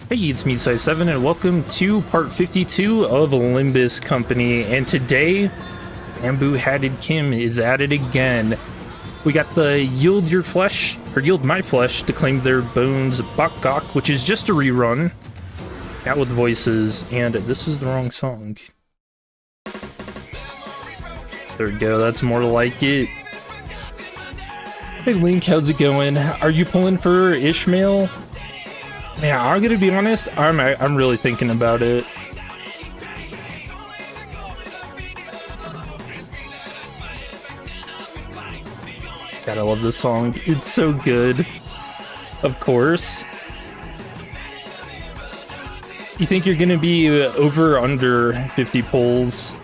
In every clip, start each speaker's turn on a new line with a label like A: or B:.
A: Hey, it's me, Size7, and welcome to part 52 of Limbus Company. And today, Bamboo-Hatted Kim is at it again. We got the Yield Your Flesh, or Yield My Flesh, to Claim Their Bones BokGak, which is just a rerun. Out with voices, and this is the wrong song. There we go, that's more like it. Hey Link, how's it going? Are you pulling for Ishmael? Man, I'm gonna be honest, I'm really thinking about it. God, I love this song. It's so good. Of course. You think you're gonna be over or under 50 pulls?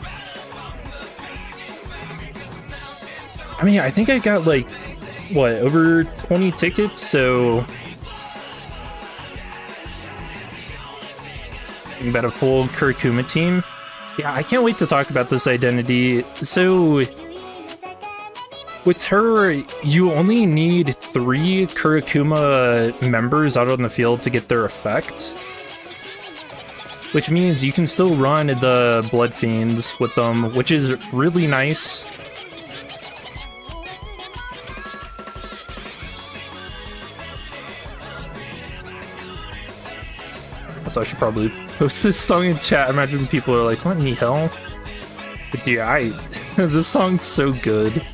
A: I mean, I think I got like, what, over 20 tickets, so... about a full Kurokumo team. Yeah, I can't wait to talk about this identity. So, with her, you only need 3 Kurokumo members out on the field to get their effect. Which means you can still run the Blood Fiends with them, which is really nice. So I should probably post this song in chat. Imagine people are like, what in the hell? But dude, this song's so good.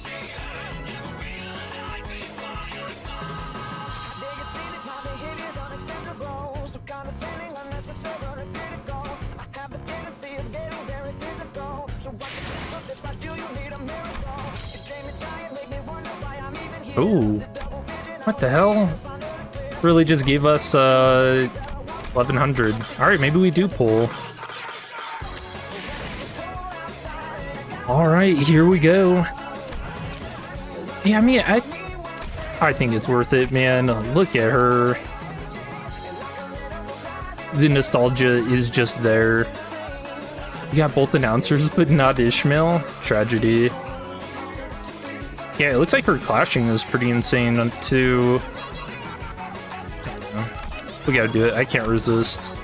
A: Oh, what the hell? Really just gave us 1100. Alright, maybe we do pull. Alright, here we go. Yeah, I mean, I think it's worth it, man. Look at her. The nostalgia is just there. You got both announcers, but not Ishmael. Tragedy. Yeah, it looks like her clashing is pretty insane, too. We gotta do it. I can't resist.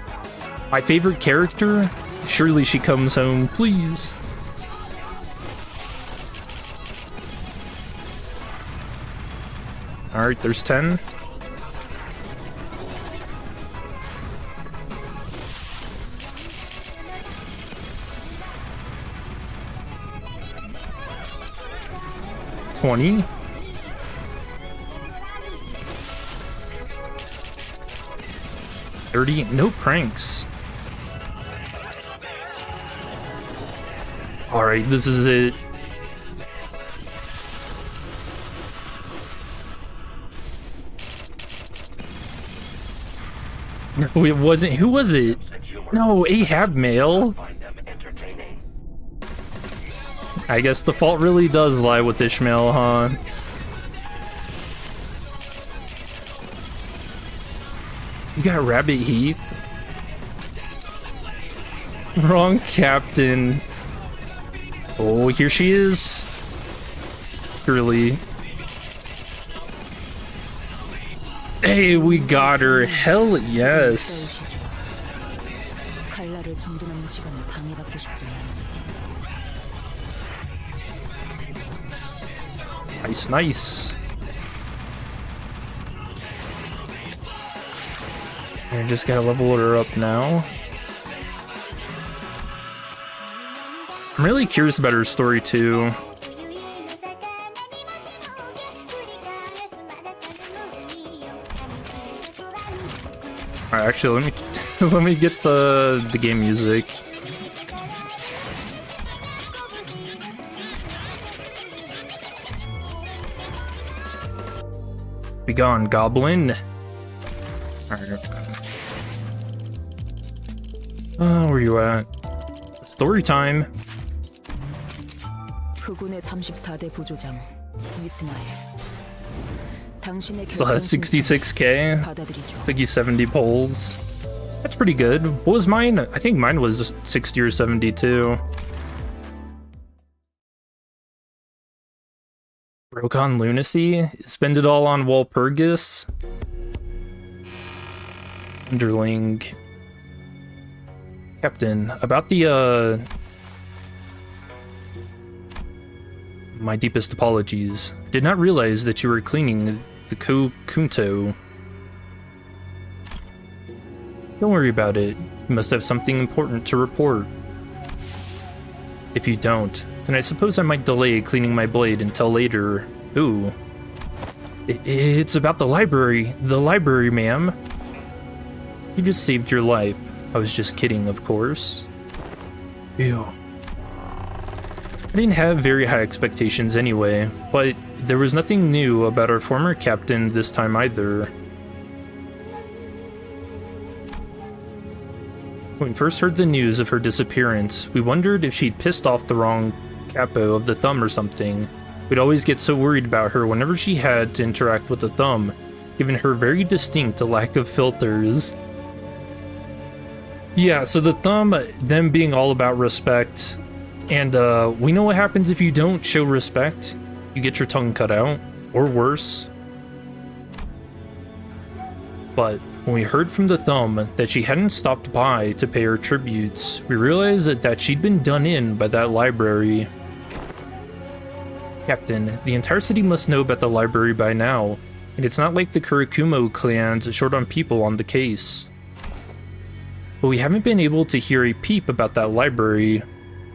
A: My favorite character? Surely she comes home, please. Alright, there's 10. $20. 30, no pranks. Alright, this is it. No, it wasn't. Who was it? No, Ahab Mail. I guess the fault really does lie with Ishmael, huh? You got Rabbit Heath? Wrong captain. Oh, here she is. Really. Hey, we got her. Hell yes. Nice, nice. I just gotta level her up now. I'm really curious about her story too. Alright, actually let me get the game music. Be gone, goblin. Alright. Where you at? Story time. Still has 66k. I think he's 70 polls. That's pretty good. What was mine? I think mine was 60 or 72. Broke on Lunacy? Spend it all on Walpurgis? underling. Captain, about the, my deepest apologies. Did not realize that you were cleaning the Kunto. Don't worry about it. You must have something important to report. If you don't, then I suppose I might delay cleaning my blade until later. Ooh. It's about the library. The library, ma'am. You just saved your life. I was just kidding, of course. Ew. I didn't have very high expectations anyway, but there was nothing new about our former captain this time either. When we first heard the news of her disappearance, we wondered if she'd pissed off the wrong capo of the thumb or something. We'd always get so worried about her whenever she had to interact with the thumb, given her very distinct lack of filters. Yeah, so the thumb, them being all about respect, and we know what happens if you don't show respect. You get your tongue cut out, or worse. But when we heard from the thumb that she hadn't stopped by to pay her tributes, we realized that she'd been done in by that library. Captain, the entire city must know about the library by now, and it's not like the Kurokumo clan's short on people on the case. But we haven't been able to hear a peep about that library.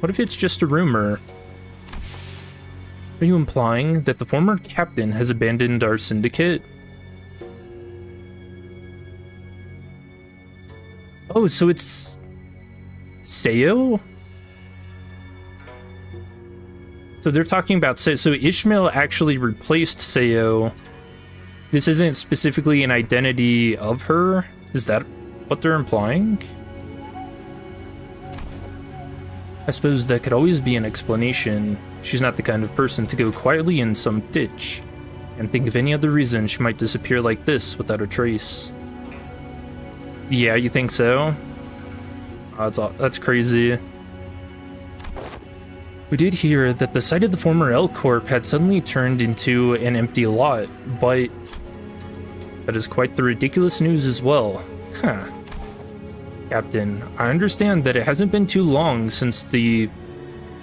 A: What if it's just a rumor? Are you implying that the former captain has abandoned our syndicate? Oh, so it's Seo? So they're talking about Seo. So Ishmael actually replaced Seo. This isn't specifically an identity of her? Is that what they're implying? I suppose that could always be an explanation. She's not the kind of person to go quietly in some ditch. Can't think of any other reason she might disappear like this without a trace. Yeah, you think so? Oh, that's crazy. We did hear that the site of the former L Corp had suddenly turned into an empty lot, but that is quite the ridiculous news as well. Huh. Captain, I understand that it hasn't been too long since the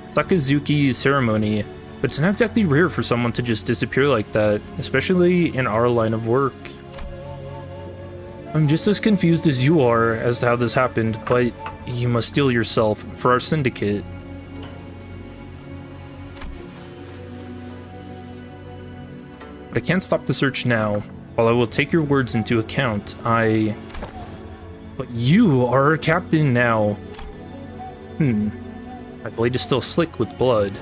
A: Sakazuki ceremony, but it's not exactly rare for someone to just disappear like that, especially in our line of work. I'm just as confused as you are as to how this happened, but you must steel yourself for our syndicate. But I can't stop the search now. While I will take your words into account, But you are our captain now. My blade is still slick with blood.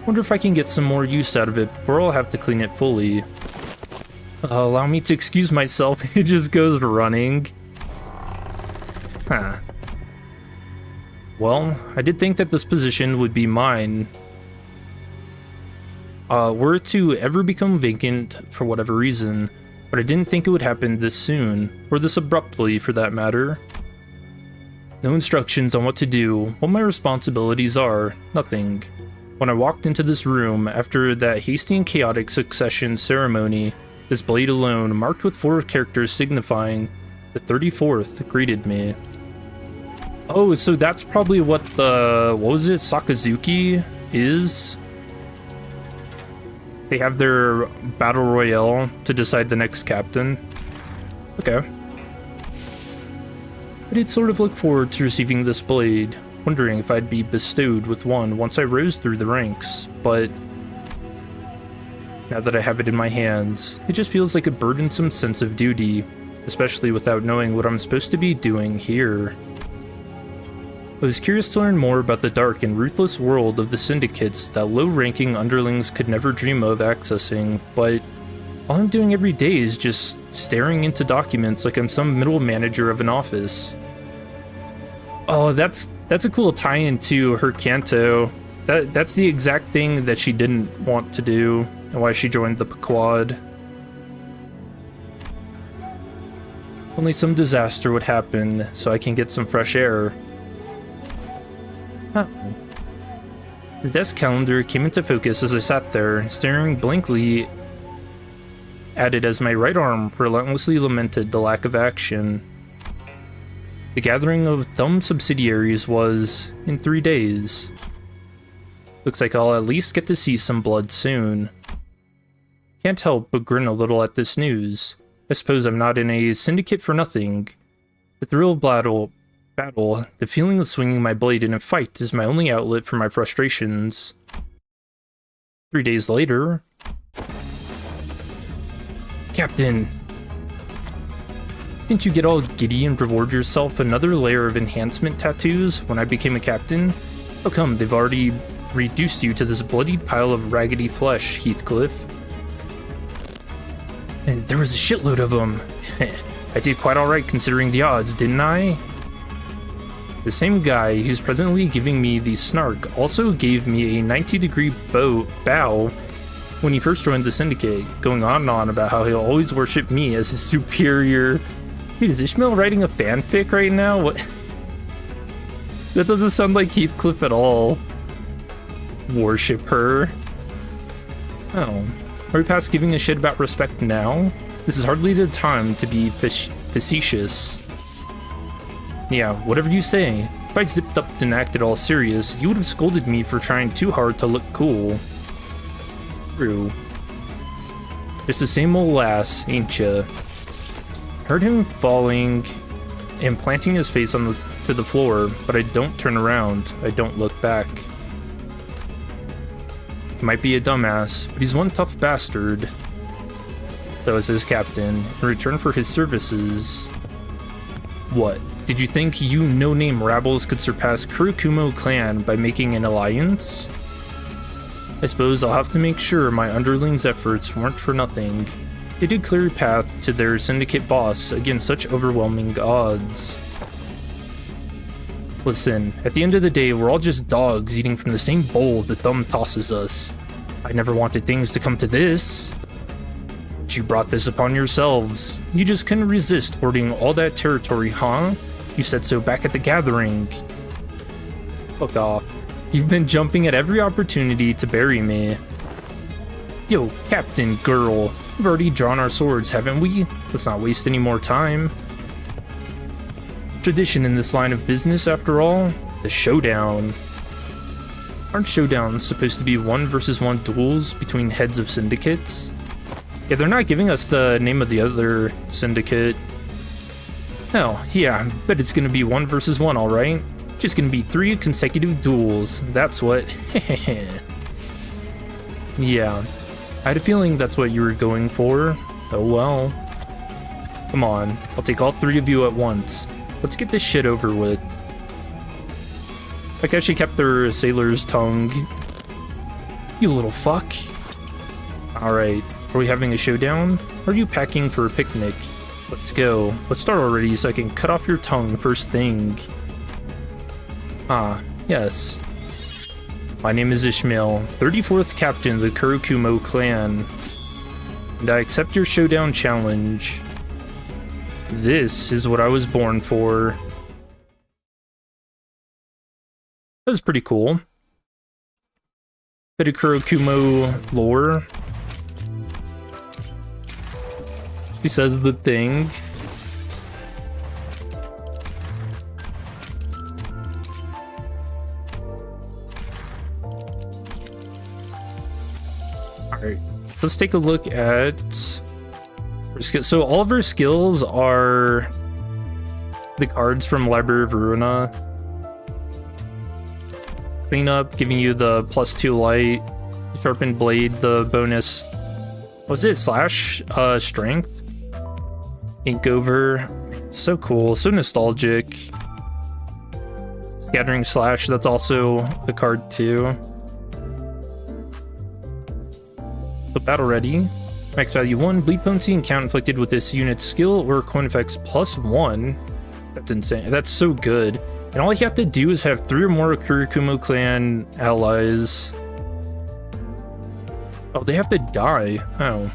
A: Wonder if I can get some more use out of it before I'll have to clean it fully. Allow me to excuse myself. It just goes running. Huh. Well, I did think that this position would be mine. Were it to ever become vacant for whatever reason, but I didn't think it would happen this soon, or this abruptly for that matter. No instructions on what to do, what my responsibilities are, nothing. When I walked into this room after that hasty and chaotic succession ceremony, this blade alone, marked with 4 characters signifying the 34th, greeted me. Oh, so that's probably what the, what was it, Sakazuki is? They have their battle royale to decide the next captain. Okay. I did sort of look forward to receiving this blade, wondering if I'd be bestowed with one once I rose through the ranks, but now that I have it in my hands, it just feels like a burdensome sense of duty, especially without knowing what I'm supposed to be doing here. I was curious to learn more about the dark and ruthless world of the syndicates that low-ranking underlings could never dream of accessing, but all I'm doing every day is just staring into documents like I'm some middle manager of an office. Oh, that's a cool tie-in to her Kanto. That's the exact thing that she didn't want to do, and why she joined the Pequod. Only some disaster would happen, so I can get some fresh air. Oh. The desk calendar came into focus as I sat there, staring blankly at it as my right arm relentlessly lamented the lack of action. The gathering of Thumb subsidiaries was in 3 days. Looks like I'll at least get to see some blood soon. Can't help but grin a little at this news. I suppose I'm not in a syndicate for nothing. The thrill of battle, the feeling of swinging my blade in a fight is my only outlet for my frustrations. 3 days later... Captain! Didn't you get all giddy and reward yourself another layer of enhancement tattoos when I became a captain? How come they've already reduced you to this bloodied pile of raggedy flesh, Heathcliff? And there was a shitload of them. I did quite alright considering the odds, didn't I? The same guy who's presently giving me the snark also gave me a 90-degree bow when he first joined the syndicate, going on and on about how he'll always worship me as his superior. Wait, is Ishmael writing a fanfic right now? What? That doesn't sound like Heathcliff at all. Worship her. Oh. Are we past giving a shit about respect now? This is hardly the time to be facetious. Yeah, whatever you say. If I zipped up and acted all serious, you would have scolded me for trying too hard to look cool. True. It's the same old lass, ain't ya? Heard him falling and planting his face to the floor, but I don't turn around. I don't look back. He might be a dumbass, but he's one tough bastard. So is his captain, in return for his services. What? Did you think you no-name rabbles could surpass Kurokumo clan by making an alliance? I suppose I'll have to make sure my underlings' efforts weren't for nothing. They did clear a path to their syndicate boss against such overwhelming odds. Listen, at the end of the day, we're all just dogs eating from the same bowl the Thumb tosses us. I never wanted things to come to this. But you brought this upon yourselves. You just couldn't resist hoarding all that territory, huh? You said so back at the gathering. Fuck off. You've been jumping at every opportunity to bury me. Yo, Captain Girl, we've already drawn our swords, haven't we? Let's not waste any more time. Tradition in this line of business, after all, the showdown. Aren't showdowns supposed to be 1-versus-1 duels between heads of syndicates? Yeah, they're not giving us the name of the other syndicate. Hell, yeah, bet it's gonna be 1-versus-1, alright? Just gonna be 3 consecutive duels, that's what. Yeah, I had a feeling that's what you were going for. Oh well. Come on, I'll take all 3 of you at once. Let's get this shit over with. Like, I actually kept their sailor's tongue. You little fuck. Alright, are we having a showdown? Or are you packing for a picnic? Let's go. Let's start already so I can cut off your tongue first thing. Ah, yes. My name is Ishmael, 34th captain of the Kurokumo clan. And I accept your showdown challenge. This is what I was born for. That was pretty cool. Bit of Kurokumo lore. She says the thing. Alright, let's take a look at... So all of her skills are the cards from Library of Ruina. Clean up, giving you the +2 light. Sharpened blade, the bonus... Was it slash? Strength? Ink over. So cool, so nostalgic. Scattering slash, that's also a card too. So battle ready. Max value 1, bleed potency and count inflicted with this unit's skill or coin effects +1. That's insane. That's so good. And all you have to do is have 3 or more Kurokumo clan allies. Oh, they have to die. Oh.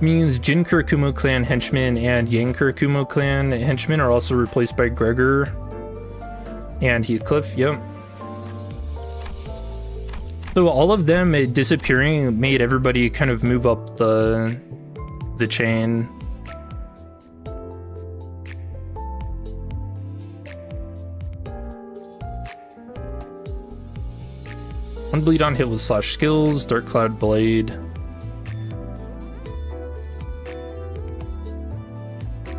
A: Means Jin Kurokumo clan henchmen and Yang Kurokumo clan henchmen are also replaced by Gregor and Heathcliff. Yep. So all of them disappearing made everybody kind of move up the chain. One bleed on hit with slash skills, Dark Cloud Blade.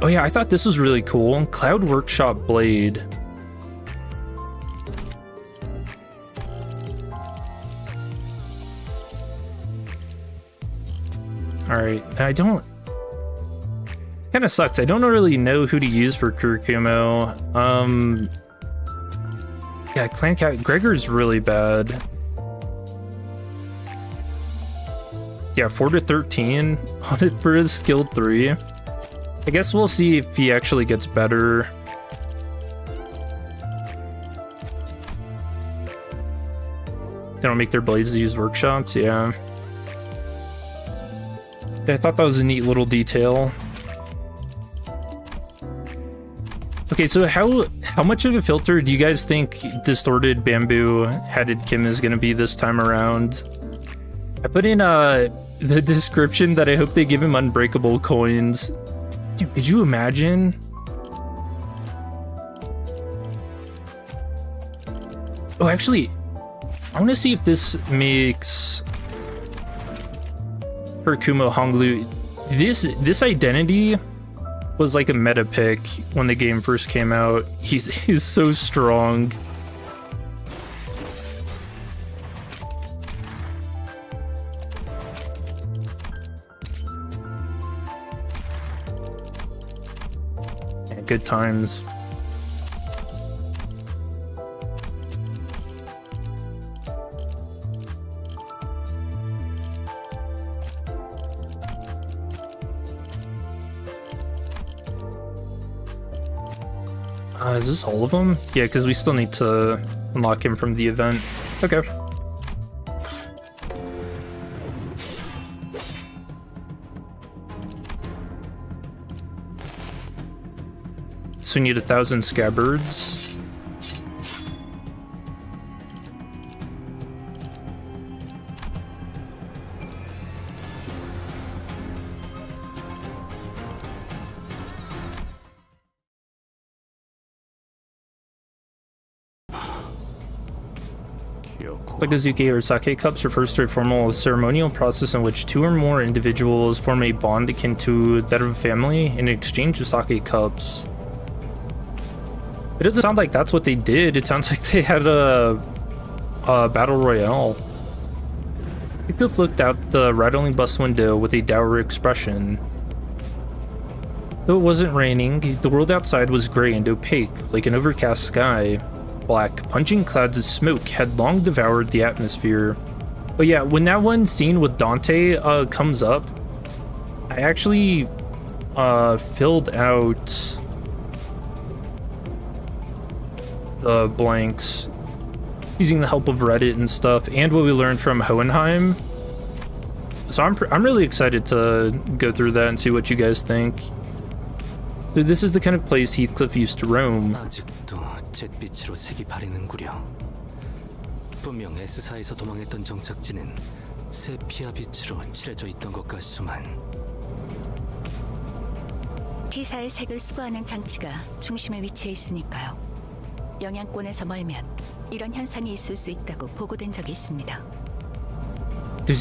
A: Oh yeah, I thought this was really cool. Cloud Workshop Blade. Alright, I don't... It kind of sucks. I don't really know who to use for Kurokumo. Yeah, Clan Cat... Gregor's really bad. Yeah, 4 to 13 on it for his skill 3. I guess we'll see if he actually gets better. They don't make their blades to use workshops, yeah. I thought that was a neat little detail. Okay, so how much of a filter do you guys think Distorted Bamboo-Hatted Kim is gonna be this time around? I put in the description that I hope they give him unbreakable coins. Dude, could you imagine? Oh, actually, I want to see if this makes Kurokumo Honglu. This identity was like a meta pick when the game first came out. He's so strong. Yeah, good times. Is this all of them? Yeah, because we still need to unlock him from the event. Okay. So we need 1,000 scabbards. Sakazuke or sake cups refers to a formal ceremonial process in which two or more individuals form a bond akin to that of a family in exchange of sake cups. It doesn't sound like that's what they did. It sounds like they had a battle royale. Heathcliff looked out the rattling bus window with a dour expression. Though it wasn't raining, the world outside was gray and opaque, like an overcast sky. Black, punching clouds of smoke had long devoured the atmosphere. But yeah, when that one scene with Dante comes up, I actually filled out the blanks using the help of Reddit and stuff, and what we learned from Hohenheim. So I'm really excited to go through that and see what you guys think. So this is the kind of place Heathcliff used to roam. 잿빛으로 색이 바래는구려. 분명 S사에서 도망했던 정착지는 세피아 빛으로 칠해져 있던 것 같소만. 피사의 색을 수거하는 장치가 중심에 위치해 있으니까요. 영향권에서 멀면 이런 현상이 있을 수 있다고 보고된 적이 있습니다. Do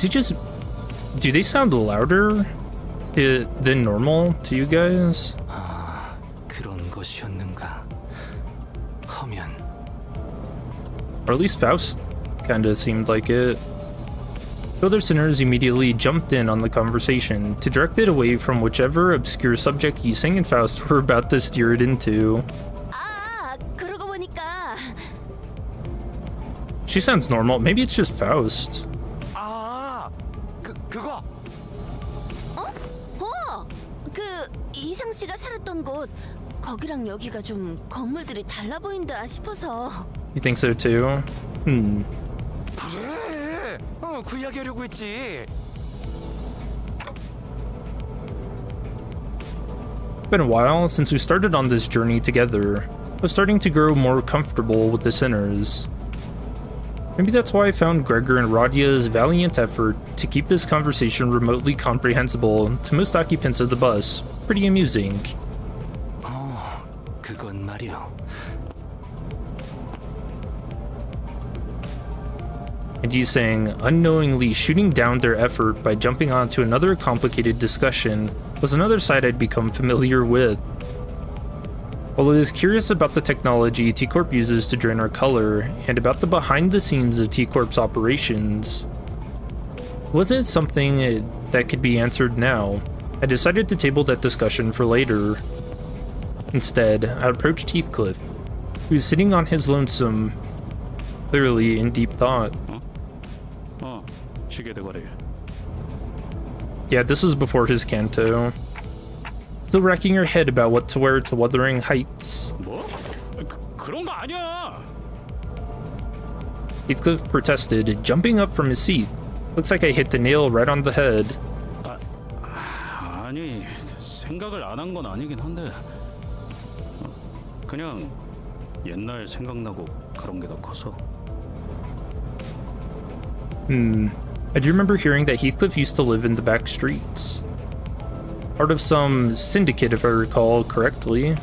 A: they sound louder than normal to you guys? 아, 그런 것이었는가? Or at least Faust kinda seemed like it. The other sinners immediately jumped in on the conversation to direct it away from whichever obscure subject Yiseng and Faust were about to steer it into. 그러고 보니까... She sounds normal. Maybe it's just Faust.
B: 그거. 이상 씨가 살았던 곳. 거기랑 여기가 좀 건물들이 달라 보인다 싶어서.
A: You think so too?
C: 그래. 그 이야기 하려고 했지.
A: It's been a while since we started on this journey together. I was starting to grow more comfortable with the sinners. Maybe that's why I found Gregor and Radia's valiant effort to keep this conversation remotely comprehensible to most occupants of the bus pretty amusing.
C: 그건 말이야.
A: And he's saying, unknowingly shooting down their effort by jumping onto another complicated discussion was another side I'd become familiar with. While I was curious about the technology T-Corp uses to drain our color, and about the behind-the-scenes of T-Corp's operations, wasn't something that could be answered now. I decided to table that discussion for later. Instead, I approached Heathcliff, who was sitting on his lonesome, clearly in deep thought. Yeah, this was before his canto. Still racking your head about what to wear to Wuthering Heights.
D: 그런 거 아니야.
A: Heathcliff protested, jumping up from his seat. Looks like I hit the nail right on the head.
D: 아니, 생각을 안 한 건 아니긴 한데 그냥 옛날 생각나고 그런 게 더 커서.
A: I do remember hearing that Heathcliff used to live in the back streets. Part of some syndicate, if I recall correctly.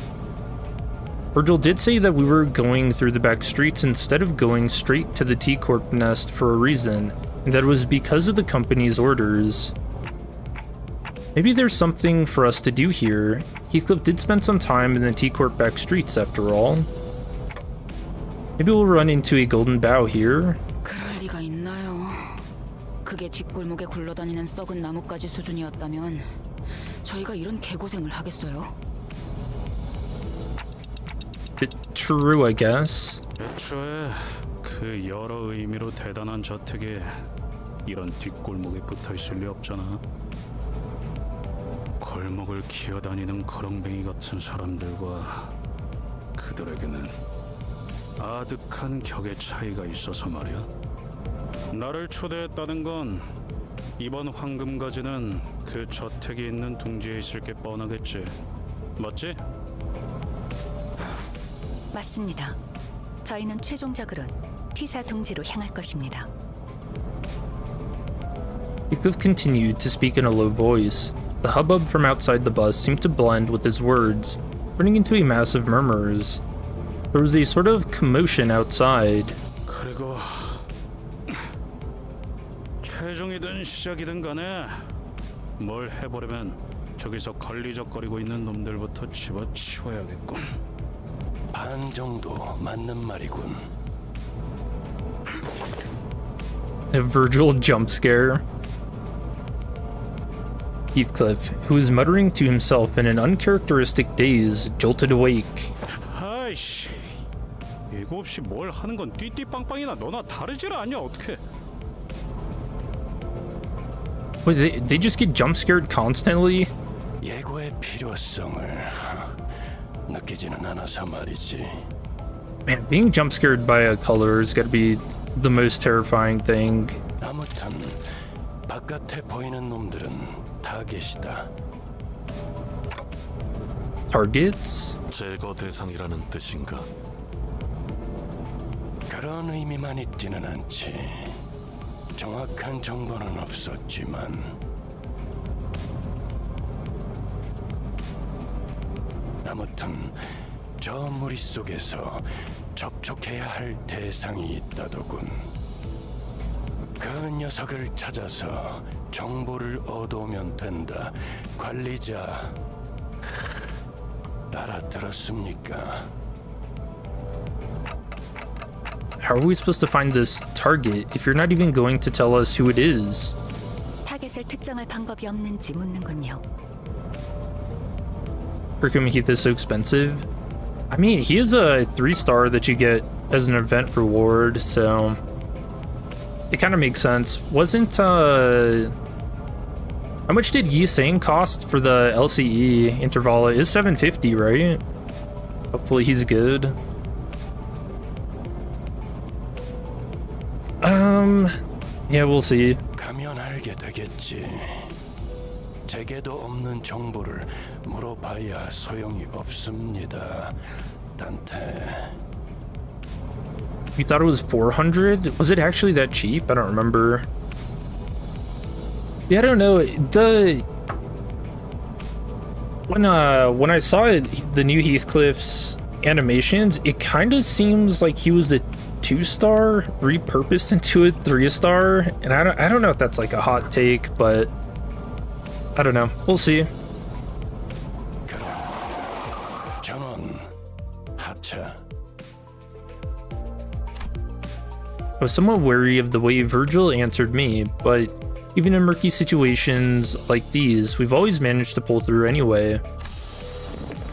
A: Virgil did say that we were going through the back streets instead of going straight to the T-Corp nest for a reason, and that it was because of the company's orders. Maybe there's something for us to do here. Heathcliff did spend some time in the T-Corp back streets after all. Maybe we'll run into a golden bough here.
E: 그럴 리가 있나요? 그게 뒷골목에 굴러다니는 썩은 나뭇가지 수준이었다면 저희가 이런 개고생을 하겠어요?
A: Bit true, I guess.
D: 애초에 그 여러 의미로 대단한 저택에 이런 뒷골목에 붙어 있을 리 없잖아. 골목을 기어다니는 거렁뱅이 같은 사람들과 그들에게는 아득한 격의 차이가 있어서 말이야. 나를 초대했다는 건 이번 황금가지는 그 저택이 있는 둥지에 있을 게 뻔하겠지. 맞지?
E: 맞습니다. 저희는 최종적으론 T사 둥지로 향할 것입니다.
A: Heathcliff continued to speak in a low voice. The hubbub from outside the bus seemed to blend with his words, turning into a mass of murmurs. There was a sort of commotion outside.
D: 그리고 최종이든 시작이든 간에 뭘 해보려면 저기서 걸리적거리고 있는 놈들부터 집어치워야겠군.
C: 반 정도 맞는 말이군.
A: A Virgil jump scare. Heathcliff, who was muttering to himself in an uncharacteristic daze, jolted awake.
D: 아이씨, 예고 없이 뭘 하는 건 띠띠빵빵이나 너나 다르질 않냐 어떻게?
A: Wait, they just get jump scared constantly?
C: 예고의 필요성을 느끼지는 않아서 말이지.
A: Man, being jump scared by a color is gotta be the most terrifying thing.
C: 아무튼 바깥에 보이는 놈들은 타겟이다.
A: Targets?
F: 제거 대상이라는 뜻인가?
C: 그런 의미만 있지는 않지. 정확한 정보는 없었지만 아무튼 저 무리 속에서 접촉해야 할 대상이 있다더군. 그 녀석을 찾아서 정보를 얻어오면 된다. 관리자, 알아들었습니까?
A: How are we supposed to find this target if you're not even going to tell us who it is?
E: 타겟을 특정할 방법이 없는지 묻는군요.
A: Kurokumo Heath is so expensive. I mean, he is a 3-star that you get as an event reward, so it kind of makes sense. Wasn't how much did Yi Sang cost for the LCE interval? It is 750, right? Hopefully he's good. Yeah, we'll see.
C: 가면 알게 되겠지. 제게도 없는 정보를 물어봐야 소용이 없습니다. 단테.
A: You thought it was 400? Was it actually that cheap? I don't remember. Yeah, I don't know. When I saw the new Heathcliff's animations, it kind of seems like he was a 2-star repurposed into a 3-star, and I don't know if that's like a hot take, but I don't know. We'll see.
C: 전원 하차.
A: I was somewhat wary of the way Virgil answered me, but even in murky situations like these, we've always managed to pull through anyway.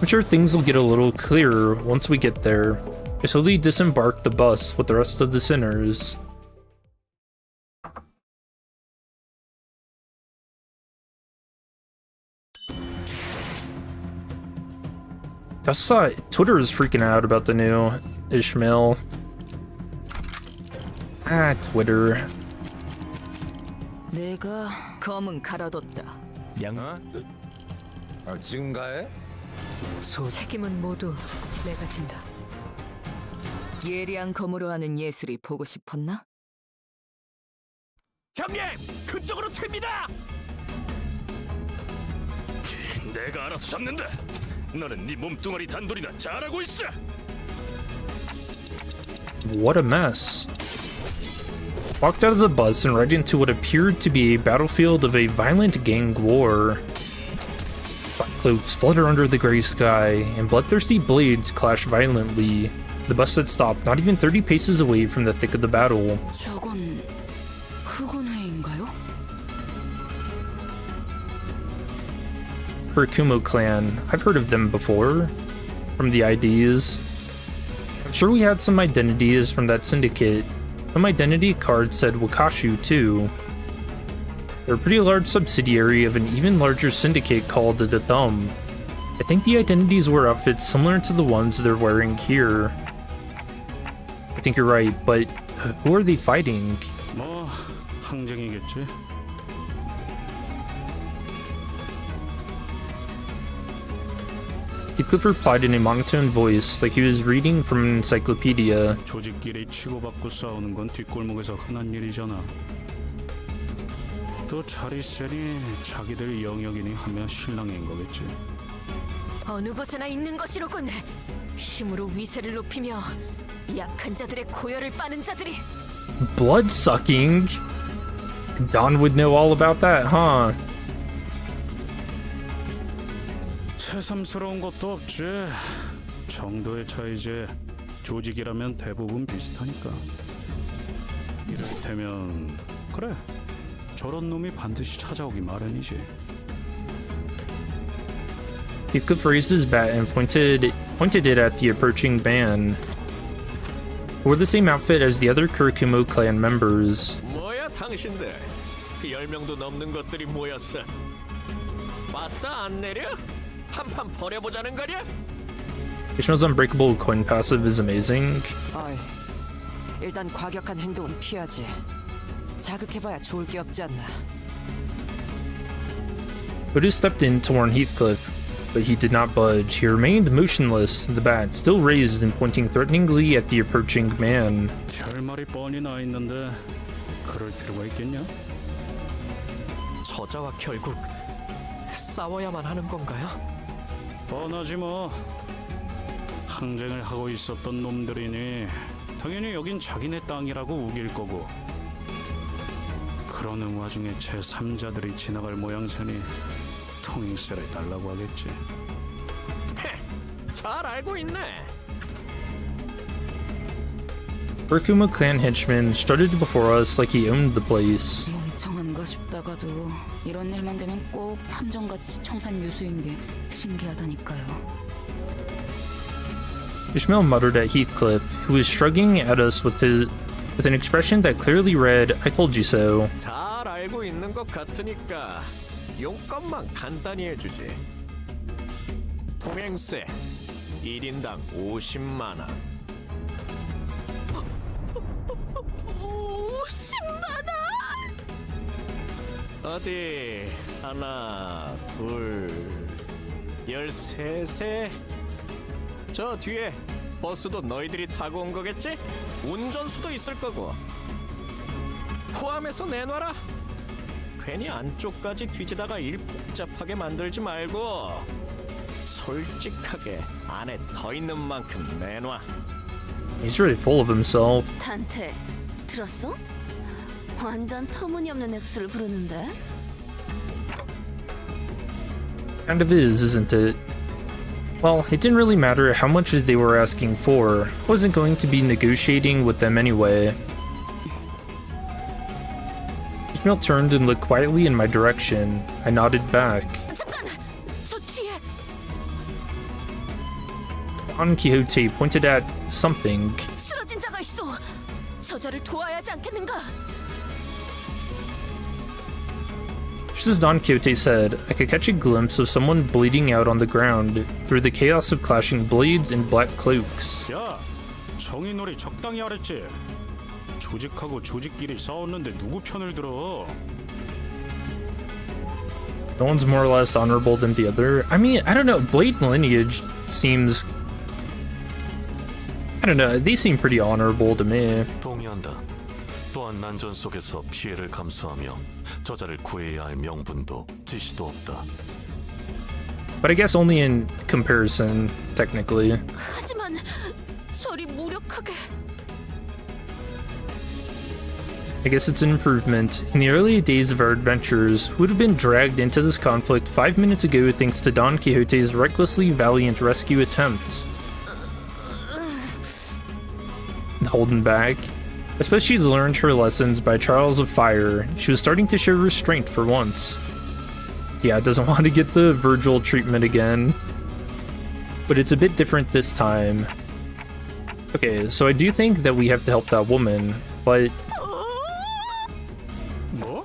A: I'm sure things will get a little clearer once we get there. I slowly disembarked the bus with the rest of the sinners. I saw Twitter is freaking out about the new Ishmael. Twitter.
E: 내가 검은 갈아뒀다.
G: 지금 가해?
E: 책임은 모두 내가 진다. 예리한 검으로 하는 예술이 보고 싶었나?
C: 형님, 그쪽으로 튑니다. 내가 알아서 잡는다. 너는 네 몸뚱아리 단돌이나 잘하고 있어.
A: What a mess. Walked out of the bus and right into what appeared to be a battlefield of a violent gang war. Black cloaks flutter under the gray sky, and bloodthirsty blades clash violently. The bus had stopped not even 30 paces away from the thick of the battle.
E: 저건 흑운회인가요?
A: Kurokumo clan. I've heard of them before, from the IDs. I'm sure we had some identities from that syndicate. Some identity card said Wakashu too. They're a pretty large subsidiary of an even larger syndicate called the Thumb. I think the identities were outfits similar to the ones they're wearing here. I think you're right, but who are they fighting?
D: 뭐 항쟁이겠지.
A: Heathcliff replied in a monotone voice, like he was reading from an encyclopedia.
D: 조직끼리 치고받고 싸우는 건 뒷골목에서 흔한 일이잖아. 또 잘 있으니 자기들 영역이니 하면 신랑인 거겠지.
H: 어느 곳에나 있는 것이로군. 힘으로 위세를 높이며 약한 자들의 고열을 빠는 자들이.
A: Blood sucking? Don would know all about that, huh?
D: 새삼스러운 것도 없지. 정도의 차이지. 조직이라면 대부분 비슷하니까. 이를테면 그래. 저런 놈이 반드시 찾아오기 마련이지.
A: Heathcliff raised his bat and pointed it at the approaching band. They wore the same outfit as the other Kurokumo clan members.
G: 뭐야 당신들? 10명도 넘는 것들이 모였어. 맞다 안 내려? 한판 벌여보자는 거냐?
A: Ishmael's unbreakable coin passive is amazing.
H: 어이, 일단 과격한 행동은 피하지. 자극해봐야 좋을 게 없지 않나.
A: Otis stepped in to warn Heathcliff, but he did not budge. He remained motionless, the bat still raised and pointing threateningly at the approaching man.
D: 결말이 뻔히 나 있는데 그럴 필요가 있겠냐?
G: 저자와 결국 싸워야만 하는 건가요?
D: 뻔하지 뭐. 항쟁을 하고 있었던 놈들이니 당연히 여긴 자기네 땅이라고 우길 거고. 그러는 와중에 제3자들이 지나갈 모양새니 통행세를 달라고 하겠지.
G: 잘 알고 있네.
A: Kurokumo clan henchman strutted before us like he owned the place.
E: 멍청한가 싶다가도 이런 일만 되면 꼭 탐정같이 청산유수인 게 신기하다니까요.
A: Ishmael muttered at Heathcliff, who was shrugging at us with an expression that clearly read, "I told you so."
G: 잘 알고 있는 것 같으니까 용건만 간단히 해주지. 통행세 1인당 50만 원.
H: 50만 원!
G: 어디 하나 둘 13세 저 뒤에 버스도 너희들이 타고 온 거겠지? 운전수도 있을 거고. 포함해서 내놔라. 괜히 안쪽까지 뒤지다가 일 복잡하게 만들지 말고 솔직하게 안에 더 있는 만큼 내놔.
A: He's really full of himself.
B: 단테, 들었어? 완전 터무니없는 액수를 부르는데?
A: Kind of is, isn't it? Well, it didn't really matter how much they were asking for. I wasn't going to be negotiating with them anyway. Ishmael turned and looked quietly in my direction. I nodded back.
H: 잠깐! 저 뒤에!
A: Don Quixote pointed at something.
H: 쓰러진 자가 있어! 저자를 도와야 하지 않겠는가?
A: Just as Don Quixote said, I could catch a glimpse of someone bleeding out on the ground through the chaos of clashing blades and black cloaks.
D: 야, 정의놀이 적당히 하랬지. 조직하고 조직끼리 싸웠는데 누구 편을 들어?
A: No one's more or less honorable than the other. I mean, I don't know. Blade lineage seems... I don't know. They seem pretty honorable to me.
F: 동의한다. 또한 난전 속에서 피해를 감수하며 저자를 구해야 할 명분도 지시도 없다.
A: But I guess only in comparison, technically.
H: 하지만 저리 무력하게...
A: I guess it's an improvement. In the early days of our adventures, we would have been dragged into this conflict 5 minutes ago thanks to Don Quixote's recklessly valiant rescue attempt. Holding back. I suppose she's learned her lessons by trials of fire. She was starting to show restraint for once. Yeah, doesn't want to get the Virgil treatment again. But it's a bit different this time. Okay, so I do think that we have to help that woman, but...
D: 뭐?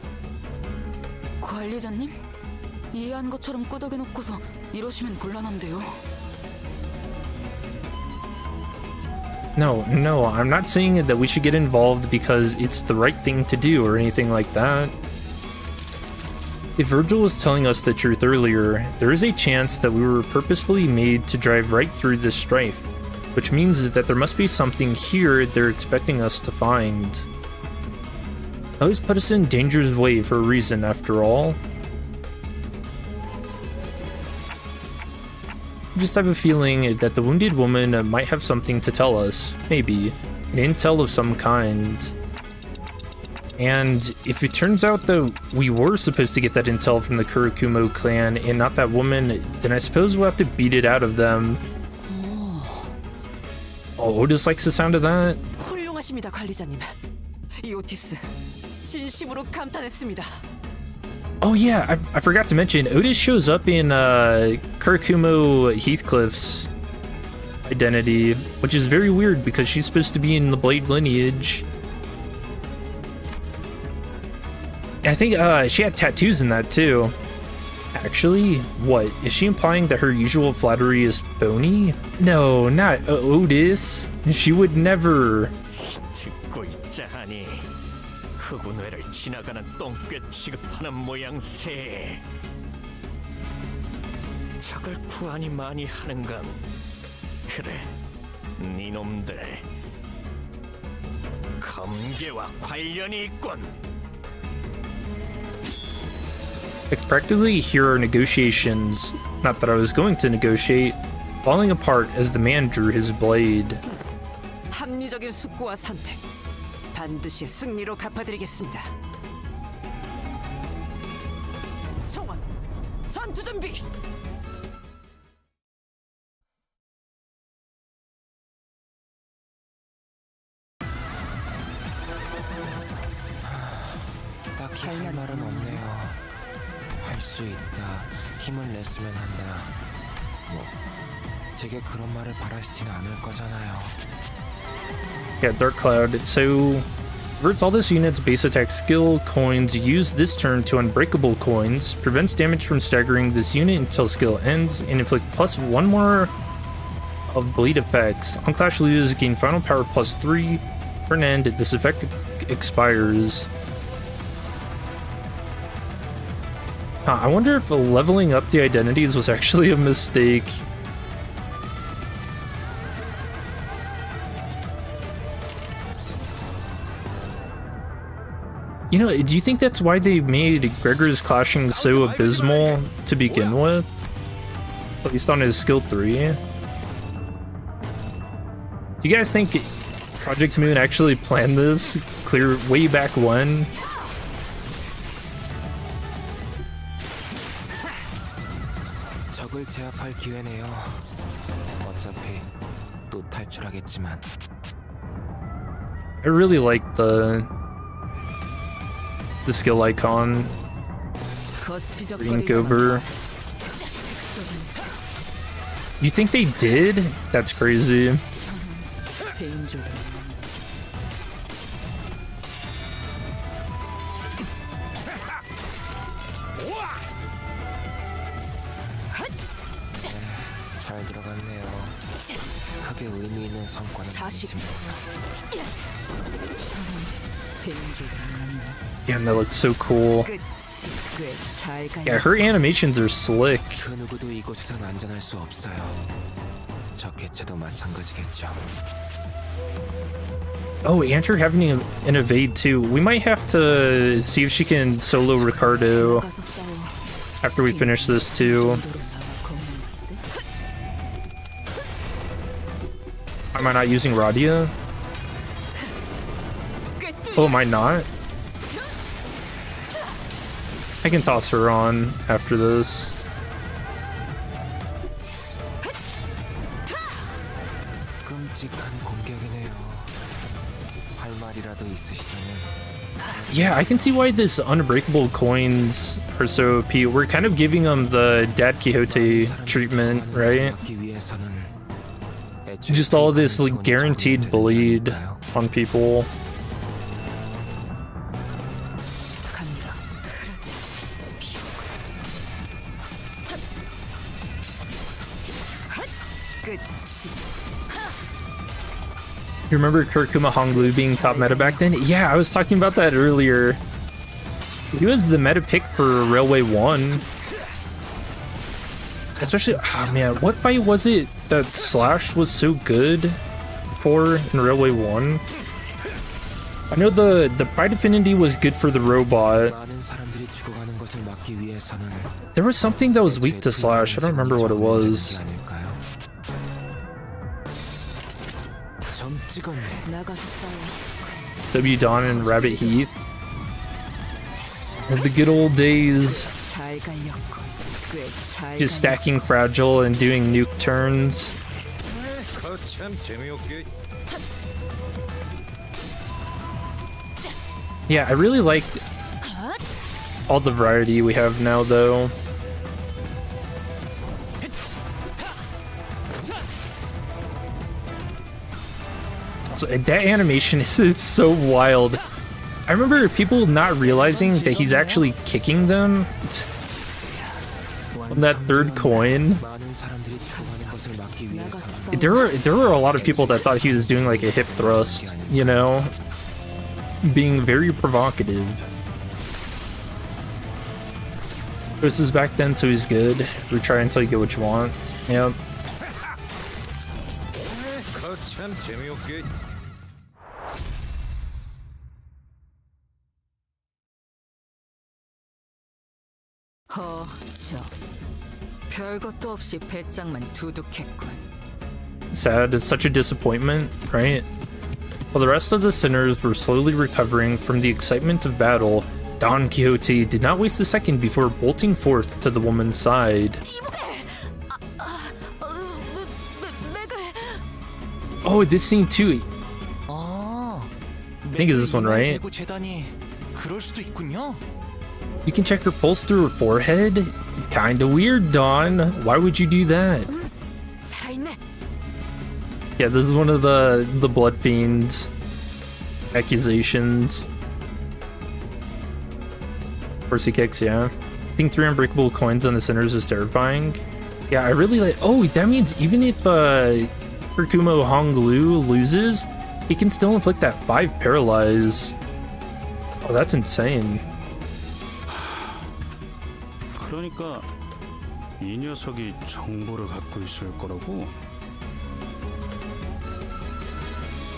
E: 관리자님? 이해한 것처럼 끄덕여놓고서 이러시면 곤란한데요.
A: No, I'm not saying that we should get involved because it's the right thing to do or anything like that. If Virgil was telling us the truth earlier, there is a chance that we were purposefully made to drive right through this strife, which means that there must be something here they're expecting us to find. They always put us in danger's way for a reason, after all. I just have a feeling that the wounded woman might have something to tell us. Maybe. An intel of some kind. And if it turns out that we were supposed to get that intel from the Kurokumo clan and not that woman, then I suppose we'll have to beat it out of them. Oh, Otis likes the sound of that?
H: 훌륭하십니다, 관리자님. 이 오티스, 진심으로 감탄했습니다.
A: Oh yeah, I forgot to mention, Otis shows up in Kurokumo Heathcliff's identity, which is very weird because she's supposed to be in the Blade lineage. And I think she had tattoos in that too. Actually, what? Is she implying that her usual flattery is phony? No, not Otis. She would never.
G: 듣고 있자 하니 흑운 회를 지나가는 똥개 취급하는 모양새. 적을 구하니 많이 하는건 그래, 니놈들 검계와 관련이 있군.
A: I could practically hear our negotiations, not that I was going to negotiate, falling apart as the man drew his blade.
H: 합리적인 숙고와 선택, 반드시 승리로 갚아드리겠습니다. 청원, 전투 준비!
I: 딱히 할 말은 없네요. 할 수 있다. 힘을 냈으면 한다. 뭐 제게 그런 말을 바라시지는 않을 거잖아요.
A: Yeah, Dark Cloud. So, reverts all this unit's base attack skill coins used this turn to unbreakable coins, prevents damage from staggering this unit until skill ends, and inflict plus 1 more of bleed effects. On Clash lose, gain final power plus 3. Turn end, this effect expires. I wonder if leveling up the identities was actually a mistake. You know, do you think that's why they made Gregor's clashing so abysmal to begin with? At least on his skill 3. Do you guys think Project Moon actually planned this clear way back when?
I: 적을 제압할 기회네요. 어차피 또 탈출하겠지만.
A: I really like the skill icon. Ink over. You think they did? That's crazy.
I: 잘 들어갔네요. 크게 의미 있는 성과는 아니지만.
A: Damn, that looks so cool. Yeah, her animations are slick.
I: 그 누구도 이곳에선 안전할 수 없어요. 저 개체도 마찬가지겠죠.
A: Oh, and her having an evade too. We might have to see if she can solo Ricardo after we finish this too. Am I not using Radia? Oh, am I not? I can toss her on after this.
I: 끔찍한 공격이네요. 할 말이라도 있으시다면.
A: Yeah, I can see why this unbreakable coins are so OP. We're kind of giving them the Dad Quixote treatment, right? Just all this like guaranteed bleed on people. You remember Kurokumo Honglu being top meta back then? Yeah, I was talking about that earlier. He was the meta pick for Railway 1. Especially, oh man, what fight was it that Slash was so good for in Railway 1? I know the Pride Affinity was good for the robot. There was something that was weak to Slash, I don't remember what it was. W Dawn and Rabbit Heath. The good old days. Just stacking Fragile and doing nuke turns. Yeah, I really like all the variety we have now though. So, that animation is so wild. I remember people not realizing that he's actually kicking them on that third coin. There were a lot of people that thought he was doing like a hip thrust, you know, being very provocative. This is back then, so he's good. Retry until you get what you want. Yep.
E: 별것도 없이 배짱만 두둑했군.
A: Sad, it's such a disappointment, right? While the rest of the sinners were slowly recovering from the excitement of battle, Don Quixote did not waste a second before bolting forth to the woman's side. Oh, this scene too. I think it's this one, right? You can check her pulse through her forehead? Kinda weird, Dawn. Why would you do that? Yeah, this is one of the Blood Fiend's accusations. Horsey kicks, yeah. I think 3 unbreakable coins on the sinners is terrifying. Yeah, I really like... Oh, that means even if Kurokumo Honglu loses, he can still inflict that 5 paralyze. Oh, that's insane.
D: 그러니까 이 녀석이 정보를 갖고 있을 거라고?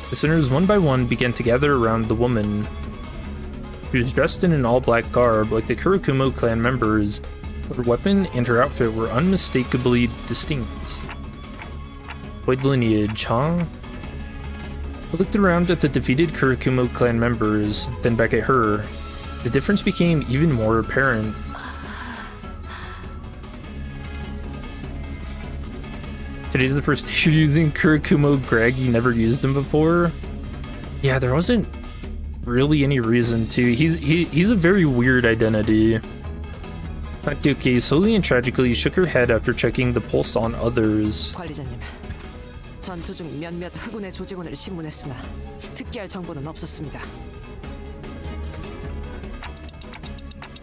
A: The sinners one by one began to gather around the woman. She was dressed in an all-black garb like the Kurokumo clan members. Her weapon and her outfit were unmistakably distinct. Blade lineage, huh? I looked around at the defeated Kurokumo clan members, then back at her. The difference became even more apparent. Today's the first day you're using Kurokumo Greg, you never used him before? Yeah, there wasn't really any reason to. He's a very weird identity. Takeuki slowly and tragically shook her head after checking the pulse on others.
H: 관리자님, 전투 중 몇몇 흑운의 조직원을 신문했으나 특기할 정보는 없었습니다.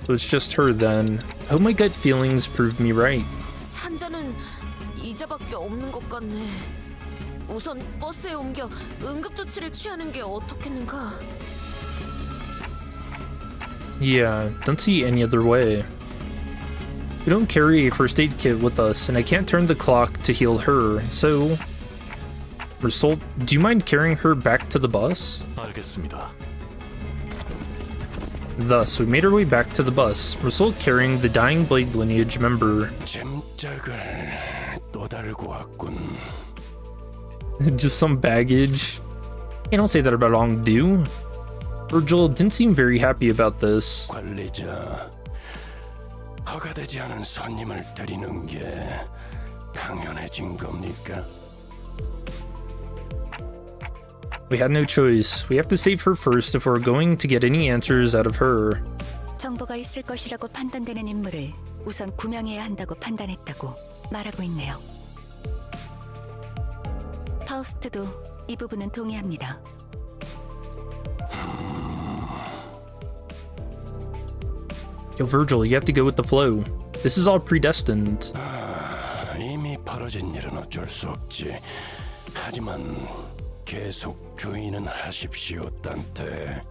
A: So it's just her then. I hope my gut feelings proved me right.
B: 산자는 이자밖에 없는 것 같네. 우선 버스에 옮겨 응급조치를 취하는 게 어떻겠는가?
A: Yeah, don't see any other way. We don't carry a first aid kit with us, and I can't turn the clock to heal her, so... Result, do you mind carrying her back to the bus?
F: 알겠습니다.
A: Thus, we made our way back to the bus, Result carrying the dying Blade lineage member.
C: 짐짝을 또 달고 왔군.
A: Just some baggage. Hey, don't say that about Ongdu. Virgil didn't seem very happy about this.
C: 관리자, 허가되지 않은 손님을 드리는 게 당연해진 겁니까?
A: We had no choice. We have to save her first if we're going to get any answers out of her.
E: 정보가 있을 것이라고 판단되는 인물을 우선 구명해야 한다고 판단했다고 말하고 있네요. 파우스트도 이 부분은 동의합니다.
A: Yo, Virgil, you have to go with the flow. This is all predestined.
C: 이미 벌어진 일은 어쩔 수 없지. 하지만 계속 주의는 하십시오, 딴테.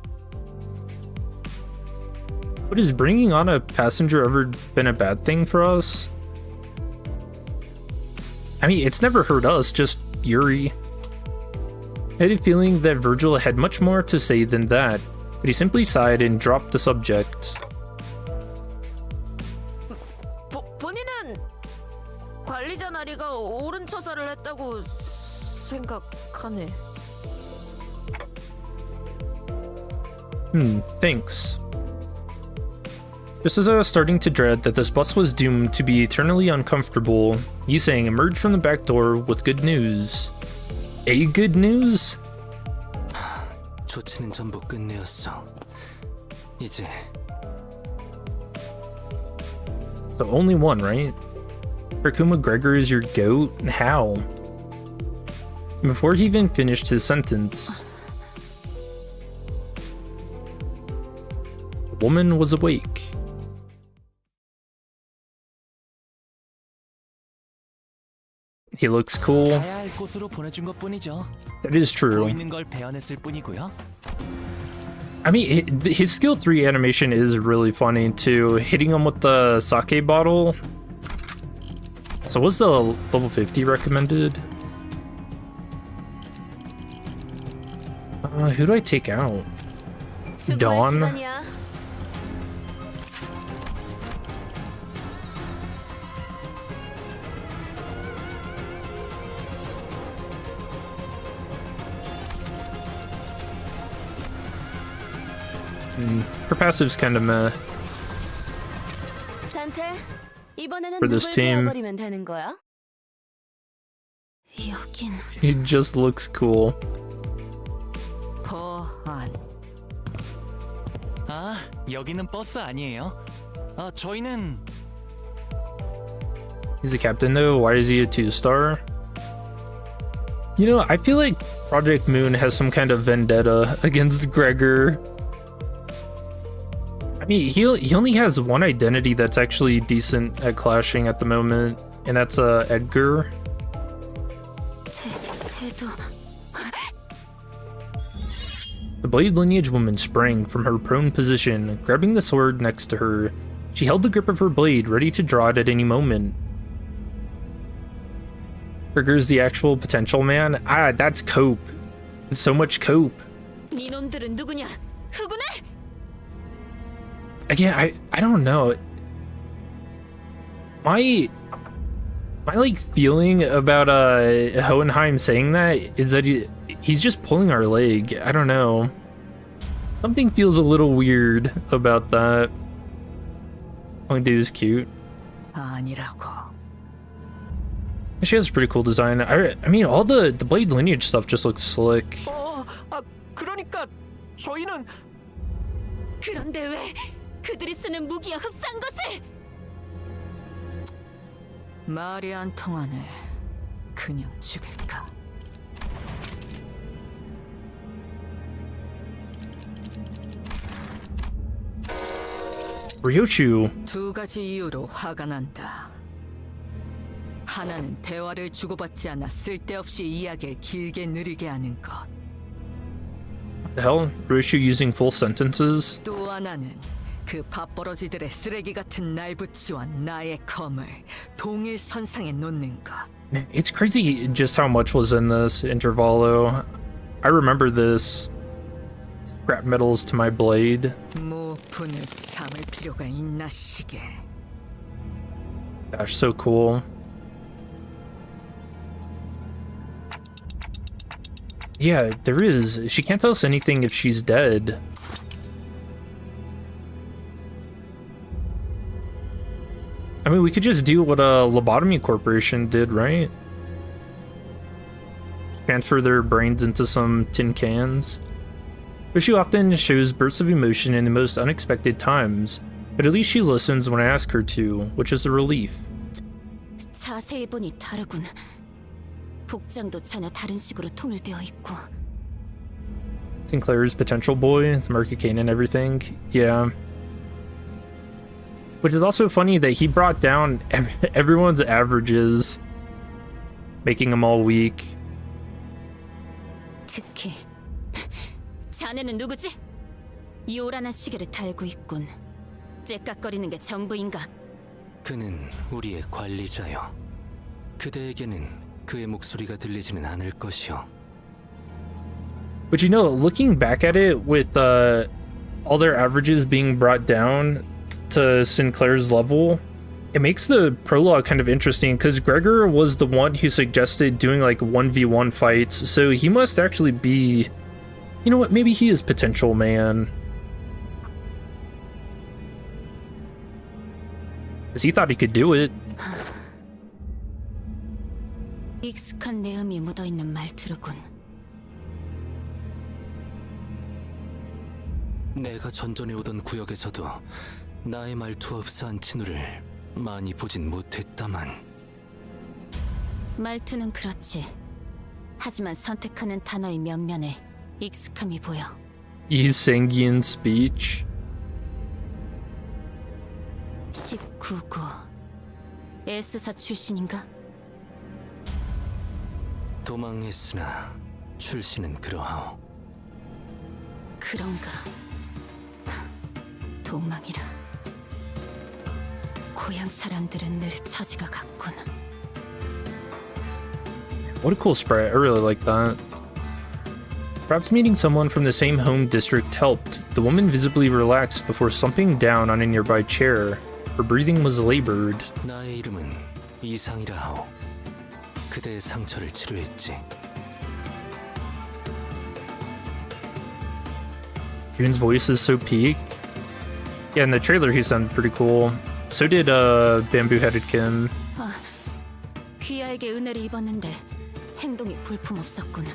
A: But has bringing on a passenger ever been a bad thing for us? I mean, it's never hurt us, just Yuri. I had a feeling that Virgil had much more to say than that, but he simply sighed and dropped the subject.
B: 본인은 관리자 나리가 옳은 처사를 했다고 생각하네.
A: Thanks. Just as I was starting to dread that this bus was doomed to be eternally uncomfortable, Yisang emerged from the back door with good news. A good news?
I: 조치는 전부 끝내었어. 이제
A: So only one, right? Kurokumo Gregor is your goat? How? Before he even finished his sentence, the woman was awake. He looks cool.
J: 가야 할 곳으로 보내준 것뿐이죠.
A: That is true.
J: 보이는 걸 베어냈을 뿐이고요.
A: I mean, his skill 3 animation is really funny too. Hitting him with the sake bottle. So what's the level 50 recommended? Who do I take out? Dawn?
B: 시간이야.
A: Her passive's kind of meh.
B: 단테, 이번에는
A: For this
B: 누굴
A: team.
B: 베어버리면 되는 거야? 여긴
A: He just looks cool.
H: 거한.
J: 아, 여기는 버스 아니에요. 저희는
A: He's a captain though. Why is he a 2-star? You know, I feel like Project Moon has some kind of vendetta against Gregor. I mean, he only has one identity that's actually decent at clashing at the moment, and that's Edgar.
B: 태도.
A: The Blade lineage woman sprang from her prone position, grabbing the sword next to her. She held the grip of her blade, ready to draw it at any moment. Gregor's the actual potential man? Ah, that's cope. So much cope.
H: 니놈들은 누구냐? 흑운에?
A: again, I don't know. My like feeling about Hohenheim saying that is that he's just pulling our leg. I don't know. Something feels a little weird about that. Young dude is cute.
H: 아니라고.
A: She has a pretty cool design. I mean, all the blade lineage stuff just looks slick.
G: 그러니까 저희는
H: 그런데 왜 그들이 쓰는 무기와 흡사한 것을? 말이 안 통하네. 그냥 죽일까?
A: Ryochu.
H: 두 가지 이유로 화가 난다. 하나는 대화를 주고받지 않아 쓸데없이 이야기를 길게 느리게 하는 것.
A: The hell? Ryochu using full sentences?
H: 또 하나는 그 밥버러지들의 쓰레기 같은 날붙이와 나의 검을 동일 선상에 놓는 것.
A: Man, it's crazy just how much was in this intervalo. I remember this. Scrap metals to my blade.
H: 모분을 참을 필요가 있나 시게.
A: Gosh, so cool. Yeah, there is. She can't tell us anything if she's dead. I mean, we could just do what Lobotomy Corporation did, right? Transfer their brains into some tin cans. But she often shows bursts of emotion in the most unexpected times. But at least she listens when I ask her to, which is a relief.
B: 자세히 보니 다르군. 복장도 전혀 다른 식으로 통일되어 있고.
A: Sinclair's potential boy, the Market Cane and everything. Yeah. Which is also funny that he brought down everyone's averages, making them all weak.
B: 특히 자네는 누구지? 요란한 시계를 달고 있군. 째깍거리는 게 전부인가?
I: 그는 우리의 관리자요. 그대에게는 그의 목소리가 들리지는 않을 것이요.
A: But you know, looking back at it with all their averages being brought down to Sinclair's level, it makes the prologue kind of interesting because Gregor was the one who suggested doing like 1v1 fights, so he must actually be, you know what, maybe he is potential man. Because he thought he could do it.
B: 익숙한 내음이 묻어있는 말투로군.
I: 내가 전전에 오던 구역에서도 나의 말투와 흡사한 친구를 많이 보진 못했다만.
B: 말투는 그렇지. 하지만 선택하는 단어의 면면에 익숙함이 보여.
A: Sanguine speech.
B: 19구. S사 출신인가?
I: 도망했으나 출신은 그러하오.
B: 그런가. 도망이라. 고향 사람들은 늘 처지가 같군.
A: What a cool sprite, I really like that. Perhaps meeting someone from the same home district helped. The woman visibly relaxed before slumping down on a nearby chair. Her breathing was labored.
I: 나의 이름은 이상이라 하오. 그대의 상처를 치료했지.
A: June's voice is so peak. Yeah, in the trailer he sounded pretty cool. So did Bamboo-Headed Kim.
B: 귀하에게 은혜를 입었는데 행동이 볼품없었군.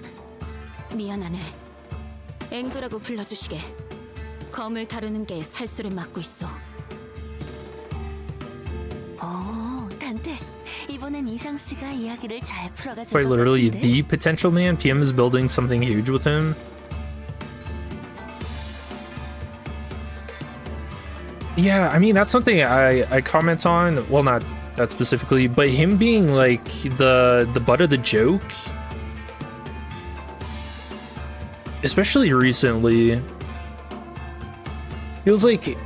B: 미안하네. 앵두라고 불러주시게. 검을 다루는 게 살수를 맡고 있어.
H: 단테. 이번엔 이상 씨가 이야기를 잘 풀어가지고.
A: Quite literally the potential man. PM is building something huge with him. Yeah, I mean, that's something I comment on. Well, not that specifically, but him being like the butt of the joke, especially recently, feels like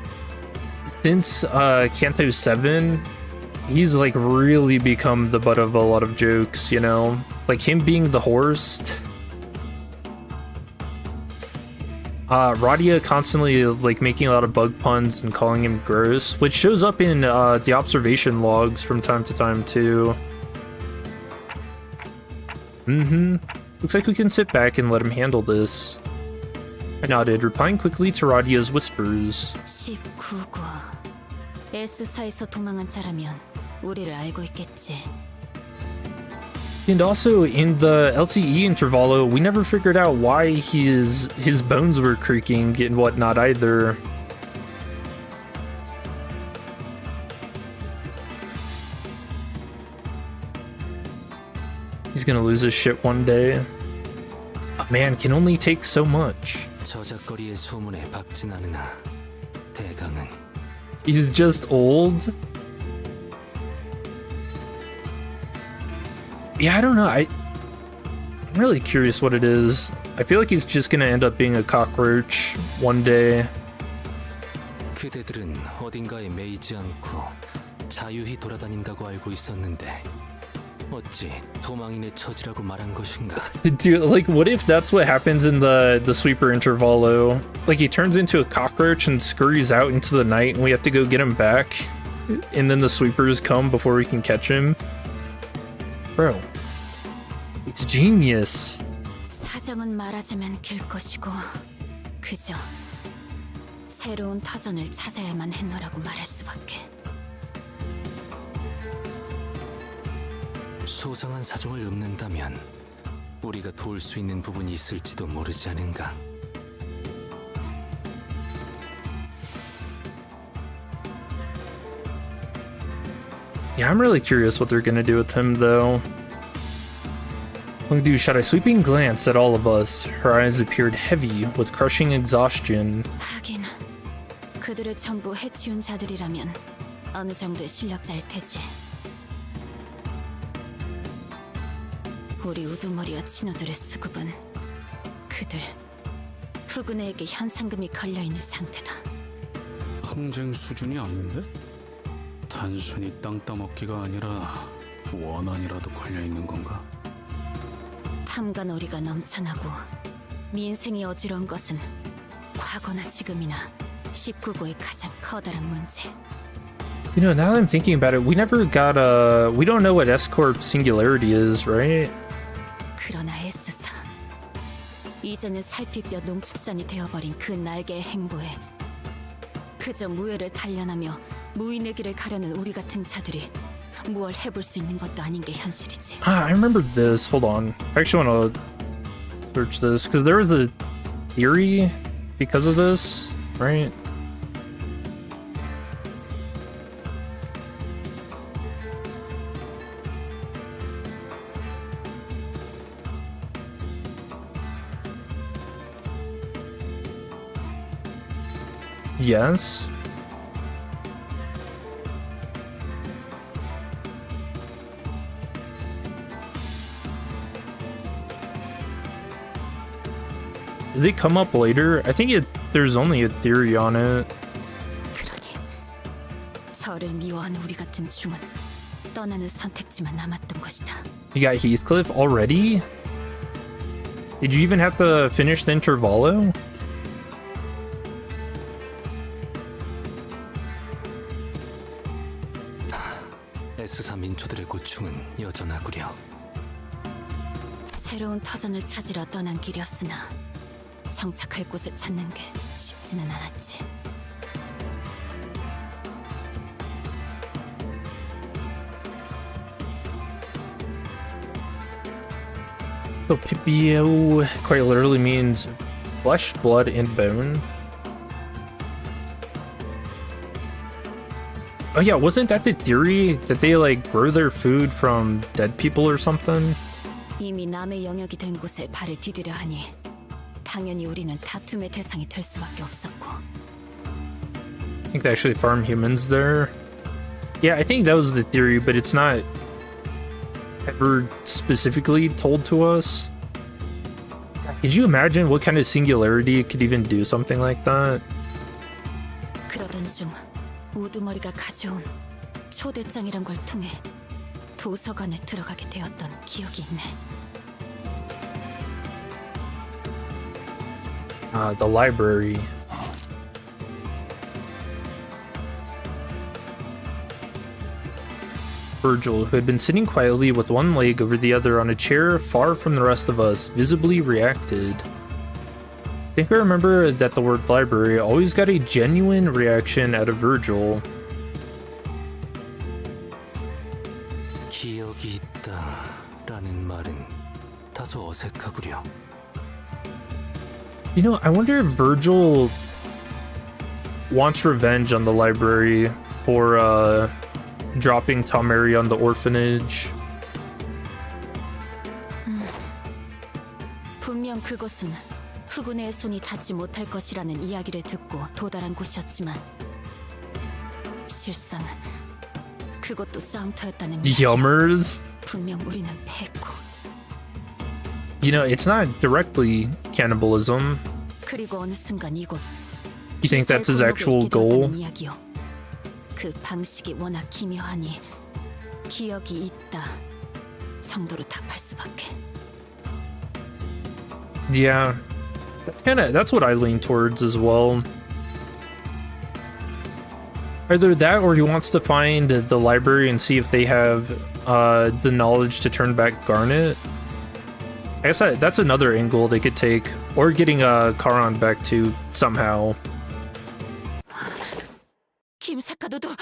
A: since Kanto 7, he's like really become the butt of a lot of jokes, you know? Like him being the horse. Radia constantly like making a lot of bug puns and calling him gross, which shows up in the observation logs from time to time too. Looks like we can sit back and let him handle this. I nodded, replying quickly to Radia's whispers.
E: 19구. S사에서 도망한 자라면 우리를 알고 있겠지.
A: And also, in the LCE intervalo, we never figured out why his bones were creaking and whatnot either. He's gonna lose his shit one day. A man can only take so much.
I: 저작거리의 소문에 박진 않으나 대강은
A: He's just old. Yeah, I don't know. I'm really curious what it is. I feel like he's just gonna end up being a cockroach one day.
I: 그대들은 어딘가에 매이지 않고 자유히 돌아다닌다고 알고 있었는데 어찌 도망인의 처지라고 말한 것인가?
A: Dude, like, what if that's what happens in the sweeper intervalo? Like, he turns into a cockroach and scurries out into the night, and we have to go get him back, and then the sweepers come before we can catch him. Bro, it's genius.
E: 사정은 말하자면 길 것이고 그저 새로운 터전을 찾아야만 했노라고 말할 수밖에.
I: 소상한 사정을 읊는다면 우리가 도울 수 있는 부분이 있을지도 모르지 않은가?
A: Yeah, I'm really curious what they're gonna do with him, though. Wangdu shot a sweeping glance at all of us. Her eyes appeared heavy with crushing exhaustion.
E: 하긴 그들을 전부 해치운 자들이라면 어느 정도의 실력자일 테지. 우리 우두머리와 친구들의 수급은 그들 후군에게 현상금이 걸려있는 상태다.
D: 항쟁 수준이 아닌데? 단순히 땅 따먹기가 아니라 원한이라도 걸려있는 건가?
E: 탐관오리가 넘쳐나고 민생이 어지러운 것은 과거나 지금이나 19구의 가장 커다란 문제.
A: You know, now that I'm thinking about it, we never got we don't know what S-Corp singularity is, right?
E: 그러나 S사 이제는 살피뼈 농축산이 되어버린 그 날개의 행보에 그저 무예를 단련하며 무인의 길을 가려는 우리 같은 자들이 무얼 해볼 수 있는 것도 아닌 게 현실이지.
A: Ah, I remember this. Hold on. I actually want to search this because there was a theory because of this, right? Yes. Does it come up later? I think there's only a theory on it.
E: 그러니 저를 미워하는 우리 같은 중은 떠나는 선택지만 남았던 것이다.
A: You got Heathcliff already? Did you even have to finish the intervalo?
I: S사 민초들의 고충은 여전하구려.
E: 새로운 터전을 찾으러 떠난 길이었으나 정착할 곳을 찾는 게 쉽지는 않았지.
A: So Pipio quite literally means flesh, blood, and bone. Oh yeah, wasn't that the theory that they like grow their food from dead people or something?
E: 이미 남의 영역이 된 곳에 발을 디디려 하니 당연히 우리는 다툼의 대상이 될 수밖에 없었고.
A: I think they actually farm humans there. Yeah, I think that was the theory, but it's not ever specifically told to us. Could you imagine what kind of singularity could even do something like that?
E: 그러던 중 우두머리가 가져온 초대장이란 걸 통해 도서관에 들어가게 되었던 기억이 있네.
A: The library. Virgil, who had been sitting quietly with one leg over the other on a chair far from the rest of us, visibly reacted. I think I remember that the word library always got a genuine reaction out of Virgil.
F: 기억이 있다라는 말은 다소 어색하구려.
A: You know, I wonder if Virgil wants revenge on the library for dropping Tomari on the orphanage.
E: 분명 그곳은 후군의 손이 닿지 못할 것이라는 이야기를 듣고 도달한 곳이었지만 실상 그것도 싸움터였다는 이야기야.
A: Yummers?
E: 분명 우리는 패고.
A: You know, it's not directly cannibalism.
E: 그리고 어느 순간 이곳
A: You think that's his actual goal?
E: 이야기요. 그 방식이 워낙 기묘하니 기억이 있다 정도로 답할 수밖에.
A: Yeah, that's what I lean towards as well. Either that, or he wants to find the library and see if they have the knowledge to turn back Garnet. I guess that's another angle they could take, or getting Charon back to somehow.
E: 김사카도도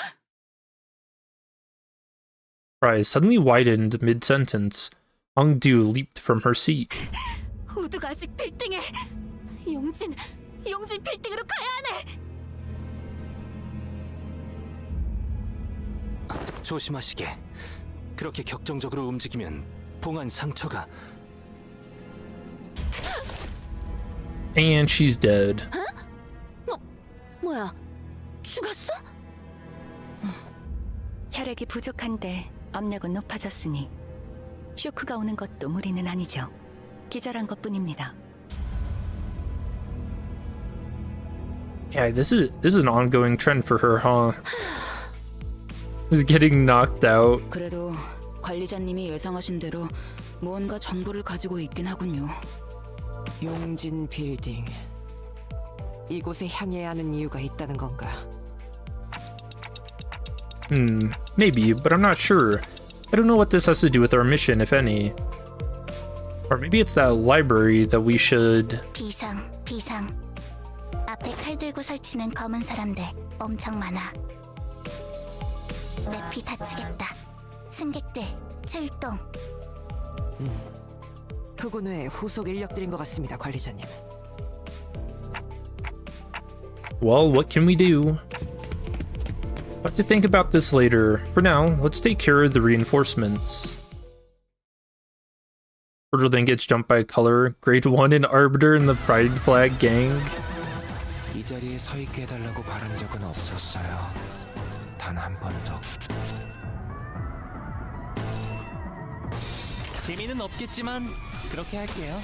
A: Eyes suddenly widened mid-sentence. Ongdu leaped from her seat.
E: 우두가 아직 빌딩에. 용진 빌딩으로 가야 하네.
J: 조심하시게. 그렇게 격정적으로 움직이면 봉한 상처가.
A: And she's dead.
E: 뭐야? 죽었어? 혈액이 부족한데 압력은 높아졌으니 쇼크가 오는 것도 무리는 아니죠. 기절한 것뿐입니다.
A: Yeah, this is an ongoing trend for her, huh? Is getting knocked out.
E: 그래도 관리자님이 예상하신 대로 무언가 정보를 가지고 있긴 하군요.
H: 용진 빌딩. 이곳에 향해야 하는 이유가 있다는 건가?
A: Maybe, but I'm not sure. I don't know what this has to do with our mission, if any. Or maybe it's that library that we should...
K: 비상. 앞에 칼 들고 설치는 검은 사람들 엄청 많아. 맵이 다치겠다. 승객들 출동.
H: 후군의 후속 인력들인 것 같습니다, 관리자님.
A: Well, what can we do? I'll have to think about this later. For now, let's take care of the reinforcements. Virgil then gets jumped by Color, Grade 1 and Arbiter in the Pride Flag gang.
I: 이 자리에 서 있게 해달라고 바란 적은 없었어요. 단 한 번도.
J: 재미는 없겠지만 그렇게 할게요.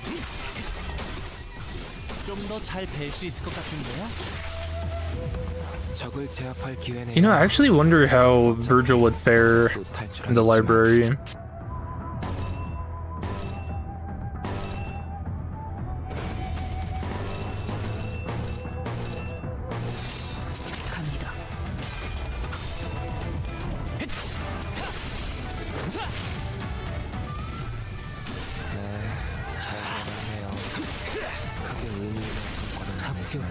J: 좀 더 잘 뵐 수 있을 것 같은데요?
I: 적을 제압할 기회는.
A: You know, I actually wonder how Virgil would fare in the library.
E: 갑니다.
I: 네, 잘 해봤네요. 크게 의미 있는 성과는 아니지만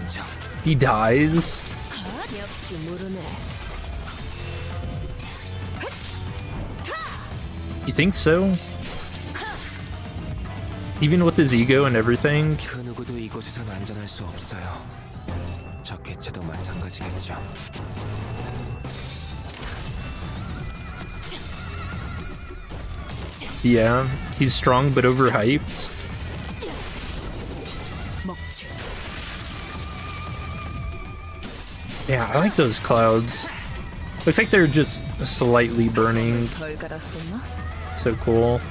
A: He dies.
E: 역시 모르네.
A: You think so? Even with his ego and everything?
I: 그 누구도 이곳에선 안전할 수 없어요. 저 개체도 마찬가지겠죠.
A: Yeah, he's strong but overhyped.
E: 먹지.
A: Yeah, I like those clouds. Looks like they're just slightly burning.
E: 덜 갈았었나?
A: So cool.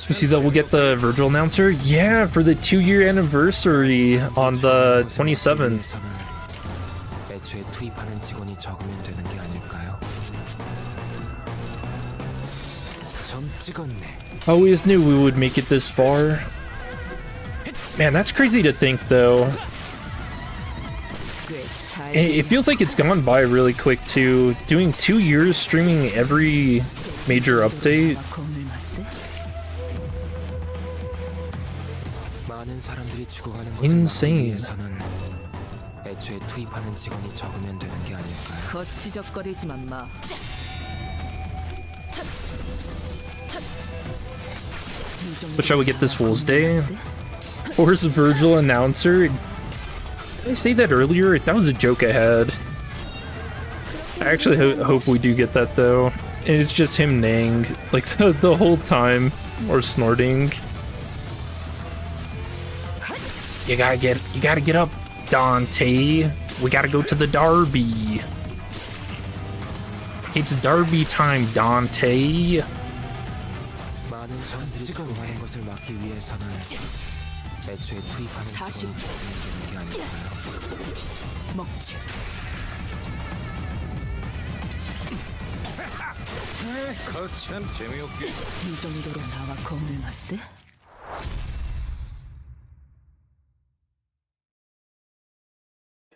A: You see that we'll get the Virgil announcer? Yeah, for the 2-year anniversary on the 27th.
I: 애초에 투입하는 직원이 적으면 되는 게 아닐까요?
J: 점 찍었네.
A: I always knew we would make it this far. Man, that's crazy to think, though. It feels like it's gone by really quick, too. Doing 2 years streaming every major update. Insane. But shall we get this Fool's Day? Where's the Virgil announcer? Did I say that earlier? That was a joke I had. I actually hope we do get that, though. And it's just him neighing, like, the whole time, or snorting. You gotta get up, Dante. We gotta go to the Derby. It's Derby time, Dante.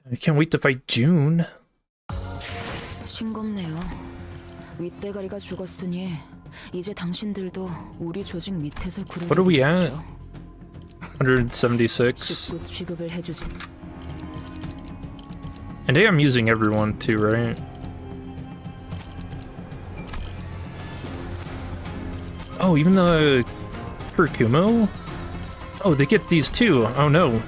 A: I can't wait to fight June.
E: 싱겁네요. 윗대가리가 죽었으니 이제 당신들도 우리 조직 밑에서 구르게
A: What are we at?
E: 되겠죠.
A: 176.
E: 직급 취급을 해주지.
A: And I'm using everyone too, right? Oh, even the Kurokumo? Oh, they get these too. Oh no.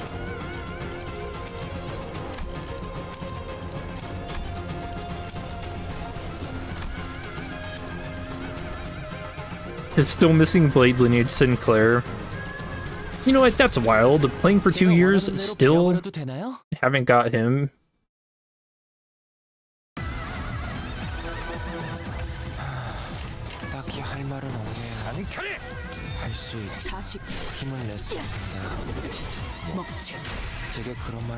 A: It's still missing Blade Lineage Sinclair. You know what? That's wild. Playing for 2 years, still haven't got him.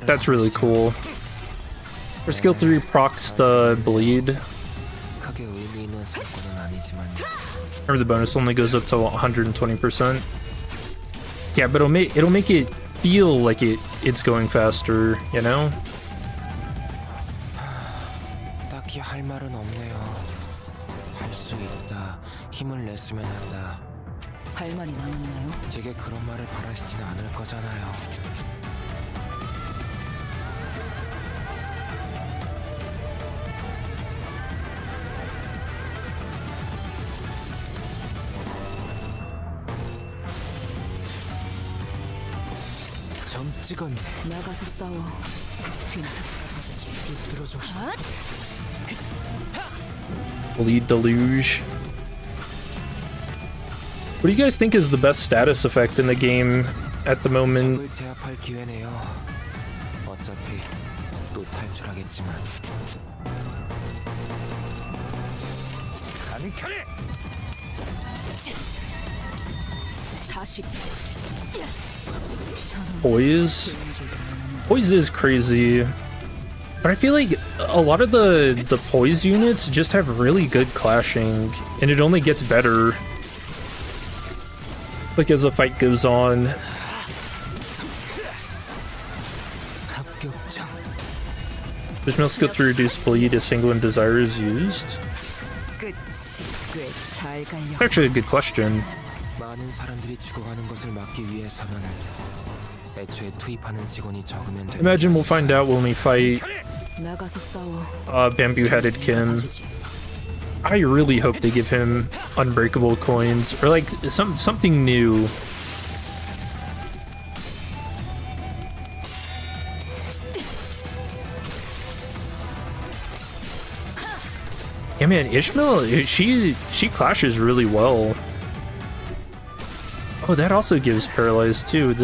A: That's really cool. For skill 3 procs the bleed. Remember the bonus only goes up to 120%. Yeah, but it'll make it feel like it's going faster, you know?
I: 딱히 할 말은 없네요. 할 수 있다. 힘을 냈으면 한다.
E: 할 말이 남았나요?
I: 제게 그런 말을 바라시지는 않을 거잖아요. 점 찍었네.
E: 나가서 싸워.
I: 들어줘.
A: Bleed Deluge. What do you guys think is the best status effect in the game at the moment?
I: 적을 제압할 기회네요. 어차피 또 탈출하겠지만.
E: 40.
A: Poise? Poise is crazy. But I feel like a lot of the poise units just have really good clashing, and it only gets better like as the fight goes on. Ishmael skill 3 reduce bleed if single and desire is used? Actually a good question.
I: 많은 사람들이 죽어가는 것을 막기 위해서는 애초에 투입하는 직원이 적으면 됩니다.
A: Imagine we'll find out when we fight
E: 나가서 싸워.
A: Bamboo-headed Kim. I really hope they give him unbreakable coins or like something new. Yeah, man, Ishmael, she clashes really well. Oh, that also gives paralyzed too.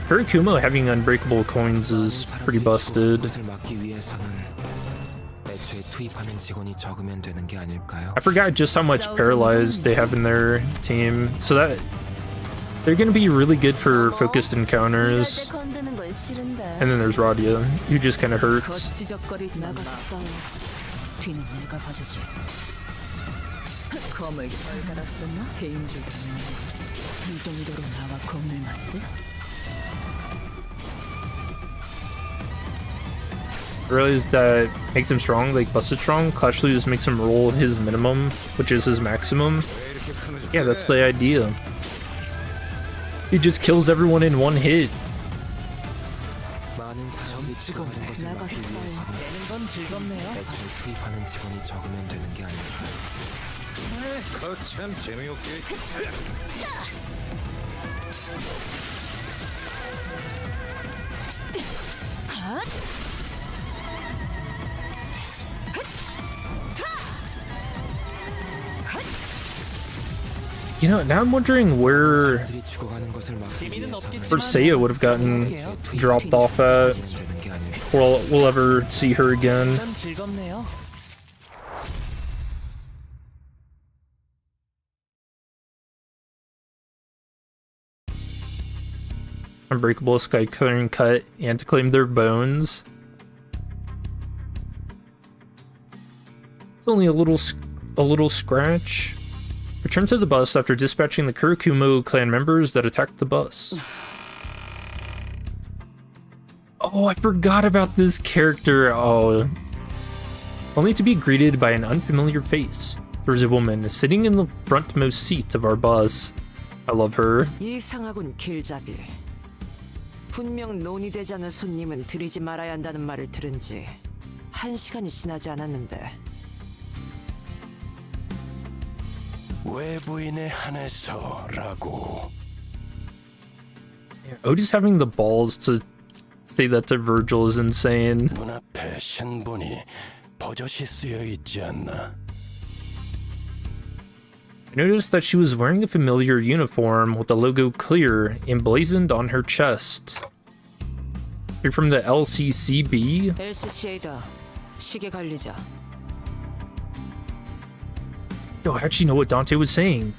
A: Kurokumo having unbreakable coins is pretty busted. I forgot just how much paralyzed they have in their team, so that they're gonna be really good for focused encounters. And then there's Radia, who just kind of hurts.
H: 이 정도로 나와 겁을 맞대?
A: Realized that makes him strong, like busted strong. Clash just makes him roll his minimum, which is his maximum. Yeah, that's the idea. He just kills everyone in one hit.
I: 많은 사람이 죽어가는 것을 막기 위해서는
J: 내는 건 즐겁네요.
I: 애초에 투입하는 직원이 적으면 되는 게 아닐까.
G: 거참 재미없게.
A: You know, now I'm wondering where
I: 사람들이 죽어가는 것을 막기
J: 재미는
I: 위해서는
J: 없겠지만
A: where Seiya would have gotten dropped off at.
I: 되는 게 아닐까.
A: Or we'll ever see her again.
J: 전 즐겁네요.
A: Unbreakable, sky clearing cut, and to claim their bones. It's only a little scratch. Return to the bus after dispatching the Kurokumo clan members that attacked the bus. Oh, I forgot about this character. Oh. Only to be greeted by an unfamiliar face. There's a woman sitting in the frontmost seat of our bus. I love her.
H: 이상하군 길잡이. 분명 논의되지 않은 손님은 들이지 말아야 한다는 말을 들은 지 1시간이 지나지 않았는데.
C: 외부인에 한해서라고.
A: Otis having the balls to say that to Virgil is insane.
C: 문 앞에 신분이 버젓이 쓰여 있지 않나?
A: I noticed that she was wearing a familiar uniform with the logo clear emblazoned on her chest. You're from the LCCB?
H: LCCA다. 시계 관리자.
A: Yo, how'd she know what Dante was saying?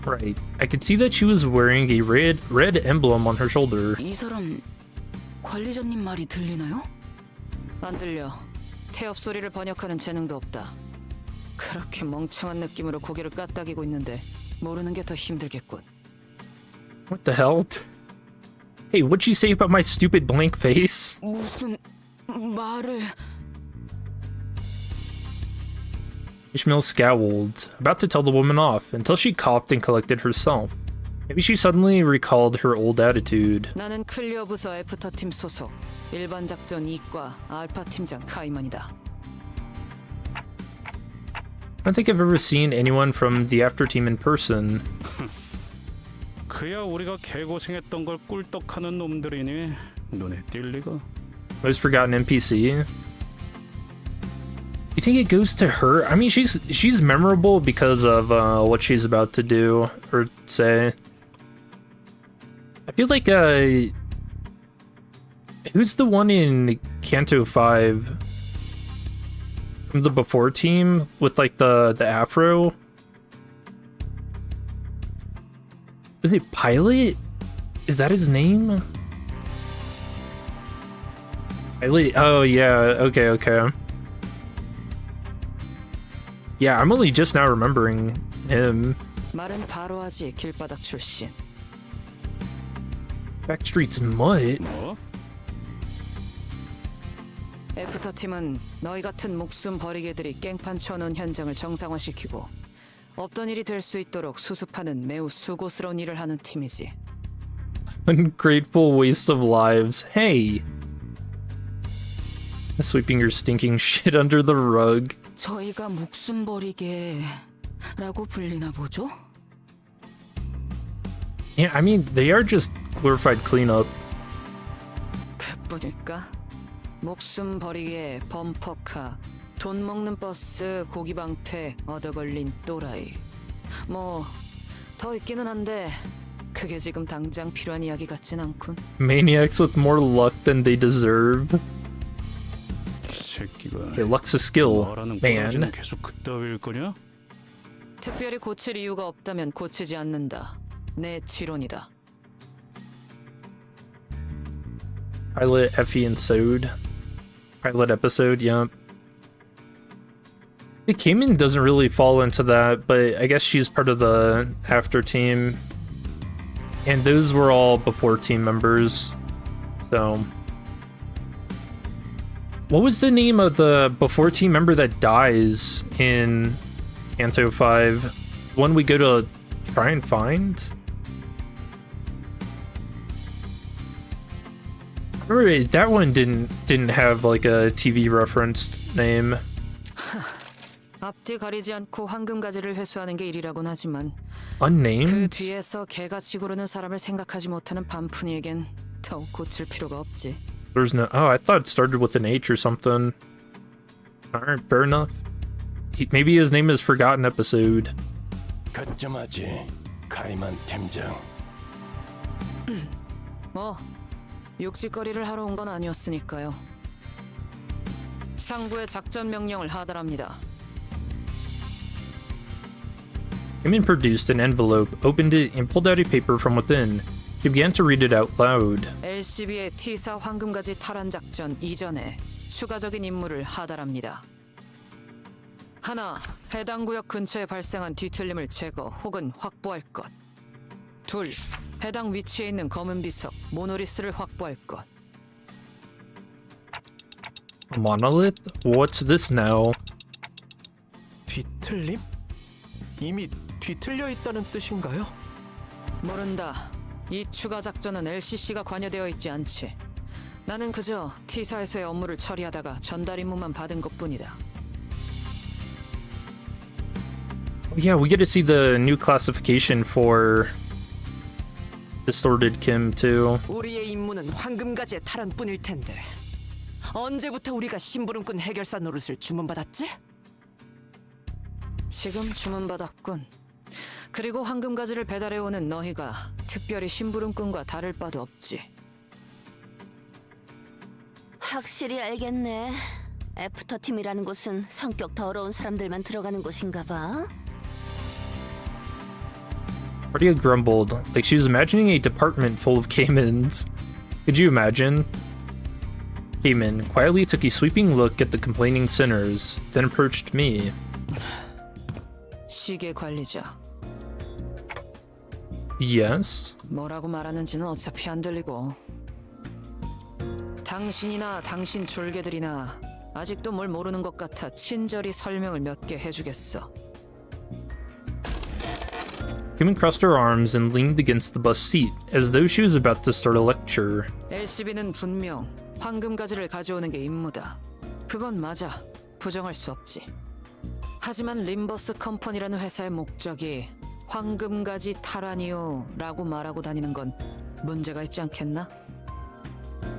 A: Right. I could see that she was wearing a red emblem on her shoulder.
E: 이 사람 관리자님 말이 들리나요?
H: 안 들려. 태엽 소리를 번역하는 재능도 없다. 그렇게 멍청한 느낌으로 고개를 까딱이고 있는데 모르는 게 더 힘들겠군.
A: What the hell? Hey, what'd she say about my stupid blank face?
E: 무슨 말을...
A: Ishmael scowled, about to tell the woman off, until she coughed and collected herself. Maybe she suddenly recalled her old attitude.
H: 나는 클리어 부서 애프터 팀 소속 일반 작전 2과 알파 팀장 카이먼이다.
A: I don't think I've ever seen anyone from the after team in person.
D: 그야 우리가 개고생했던 걸 꿀떡하는 놈들이니 눈에 띌 리가.
A: Most forgotten NPC. You think it goes to her? I mean, she's memorable because of what she's about to do or say. I feel like who's the one in Kanto 5 from the before team with like the afro? Was it Pilot? Is that his name? Pilot? Oh yeah, okay. Yeah, I'm only just now remembering him.
H: 말은 바로 하지 길바닥 출신.
A: Backstreet's Mutt?
D: 뭐?
H: 애프터 팀은 너희 같은 목숨 버리게들이 깽판 쳐놓은 현장을 정상화시키고 없던 일이 될 수 있도록 수습하는 매우 수고스러운 일을 하는 팀이지.
A: Ungrateful waste of lives. Hey! Sweeping your stinking shit under the rug.
E: 저희가 목숨 버리게라고 불리나 보죠?
A: Yeah, I mean, they are just glorified cleanup.
H: 그뿐일까? 목숨 버리게 범퍼카, 돈 먹는 버스, 고기 방패, 얻어 걸린 또라이. 뭐 더 있기는 한데 그게 지금 당장 필요한 이야기 같진 않군.
A: Maniacs with more luck than they deserve.
D: 새끼가.
A: Hey, luck's a skill,
D: 말하는
A: man.
D: 꼬라지는 계속 그따위일 거냐?
H: 특별히 고칠 이유가 없다면 고치지 않는다. 내 지론이다.
A: Pilot, Effie, and Sode. Pilot episode, yep. The Cayman doesn't really fall into that, but I guess she's part of the after team. And those were all before team members. So, what was the name of the before team member that dies in Kanto 5? One we go to try and find? Remember, that one didn't have like a TV referenced name.
H: 앞뒤 가리지 않고 황금가지를 회수하는 게 일이라곤 하지만 그
A: Unnamed?
H: 뒤에서 개가 치고르는 사람을 생각하지 못하는 반푼이에겐 더욱 고칠 필요가 없지.
A: There's no. Oh, I thought it started with an H or something. Alright, fair enough. Maybe his name is Forgotten Episode.
C: 가점하지, 가이만 팀장.
H: 뭐 육지거리를 하러 온 건 아니었으니까요. 상부의 작전 명령을 하달합니다.
A: Kim produced an envelope, opened it, and pulled out a paper from within. He began to read it out loud.
H: LCB의 T사 황금가지 탈환 작전 이전에 추가적인 임무를 하달합니다. 하나, 해당 구역 근처에 발생한 뒤틀림을 제거 혹은 확보할 것. 둘, 해당 위치에 있는 검은 비석 모노리스를 확보할 것.
A: Monolith? What's this now?
G: 뒤틀림? 이미 뒤틀려 있다는 뜻인가요?
H: 모른다. 이 추가 작전은 LCC가 관여되어 있지 않지. 나는 그저 T사에서의 업무를 처리하다가 전달 임무만 받은 것뿐이다.
A: Yeah, we get to see the new classification for Distorted Kim too.
L: 우리의 임무는 황금가지의 탈환뿐일 텐데 언제부터 우리가 심부름꾼 해결사 노릇을 주문받았지?
H: 지금 주문받았군. 그리고 황금가지를 배달해오는 너희가 특별히 심부름꾼과 다를 바도 없지.
B: 확실히 알겠네. 애프터팀이라는 곳은 성격 더러운 사람들만 들어가는 곳인가 봐.
A: Artia grumbled, like she was imagining a department full of caimans. Could you imagine? Cayman quietly took a sweeping look at the complaining sinners, then approached me.
H: 시계 관리자.
A: Yes?
H: 뭐라고 말하는지는 어차피 안 들리고. 당신이나 당신 졸개들이나 아직도 뭘 모르는 것 같아 친절히 설명을 몇 개 해주겠어.
A: Cayman crossed her arms and leaned against the bus seat, as though she was about to start a lecture.
H: LCB는 분명 황금가지를 가져오는 게 임무다. 그건 맞아. 부정할 수 없지. 하지만 림버스 컴퍼니라는 회사의 목적이 황금가지 탈환이요 라고 말하고 다니는 건 문제가 있지 않겠나?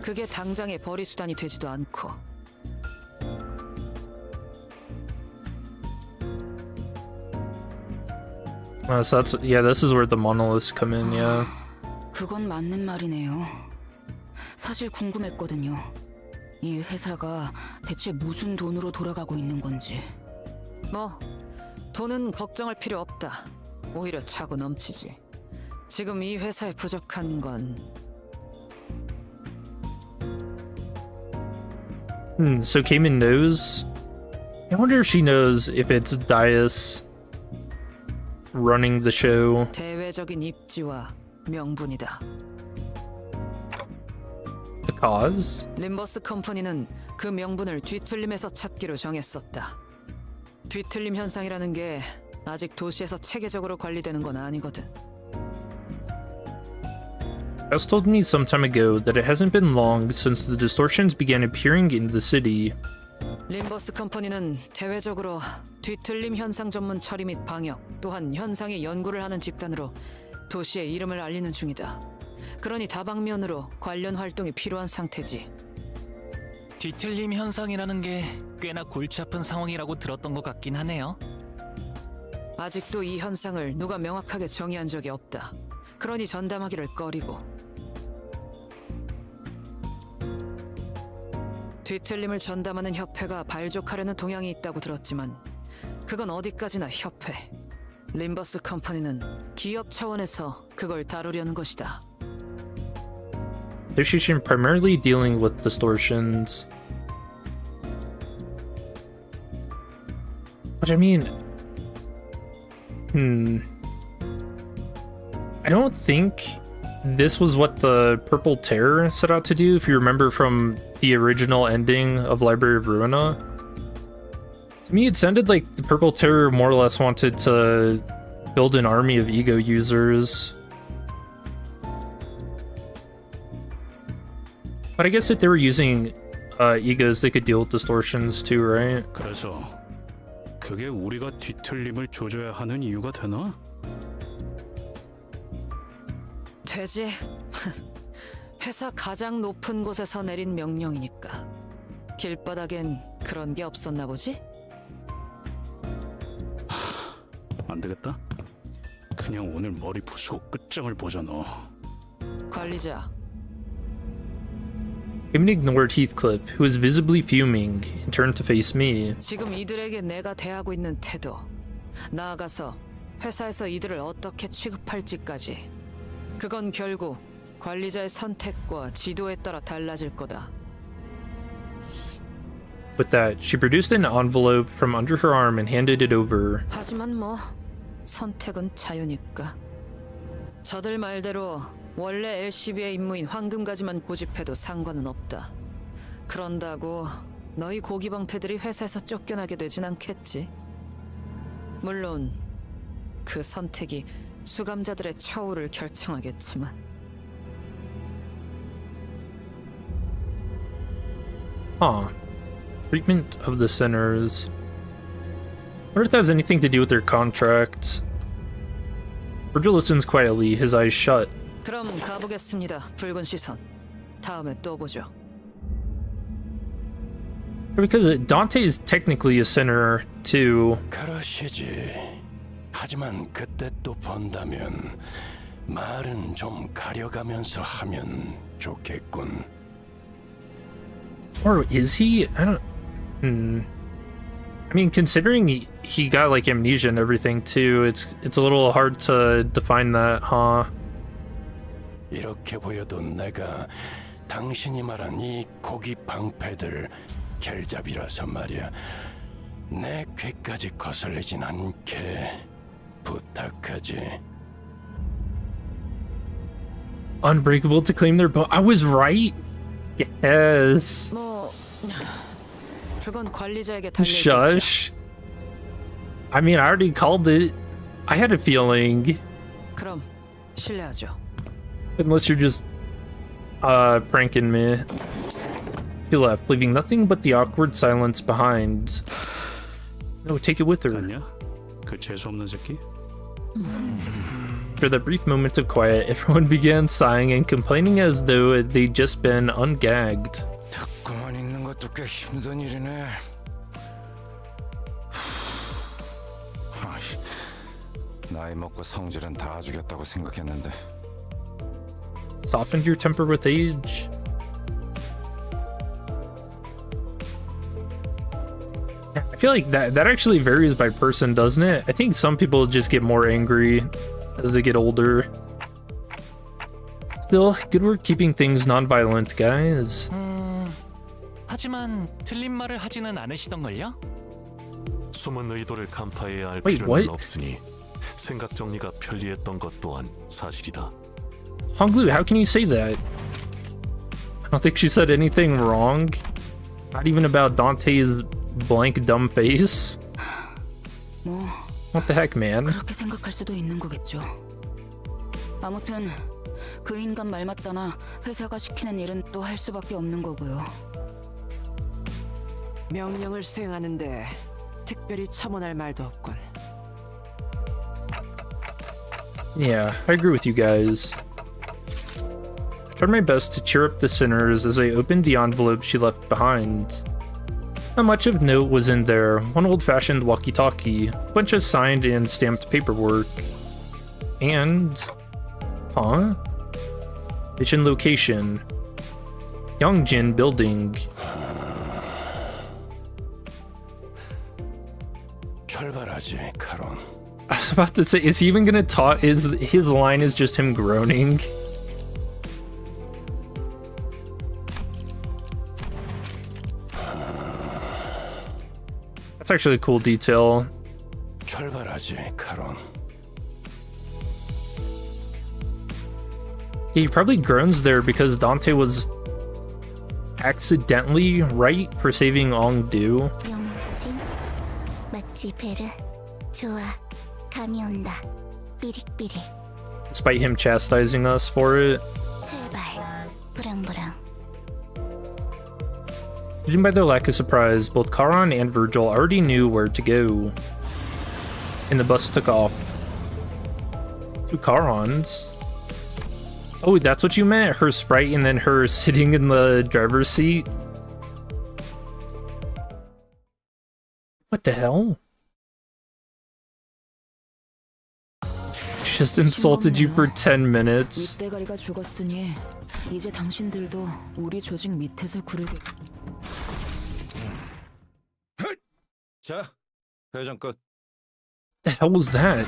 H: 그게 당장의 벌이 수단이 되지도 않고.
A: So that's, yeah, this is where the monoliths come in, yeah.
E: 그건 맞는 말이네요. 사실 궁금했거든요. 이 회사가 대체 무슨 돈으로 돌아가고 있는 건지.
H: 뭐 돈은 걱정할 필요 없다. 오히려 차고 넘치지. 지금 이 회사에 부족한 건
A: So Cayman knows. I wonder if she knows if it's Dias running the show.
H: 대외적인 입지와 명분이다.
A: The cause?
H: 림버스 컴퍼니는 그 명분을 뒤틀림에서 찾기로 정했었다. 뒤틀림 현상이라는 게 아직 도시에서 체계적으로 관리되는 건 아니거든.
A: House told me some time ago that it hasn't been long since the distortions began appearing in the city.
H: 림버스 컴퍼니는 대외적으로 뒤틀림 현상 전문 처리 및 방역, 또한 현상의 연구를 하는 집단으로 도시의 이름을 알리는 중이다. 그러니 다방면으로 관련 활동이 필요한 상태지.
J: 뒤틀림 현상이라는 게 꽤나 골치 아픈 상황이라고 들었던 것 같긴 하네요.
H: 아직도 이 현상을 누가 명확하게 정의한 적이 없다. 그러니 전담하기를 꺼리고. 뒤틀림을 전담하는 협회가 발족하려는 동향이 있다고 들었지만 그건 어디까지나 협회. 림버스 컴퍼니는 기업 차원에서 그걸 다루려는 것이다.
A: Association primarily dealing with distortions. But I mean, I don't think this was what the Purple Terror set out to do, if you remember from the original ending of Library of Ruina. To me, it sounded like the Purple Terror more or less wanted to build an army of ego users. But I guess if they were using egos, they could deal with distortions too, right?
D: 그래서 그게 우리가 뒤틀림을 조져야 하는 이유가 되나?
H: 되지. 회사 가장 높은 곳에서 내린 명령이니까. 길바닥엔 그런 게 없었나 보지?
D: 안 되겠다. 그냥 오늘 머리 부수고 끝장을 보자 너.
H: 관리자.
A: Kim ignored Heathcliff, who was visibly fuming, and turned to face me.
H: 지금 이들에게 내가 대하고 있는 태도. 나아가서 회사에서 이들을 어떻게 취급할지까지. 그건 결국 관리자의 선택과 지도에 따라 달라질 거다.
A: With that, she produced an envelope from under her arm and handed it over.
H: 하지만 뭐 선택은 자유니까. 저들 말대로 원래 LCB의 임무인 황금가지만 고집해도 상관은 없다. 그런다고 너희 고기방패들이 회사에서 쫓겨나게 되진 않겠지. 물론 그 선택이 수감자들의 처우를 결정하겠지만.
A: Huh. Treatment of the sinners. Wonder if that has anything to do with their contract. Virgil listens quietly, his eyes shut.
H: 그럼 가보겠습니다. 붉은 시선. 다음에 또 보죠.
A: Because Dante is technically a sinner too.
M: 그러시지. 하지만 그때 또 본다면 말은 좀 가려가면서 하면 좋겠군.
A: Or is he? I don't. I mean, considering he got like amnesia and everything too, it's a little hard to define that, huh?
M: 이렇게 보여도 내가 당신이 말한 이 고기 방패들 결잡이라서 말이야. 내 귀까지 거슬리진 않게 부탁하지.
A: Unbreakable to claim their bone. I was right. Yes.
H: 뭐 그건 관리자에게 달려.
A: Shush. I mean, I already called it. I had a feeling.
H: 그럼 실례하죠.
A: Unless you're just pranking me. She left, leaving nothing but the awkward silence behind. No, take it with her.
D: 아니야? 그 재수 없는 새끼?
A: After that brief moment of quiet, everyone began sighing and complaining as though they'd just been ungagged.
I: 듣고만 있는 것도 꽤 힘든 일이네. 나이 먹고 성질은 다 주겠다고 생각했는데.
A: Softened your temper with age? I feel like that actually varies by person, doesn't it? I think some people just get more angry as they get older. Still, good work keeping things non-violent, guys.
J: 하지만 틀린 말을 하지는 않으시던걸요?
F: 숨은 의도를 간파해야 할
A: Wait,
F: 필요는
A: what?
F: 없으니 생각 정리가 편리했던 것 또한 사실이다.
A: Honglu, how can you say that? I don't think she said anything wrong. Not even about Dante's blank dumb face.
E: 뭐
A: What the heck, man?
E: 그렇게 생각할 수도 있는 거겠죠. 아무튼 그 인간 말 맞다나 회사가 시키는 일은 또 할 수밖에 없는 거고요.
L: 명령을 수행하는데 특별히 첨언할 말도 없군.
A: Yeah, I agree with you guys. I tried my best to cheer up the sinners as I opened the envelope she left behind. Not much of note was in there. One old-fashioned walkie-talkie, a bunch of signed and stamped paperwork, and... Huh? Mission location. Yongjin Building.
M: 철발하지, 카론.
A: I was about to say, is he even gonna talk? His line is just him groaning? That's actually a cool detail.
M: 철발하지, 카론.
A: He probably groans there because Dante was accidentally right for saving Ongdu.
K: 영진 맞지 베르 좋아 감이 온다 삐릭삐릭
A: Despite him chastising us for it.
K: 출발 부랑부랑
A: Judging by their lack of surprise, both Charon and Virgil already knew where to go. And the bus took off. 2 Charons. Oh, that's what you meant? Her sprite and then her sitting in the driver's seat? What the hell? She just insulted you for 10 minutes.
E: 윗대가리가 죽었으니 이제 당신들도 우리 조직 밑에서 구르게.
N: 자, 회전 끝.
A: The hell was that?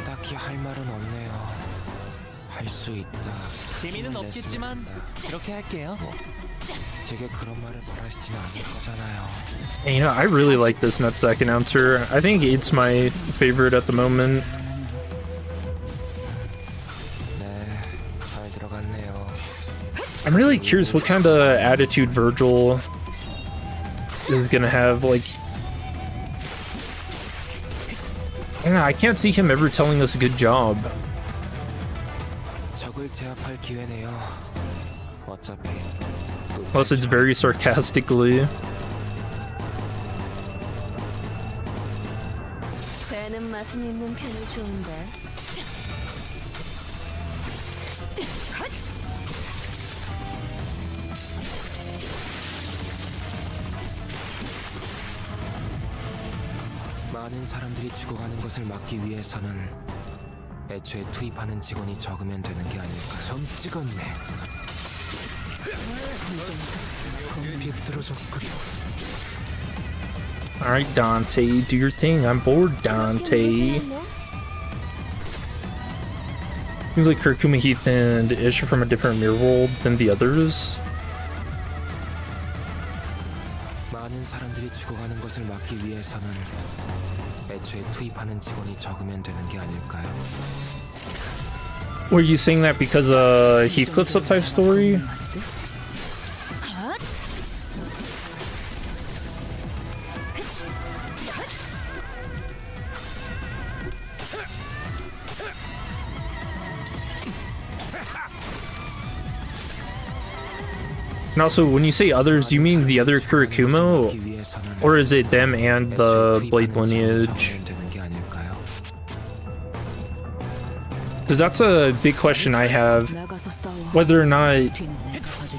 I: 딱히 할 말은 없네요. 할 수 있다.
J: 재미는
I: 힘을
J: 없겠지만
I: 냈으면 한다.
J: 그렇게 할게요.
I: 제게 그런 말을 바라시진 않을 거잖아요.
A: And, you know, I really like this Nutsack announcer. I think it's my favorite at the moment.
I: 네, 잘 들어갔네요.
A: I'm really curious what kind of attitude Virgil is gonna have. Like, I don't know, I can't see him ever telling us a good job.
I: 적을 제압할 기회네요. 어차피
A: Unless it's very sarcastically.
E: 배는 맛은 있는 편이 좋은데.
I: 많은 사람들이 죽어가는 것을 막기 위해서는 애초에 투입하는 직원이 적으면 되는 게 아닐까. 점 찍었네. 비뚤어졌구려.
A: Alright, Dante, do your thing. I'm bored, Dante. Seems like Kurokumo, Heath, and Ish are from a different mirror world than the others.
I: 많은 사람들이 죽어가는 것을 막기 위해서는 애초에 투입하는 직원이 적으면 되는 게 아닐까요?
A: Were you saying that because Heathcliff's subtype story? And also, when you say others, do you mean the other Kurokumo? Or is it them and the Blade lineage? Because that's a big question I have. Whether or not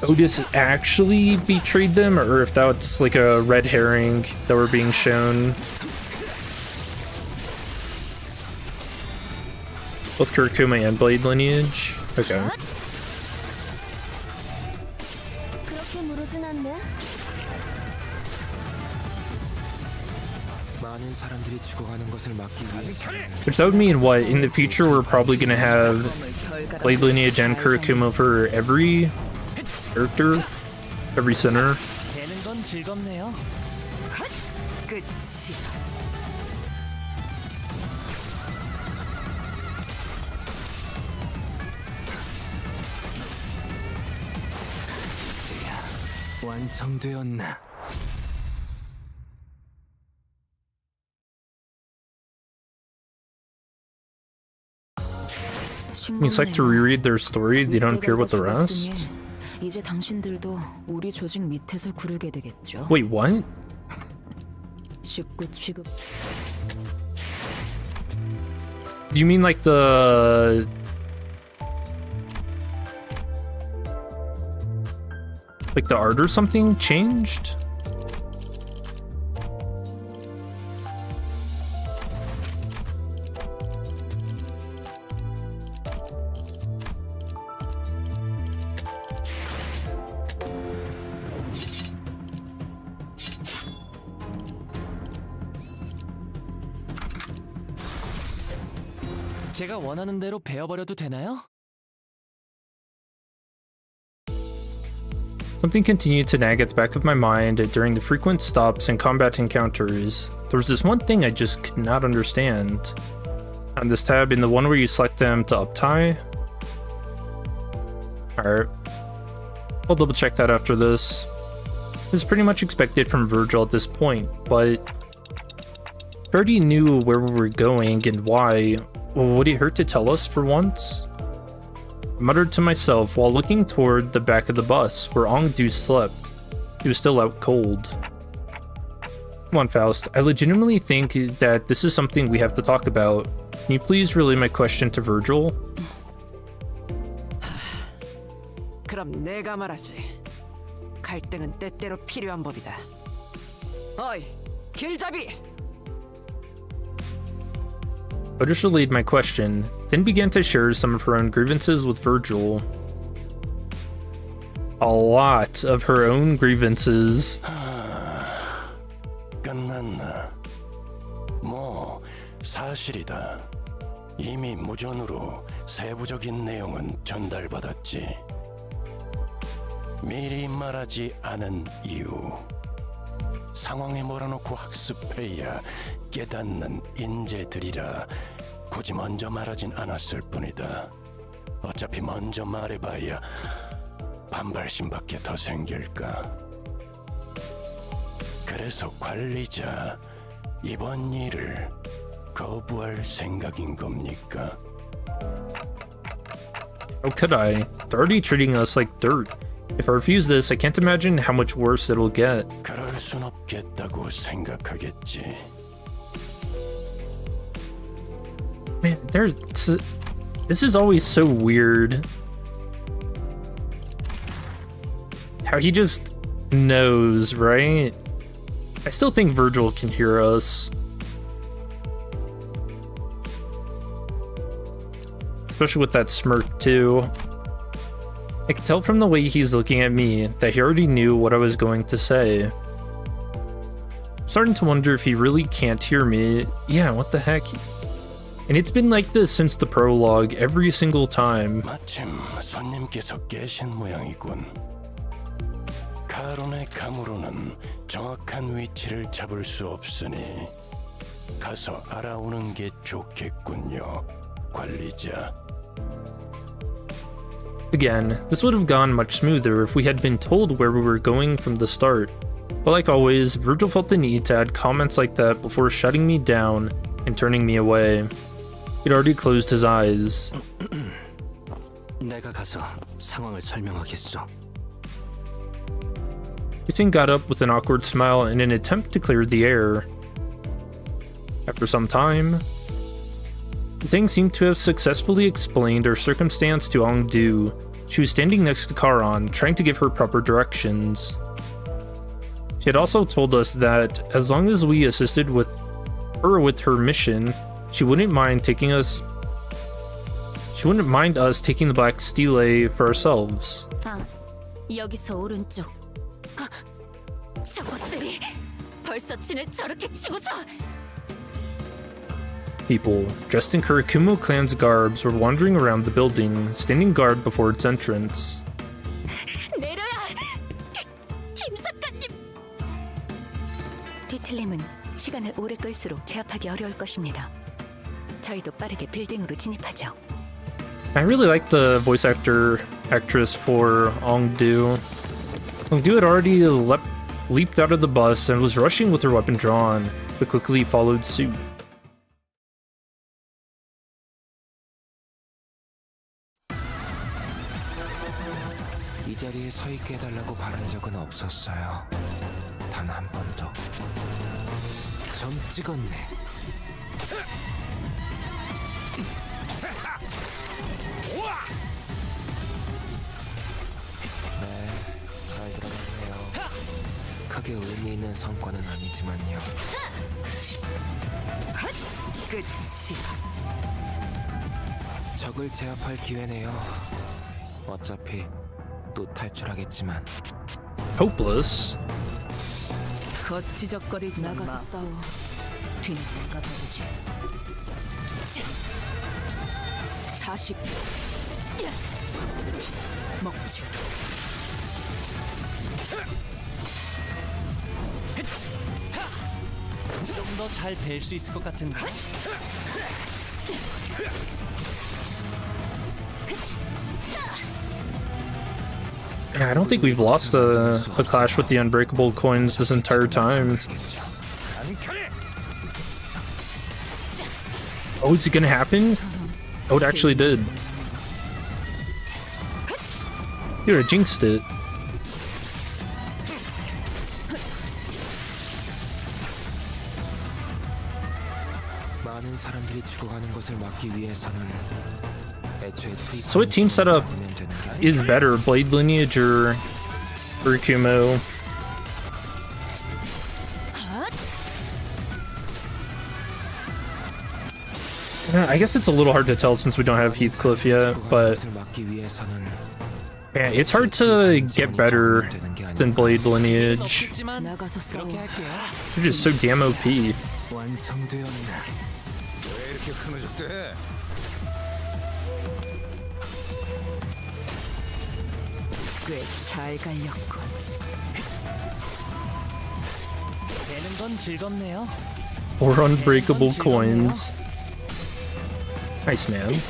A: Otis actually betrayed them, or if that's like a red herring that we're being shown. Both Kurokumo and Blade lineage? Okay. Which that would mean what? In the future we're probably gonna have Blade lineage and Kurokumo for every character? Every center?
J: 되는 건 즐겁네요.
L: 끝이.
J: 완성되었나?
A: It's like to reread their story, they don't appear with the rest?
E: 이제 당신들도 우리 조직 밑에서 구르게 되겠죠.
A: Wait, what?
E: 쉽고 취급.
A: Do you mean like the... like the art or something changed?
J: 제가 원하는 대로 베어버려도 되나요?
A: Something continued to nag at the back of my mind during the frequent stops and combat encounters. There was this one thing I just could not understand. on this tab, in the one where you select them to up tie. Alright. I'll double check that after this. This is pretty much expected from Virgil at this point, but I already knew where we were going and why. Well, would it hurt to tell us for once? I muttered to myself while looking toward the back of the bus where Ongdu slept. He was still out cold. Come on, Faust. I legitimately think that this is something we have to talk about. Can you please relay my question to Virgil?
L: 그럼 내가 말하지. 갈등은 때때로 필요한 법이다. 어이, 길잡이!
A: I just relayed my question, then began to share some of her own grievances with Virgil. A lot of her own grievances.
M: 끝났나? 뭐 사실이다. 이미 무전으로 세부적인 내용은 전달받았지. 미리 말하지 않은 이유. 상황에 몰아놓고 학습해야 깨닫는 인재들이라 굳이 먼저 말하진 않았을 뿐이다. 어차피 먼저 말해봐야 반발심밖에 더 생길까. 그래서 관리자, 이번 일을 거부할 생각인 겁니까?
A: How could I? They're already treating us like dirt. If I refuse this, I can't imagine how much worse it'll get.
M: 그럴 순 없겠다고 생각하겠지.
A: Man, this is always so weird. How he just knows, right? I still think Virgil can hear us. Especially with that smirk, too. I can tell from the way he's looking at me that he already knew what I was going to say. I'm starting to wonder if he really can't hear me. Yeah, what the heck? And it's been like this since the prologue every single time.
M: 마침 손님께서 계신 모양이군. 카론의 감으로는 정확한 위치를 잡을 수 없으니 가서 알아오는 게 좋겠군요, 관리자.
A: Again, this would have gone much smoother if we had been told where we were going from the start. But like always, Virgil felt the need to add comments like that before shutting me down and turning me away. He'd already closed his eyes.
J: 내가 가서 상황을 설명하겠어.
A: Hussein got up with an awkward smile in an attempt to clear the air. After some time, the thing seemed to have successfully explained our circumstance to Ongdu. She was standing next to Karan, trying to give her proper directions. She had also told us that as long as we assisted with her mission, she wouldn't mind us taking the black stele for ourselves.
E: 아, 여기서 오른쪽. 저것들이 벌써 진을 저렇게 치고서.
A: People, dressed in Kurokumo clan's garbs, were wandering around the building, standing guard before its entrance.
E: 내려야! 김 작가님! 뒤틀림은 시간을 오래 끌수록 제압하기 어려울 것입니다. 저희도 빠르게 빌딩으로 진입하죠.
A: I really like the voice actress for Ongdu. Ongdu had already leaped out of the bus and was rushing with her weapon drawn, but quickly followed suit.
I: 이 자리에 서 있게 해달라고 바란 적은 없었어요. 단 한 번도. 점 찍었네. 네, 잘 들어갔네요. 크게 의미 있는 성과는 아니지만요.
L: 끝이.
I: 적을 제압할 기회네요. 어차피 또 탈출하겠지만.
A: Hopeless?
H: 거치적거리지 나가서 싸워. 뒤는 내가 봐주지. 40초. 먹지.
J: 좀 더 잘 될 수 있을 것 같은데.
A: Yeah, I don't think we've lost a clash with the unbreakable coins this entire time. Oh, is it gonna happen? Oh, it actually did. Dude, I jinxed it. So what team setup is better, Blade Lineage or Kurokumo? I guess it's a little hard to tell since we don't have Heathcliff yet, but yeah, it's hard to get better than Blade Lineage. They're just so damn OP. Or unbreakable coins. Nice, man.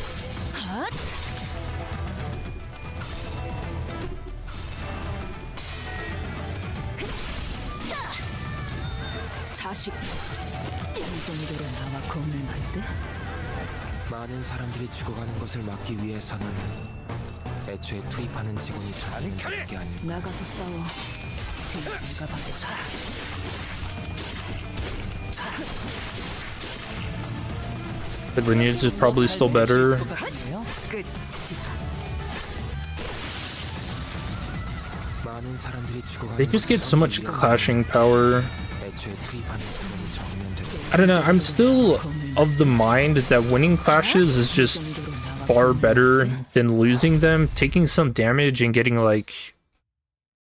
I: 많은 사람들이 죽어가는 것을 막기 위해서는 애초에 투입하는 직원이 적는 게 아니고
H: 나가서 싸워. 내가 받아줘.
A: The Lineage is probably still better. They just get so much clashing power. I don't know, I'm still of the mind that winning clashes is just far better than losing them, taking some damage and getting like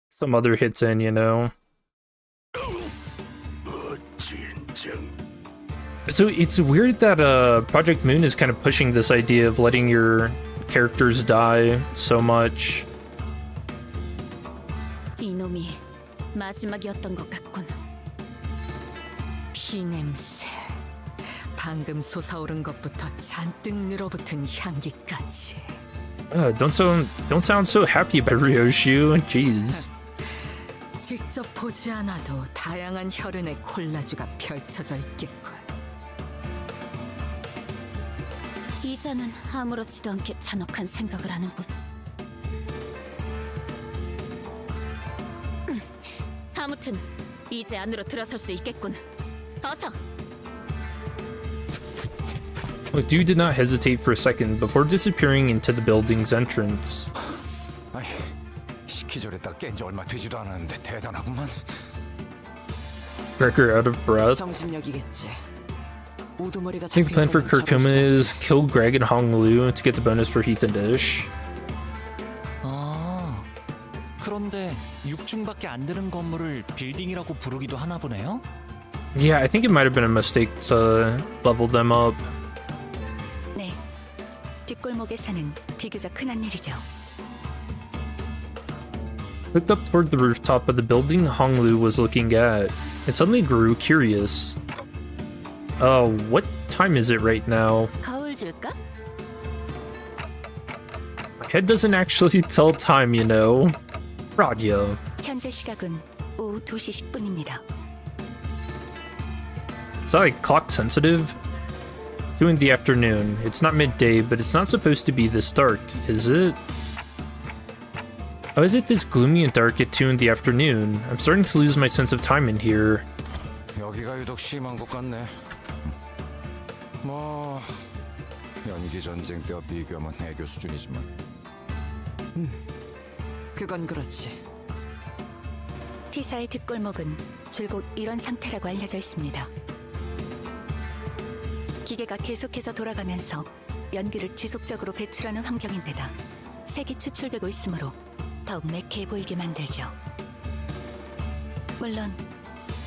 A: some other hits in, you know? So it's weird that Project Moon is kind of pushing this idea of letting your characters die so much.
E: 이놈이 마지막이었던 것 같군.
H: 피냄새. 방금 솟아오른 것부터 잔뜩 늘어붙은 향기까지.
A: Don't sound so happy about Ryoshu. Jeez.
H: 직접 보지 않아도 다양한 혈흔의 콜라주가 펼쳐져 있겠군.
E: 이자는 아무렇지도 않게 잔혹한 생각을 하는군. 아무튼 이제 안으로 들어설 수 있겠군. 어서.
A: Look, dude did not hesitate for a second before disappearing into the building's entrance.
O: 시키저랬다 깬 지 얼마 되지도 않았는데 대단하구만.
A: Gregor out of breath.
H: 정신력이겠지.
A: I think the plan for Kurokumo is kill Greg and Hong Lu to get the bonus for Heath and Dish.
J: 아, 그런데 6층밖에 안 되는 건물을 빌딩이라고 부르기도 하나 보네요.
A: Yeah, I think it might have been a mistake to level them up.
E: 네, 뒷골목에 사는 비교적 흔한 일이죠.
A: Looked up toward the rooftop of the building Hong Lu was looking at, and suddenly grew curious. What time is it right now?
E: 거울 줄까?
A: My head doesn't actually tell time, you know. Radio.
E: 현재 시각은 오후 2시 10분입니다.
A: Is that like clock sensitive? 2 in the afternoon. It's not midday, but it's not supposed to be this dark, is it? How is it this gloomy and dark at 2 in the afternoon? I'm starting to lose my sense of time in here.
O: 여기가 유독 심한 것 같네. 뭐 연기 전쟁 때와 비교하면 애교 수준이지만.
H: 그건 그렇지.
E: T사의 뒷골목은 줄곧 이런 상태라고 알려져 있습니다. 기계가 계속해서 돌아가면서 연기를 지속적으로 배출하는 환경인데다 색이 추출되고 있으므로 더욱 매캐해 보이게 만들죠. 물론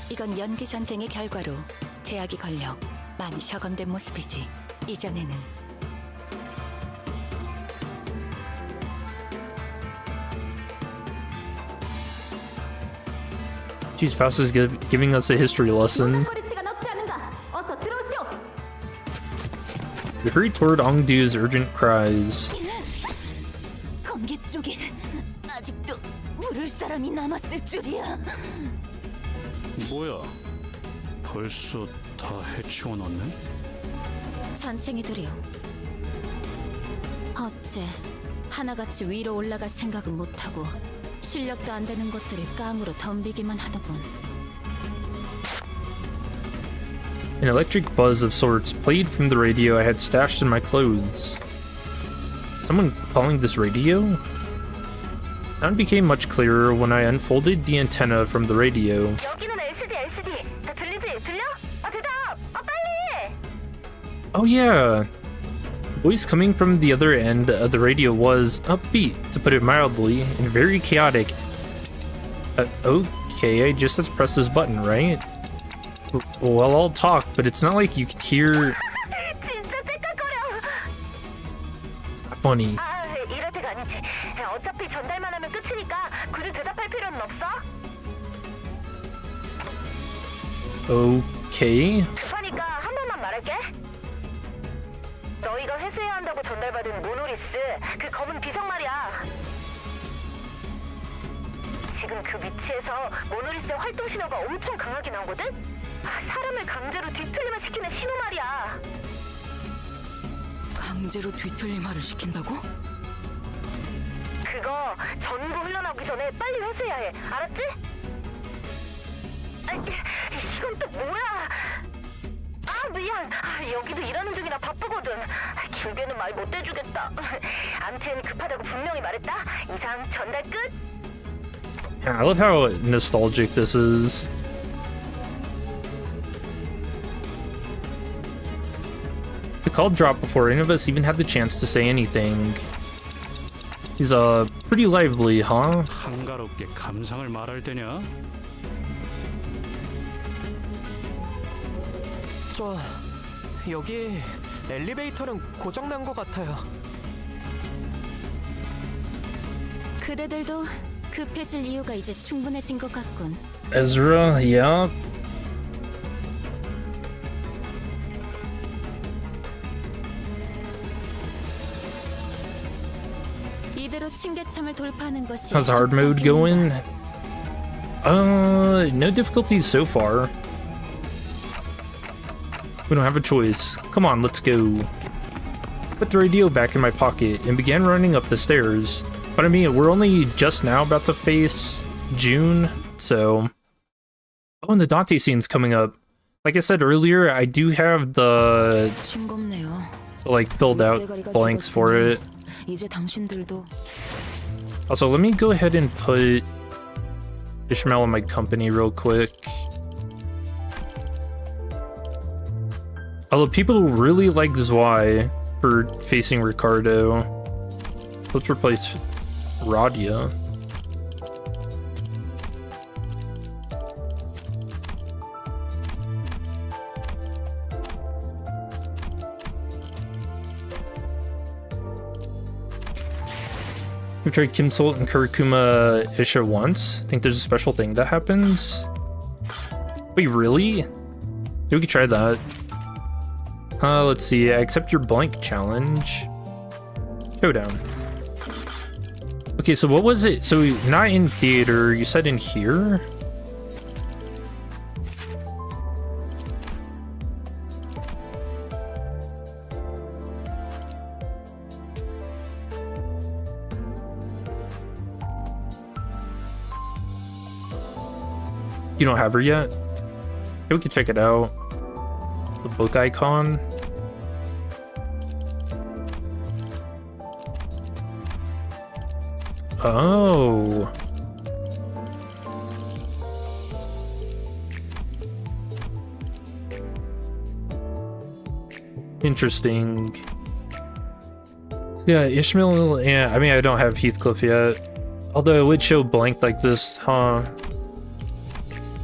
E: 이건 연기 전쟁의 결과로 제약이 걸려 많이 적응된 모습이지 이전에는.
A: Geez, Faust is giving us a history lesson. We hurry toward Ongdu's urgent cries.
E: 검기 쪽이
K: 여기 아직도 부를 사람이 남았을 줄이야.
D: 뭐야? 벌써 다 해치워 놨네?
E: 잔챙이들이요. 어째 하나같이 위로 올라갈 생각은 못하고 실력도 안 되는 것들을 깡으로 덤비기만 하더군.
A: An electric buzz of sorts played from the radio I had stashed in my clothes. Someone calling this radio? Sound became much clearer when I unfolded the antenna from the radio.
K: 여기는 LCD. 다 들리지? 들려? 대답! 빨리!
A: Oh yeah! The voice coming from the other end of the radio was upbeat, to put it mildly, and very chaotic. Okay, I just have to press this button, right? Well, I'll talk, but it's not like you can hear... It's not funny.
K: 이럴 때가 아니지. 어차피 전달만 하면 끝이니까 굳이 대답할 필요는 없어.
A: Okay.
K: 급하니까 한 번만 말할게. 너희가 회수해야 한다고 전달받은 모노리스, 그 검은 비석 말이야. 지금 그 위치에서 모노리스의 활동 신호가 엄청 강하게 나오거든? 사람을 강제로 뒤틀리만 시키는 신호 말이야.
H: 강제로 뒤틀림화를 시킨다고?
K: 그거 전부 흘러나오기 전에 빨리 회수해야 해. 알았지? 이건 또 뭐야? 미안. 여기도 일하는 중이라 바쁘거든. 길게는 말 못 해주겠다. 암튼 급하다고 분명히 말했다. 이상 전달 끝.
A: Yeah, I love how nostalgic this is. The call dropped before any of us even had the chance to say anything. He's pretty lively, huh?
D: 한가롭게 감상을 말할 때냐?
G: 여기 엘리베이터는 고장난 것 같아요.
E: 그대들도 급해질 이유가 이제 충분해진 것 같군.
A: Ezra, yeah.
E: 이대로 침개참을 돌파하는 것이
A: How's hard mode going? No difficulties so far. We don't have a choice. Come on, let's go. Put the radio back in my pocket and began running up the stairs. But I mean, we're only just now about to face June, so... Oh, and the Dante scene's coming up. Like I said earlier, I do have the like filled out blanks for it. Also, let me go ahead and put Ishmael in my company real quick. Although people really like Zwei for facing Ricardo. Let's replace Radia. We've tried Kim Salt and Kurokumo Isha once. I think there's a special thing that happens. Wait, really? We could try that. Let's see. I accept your blank challenge. Showdown. Okay, so what was it? So not in theater, you said in here? You don't have her yet? We can check it out. The book icon. Oh. Interesting. Yeah, Ishmael, yeah, I mean, I don't have Heathcliff yet. Although it would show blank like this, huh?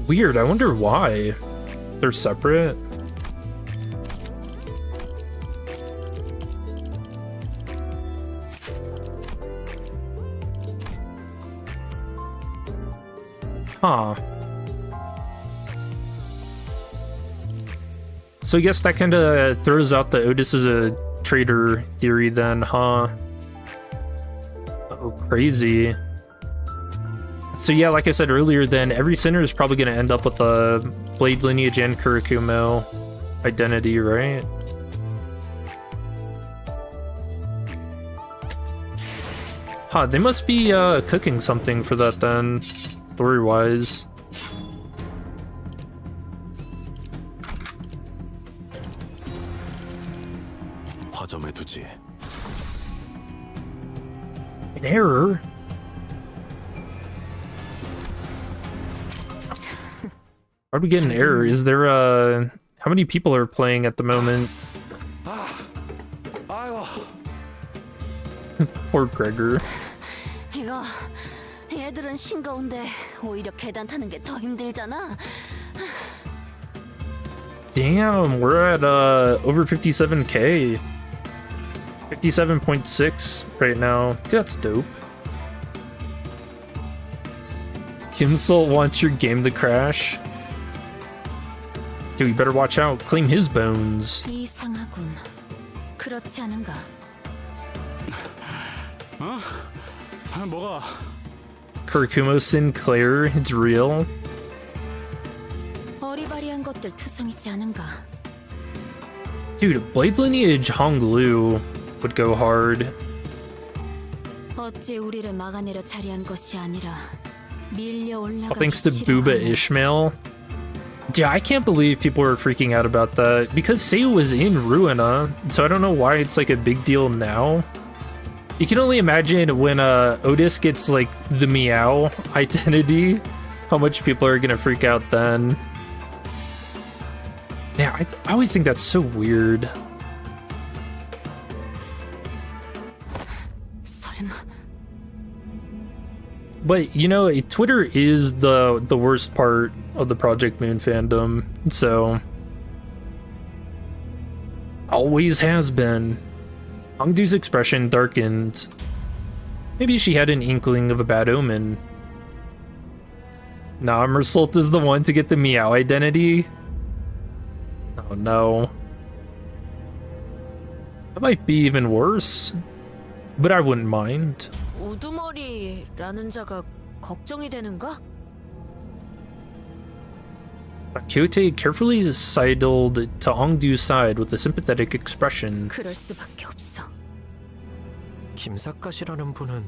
A: Weird, I wonder why. They're separate. Huh. So I guess that kind of throws out the Otis is a traitor theory then, huh? Oh Crazy. So yeah, like I said earlier, then every sinner is probably going to end up with a Blade Lineage and Kurokumo identity, right? Huh, they must be cooking something for that then, story-wise.
F: 화점에 두지.
A: An error? How'd we get an error? Is there how many people are playing at the moment? Poor Gregor.
B: 이거 얘들은 싱거운데 오히려 계단 타는 게 더 힘들잖아.
A: Damn, we're at over 57k. 57.6 right now. Dude, that's dope. Kimsel wants your game to crash. Dude, you better watch out. Claim his bones.
E: 이상하군. 그렇지 않은가?
D: 뭐가?
A: Kurokumo Sinclair, it's real.
E: 어리바리한 것들 투성이지 않은가?
A: Dude, Blade Lineage Honglu would go hard.
E: 어찌 우리를 막아내려 자리한 것이 아니라 밀려 올라가.
A: Thanks to Booba Ishmael. Dude, I can't believe people are freaking out about that because Seiyu was in Ruina, so I don't know why it's like a big deal now. You can only imagine when Otis gets like the Meow identity, how much people are gonna freak out then. Yeah, I always think that's so weird. But you know, Twitter is the worst part of the Project Moon fandom, so always has been. Hongdu's expression darkened. Maybe she had an inkling of a bad omen. Nah, Mersault is the one to get the Meow identity. Oh no. That might be even worse. But I wouldn't mind.
B: 우두머리라는 자가 걱정이 되는가?
A: Kyote carefully sidled to Hongdu's side with a sympathetic expression.
E: 그럴 수밖에 없어.
G: 김사카시라는 분은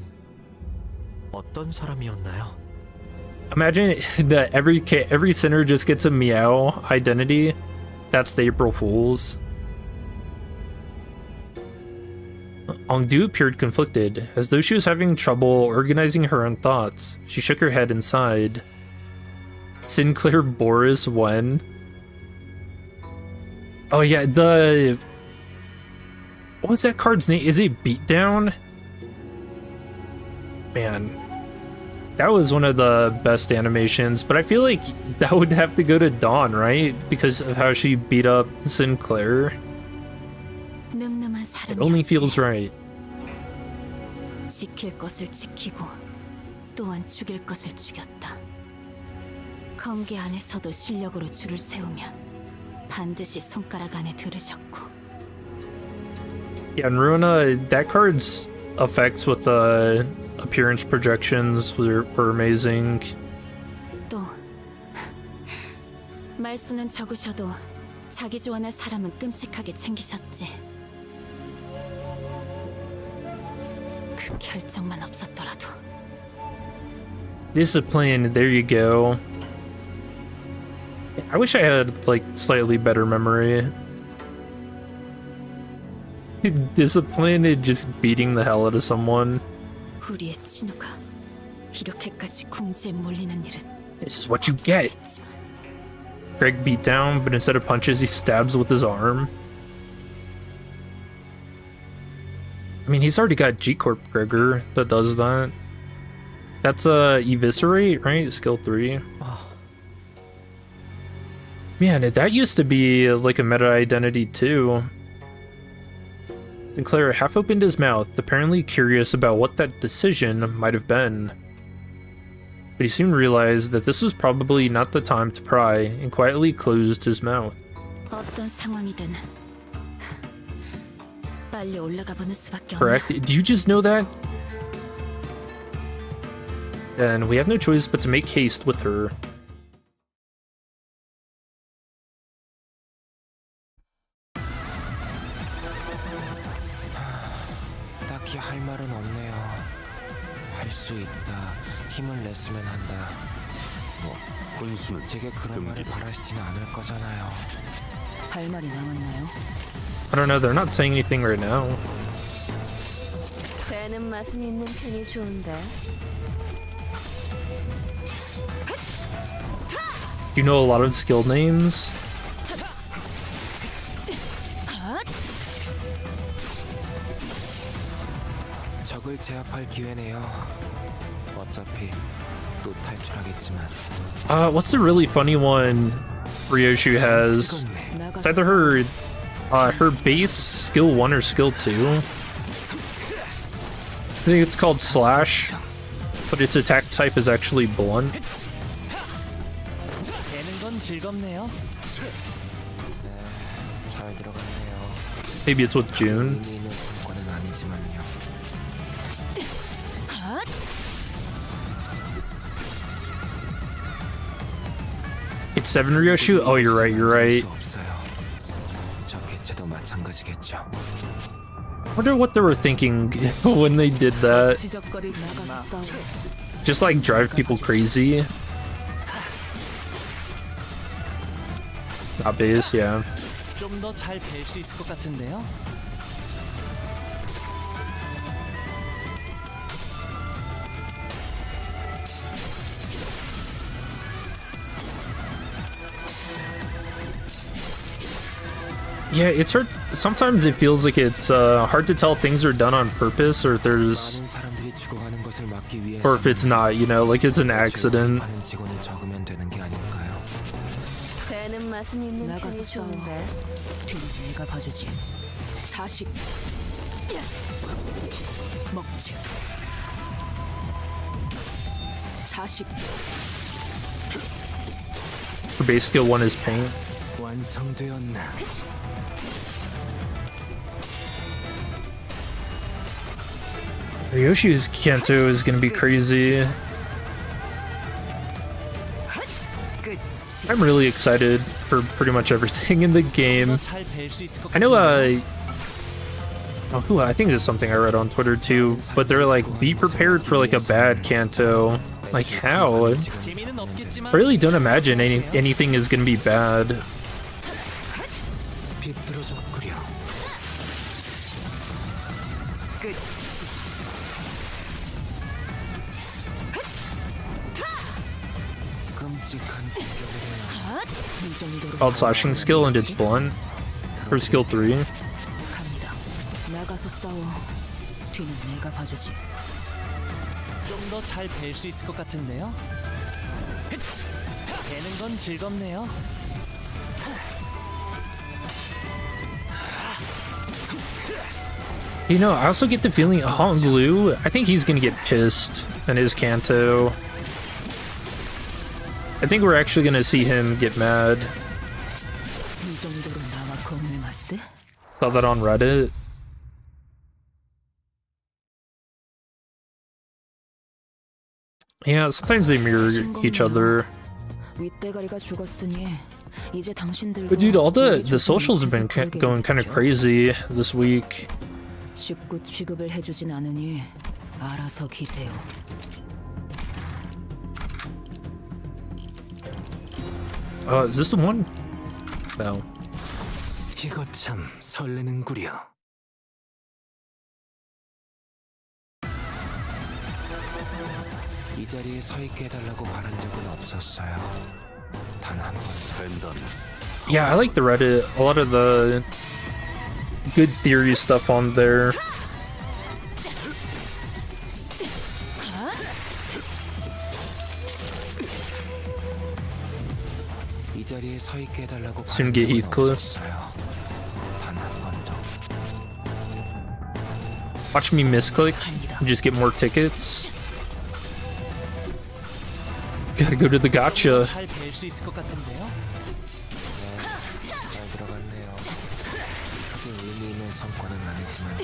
G: 어떤 사람이었나요?
A: Imagine that every sinner just gets a Meow identity. That's the April Fools. Hongdu appeared conflicted, as though she was having trouble organizing her own thoughts. She shook her head and sighed. Sinclair Boris when? Oh yeah, what's that card's name? Is it Beatdown? Man, that was one of the best animations, but I feel like that would have to go to Dawn, right? Because of how she beat up Sinclair. It only feels right.
E: 지킬 것을 지키고 또한 죽일 것을 죽였다. 검계 안에서도 실력으로 줄을 세우면 반드시 손가락 안에 들으셨고.
A: Yeah, and Ruina, that card's effects with the appearance projections were amazing.
E: 또 말수는 적으셔도 자기 좋아할 사람은 끔찍하게 챙기셨지. 그 결정만 없었더라도.
A: Discipline, there you go. I wish I had like slightly better memory. Discipline is just beating the hell out of someone.
E: 우리의 친구가 이렇게까지 궁지에 몰리는 일은.
A: This is what you get. Greg beat down, but instead of punches, he stabs with his arm. I mean, he's already got G-Corp Gregor that does that. That's Eviscerate, right? Skill 3. Man, that used to be like a meta identity too. Sinclair half opened his mouth, apparently curious about what that decision might have been. But he soon realized that this was probably not the time to pry, and quietly closed his mouth.
E: 어떤 상황이든 빨리 올라가 보는 수밖에 없나.
A: Correct? Do you just know that? then we have no choice but to make haste with her.
I: 딱히 할 말은 없네요. 할 수 있다. 힘을 냈으면 한다. 뭐
F: 군수는
I: 제게 그런 말을 바라시지는 않을 거잖아요.
E: 할 말이 남았나요?
A: I don't know, they're not saying anything right now.
B: 배는 맛은 있는 편이 좋은데.
A: You know a lot of skill names?
I: 적을 제압할 기회네요. 어차피 또 탈출하겠지만.
A: What's the really funny one Ryoshu has? It's either her base skill 1 or skill 2. I think it's called Slash, but its attack type is actually blunt.
J: 되는 건 즐겁네요.
I: 잘 들어갔네요.
A: Maybe it's with June.
I: 의미 있는 성과는 아니지만요.
A: It's 7 Ryoshu? Oh, you're right, you're right.
I: 저 개체도 마찬가지겠죠.
A: I wonder what they were thinking when they did that. Just like drive people crazy. Not base, yeah.
J: 좀 더 잘 뵐 수 있을 것 같은데요.
A: Yeah, it's hard. Sometimes it feels like it's hard to tell if things are done on purpose or if there's, or if it's not, you know, like it's an accident.
B: 배는 맛은 있는 편이 좋은데.
E: 뒤는 내가 봐주지. 40. 먹지. 40.
A: Her base skill 1 is paint.
I: 완성되었나?
A: Ryoshi's Kanto is gonna be crazy. I'm really excited for pretty much everything in the game. I know, I think it's something I read on Twitter too, but they're like, be prepared for like a bad Kanto. Like, how? I really don't imagine anything is gonna be bad. Called slashing skill and it's blunt. Her skill 3.
E: 나가서 싸워. 뒤는 내가 봐주지.
J: 좀 더 잘 뵐 수 있을 것 같은데요. 되는 건 즐겁네요.
A: You know, I also get the feeling Hong Blue, I think he's gonna get pissed in his Kanto. I think we're actually gonna see him get mad. Saw that on Reddit. Yeah, sometimes they mirror each other. But dude, all the socials have been going kind of crazy this week.
E: 식구 취급을 해주진 않으니 알아서 기세요.
A: Is this the one? No.
I: 이거 참 설레는구려. 이 자리에 서 있게 해달라고 바란 적은 없었어요. 단 한 번.
A: Yeah, I like the Reddit. A lot of the good theory stuff on there.
I: 이 자리에 서 있게 해달라고
A: Soon get Heathcliff. Watch me misclick and just get more tickets. Gotta go to the Gacha.
J: 잘 뵐 수 있을 것 같은데요.
I: 잘 들어갔네요. 크게 의미 있는 성과는 아니지만.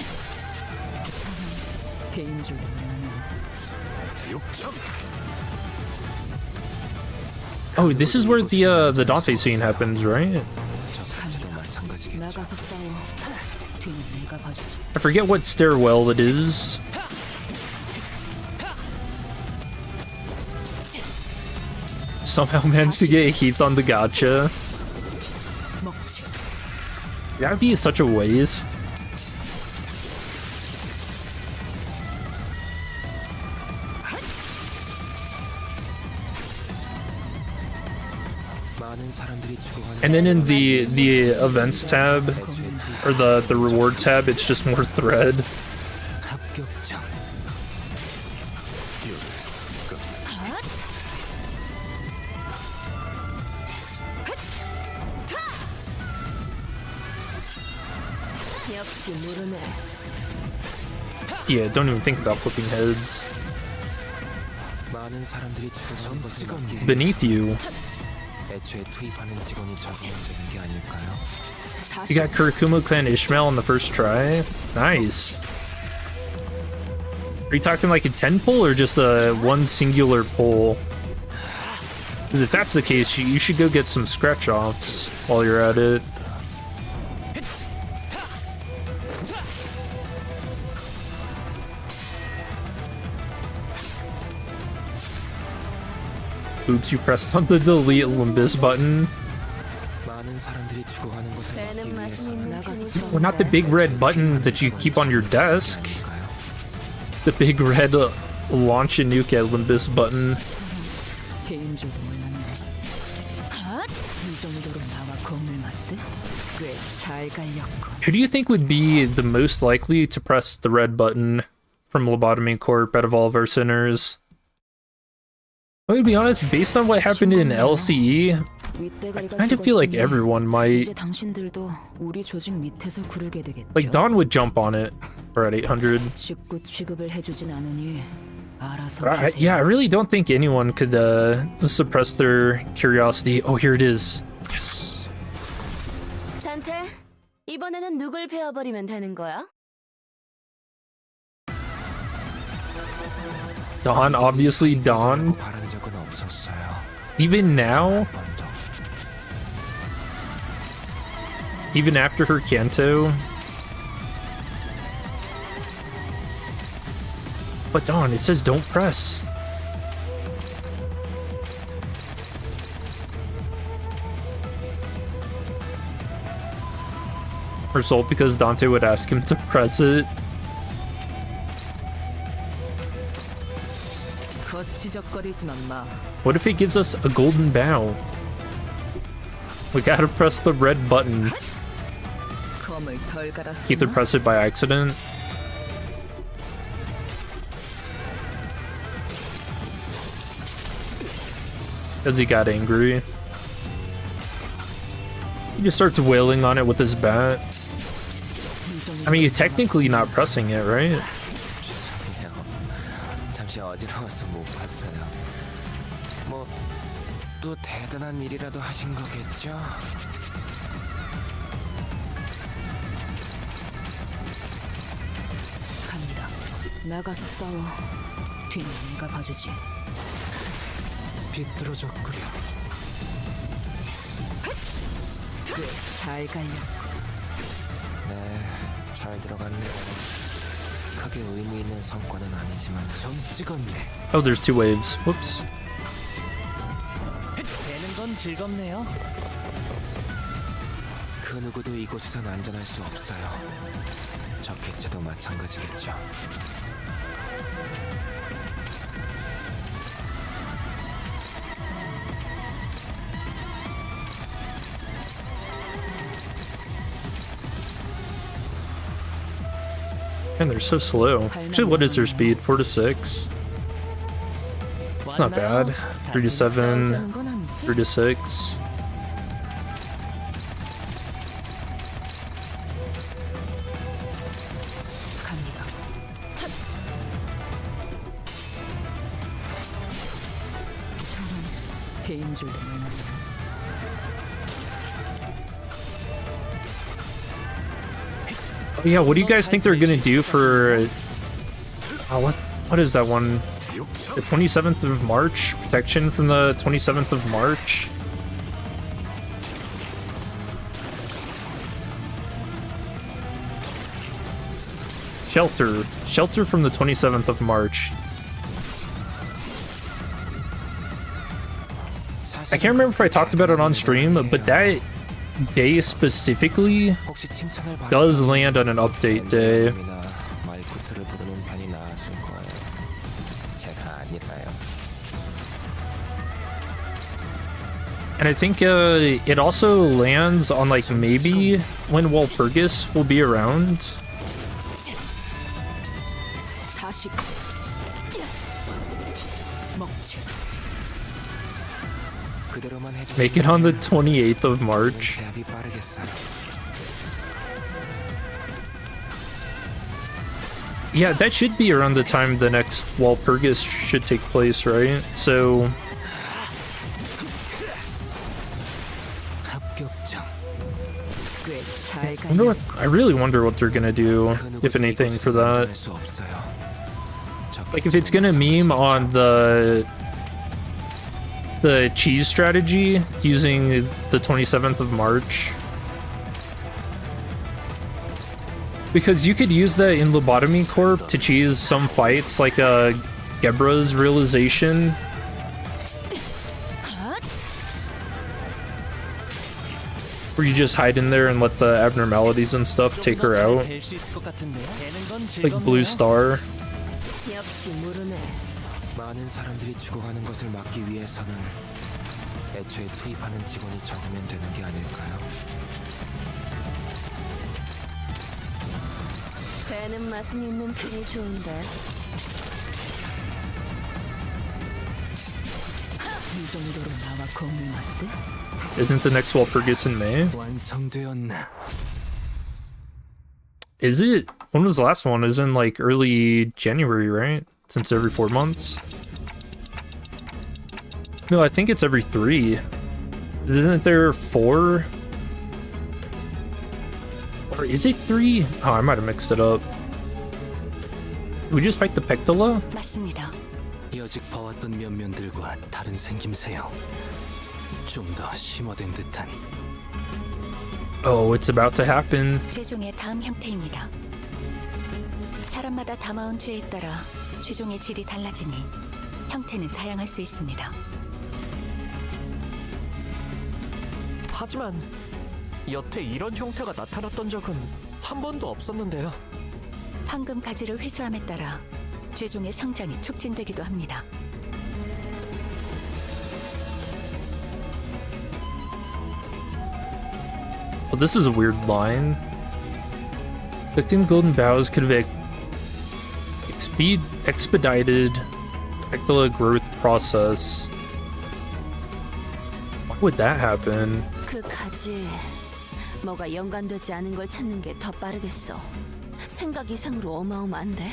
E: 개인 줄 몰랐네.
A: Oh, this is where the Dante scene happens, right?
E: 나가서 싸워. 뒤는 내가 봐주지.
A: I forget what stairwell it is. Somehow managed to get Heath on the gacha. That'd be such a waste. And then in the events tab, or the reward tab, it's just more thread. Yeah, don't even think about flipping heads. It's beneath you. You got Kurokumo clan Ishmael on the first try. Nice. Are you talking like a 10 pull or just a one singular pull? 'Cause if that's the case, you should go get some scratch offs while you're at it. Oops, you pressed on the delete Limbus button. Well, not the big red button that you keep on your desk. The big red launch a nuke at Limbus button. Who do you think would be the most likely to press the red button from Lobotomy Corp out of all of our sinners? I'm gonna be honest, based on what happened in LCE, I kind of feel like everyone might. Like, Dawn would jump on it, or at 800. Yeah, I really don't think anyone could suppress their curiosity. Oh, here it is. Yes.
B: 단테, 이번에는 누굴 베어버리면 되는 거야?
A: Dawn, obviously Dawn. Even now? Even after her Kanto? But Dawn, it says don't press. Result because Dante would ask him to press it. What if it gives us a golden bow? We gotta press the red button. Either press it by accident. Because he got angry. He just starts wailing on it with his bat. I mean, you're technically not pressing it, right?
I: 어지러워서 못 봤어요. 뭐 또 대단한 일이라도 하신 거겠죠?
E: 간다. 나가서 싸워. 뒤는 내가 봐주지.
I: 비뚤어졌구려.
E: 잘 갈려.
I: 네, 잘 들어갔네요. 크게 의미 있는 성과는 아니지만 좀 찍었네.
A: Oh, there's two waves. Whoops.
J: 되는 건 즐겁네요.
I: 그 누구도 이곳에선 안전할 수 없어요. 저 개체도 마찬가지겠죠.
A: Man, they're so slow. Actually, what is their speed? 4 to 6? Not bad. 3 to 7. 3 to 6. Oh yeah, what do you guys think they're gonna do for... Oh, what is that one? The 27th of March? Protection from the 27th of March? Shelter. Shelter from the 27th of March. I can't remember if I talked about it on stream, but that day specifically does land on an update day. And I think it also lands on like maybe when Walpurgis will be around. Make it on the 28th of March. Yeah, that should be around the time the next Walpurgis should take place, right? So I really wonder what they're gonna do, if anything, for that. Like, if it's gonna meme on the cheese strategy using the 27th of March. Because you could use that in Lobotomy Corp to cheese some fights, like Gebra's realization. Where you just hide in there and let the abnormalities and stuff take her out. Like Blue Star.
I: 많은 사람들이 죽어가는 것을 막기 위해서는 애초에 투입하는 직원이 적으면 되는 게 아닐까요?
B: 배는 맛은 있는 편이 좋은데.
H: 이 정도로 나와 공을 맞대?
A: Isn't the next Walpurgis in May?
I: 완성되었나?
A: Is it? When was the last one? It was in like early January, right? Since every 4 months. No, I think it's every 3. Isn't there 4? Or is it 3? Oh, I might have mixed it up. Did we just fight the Pectola?
E: 맞습니다.
J: 여직 봐왔던 면면들과 다른 생김새요. 좀 더 심화된 듯한.
A: Oh, it's about to happen.
E: 최종의 다음 형태입니다. 사람마다 담아온 죄에 따라 최종의 질이 달라지니 형태는 다양할 수 있습니다.
G: 하지만 여태 이런 형태가 나타났던 적은 한 번도 없었는데요.
E: 황금 가지를 회수함에 따라 최종의 성장이 촉진되기도 합니다.
A: Oh, this is a weird line. Collecting golden boughs could have expedited Pectola growth process. Why would that happen?
B: 그 가지 뭐가 연관되지 않은 걸 찾는 게 더 빠르겠어. 생각 이상으로 어마어마한데?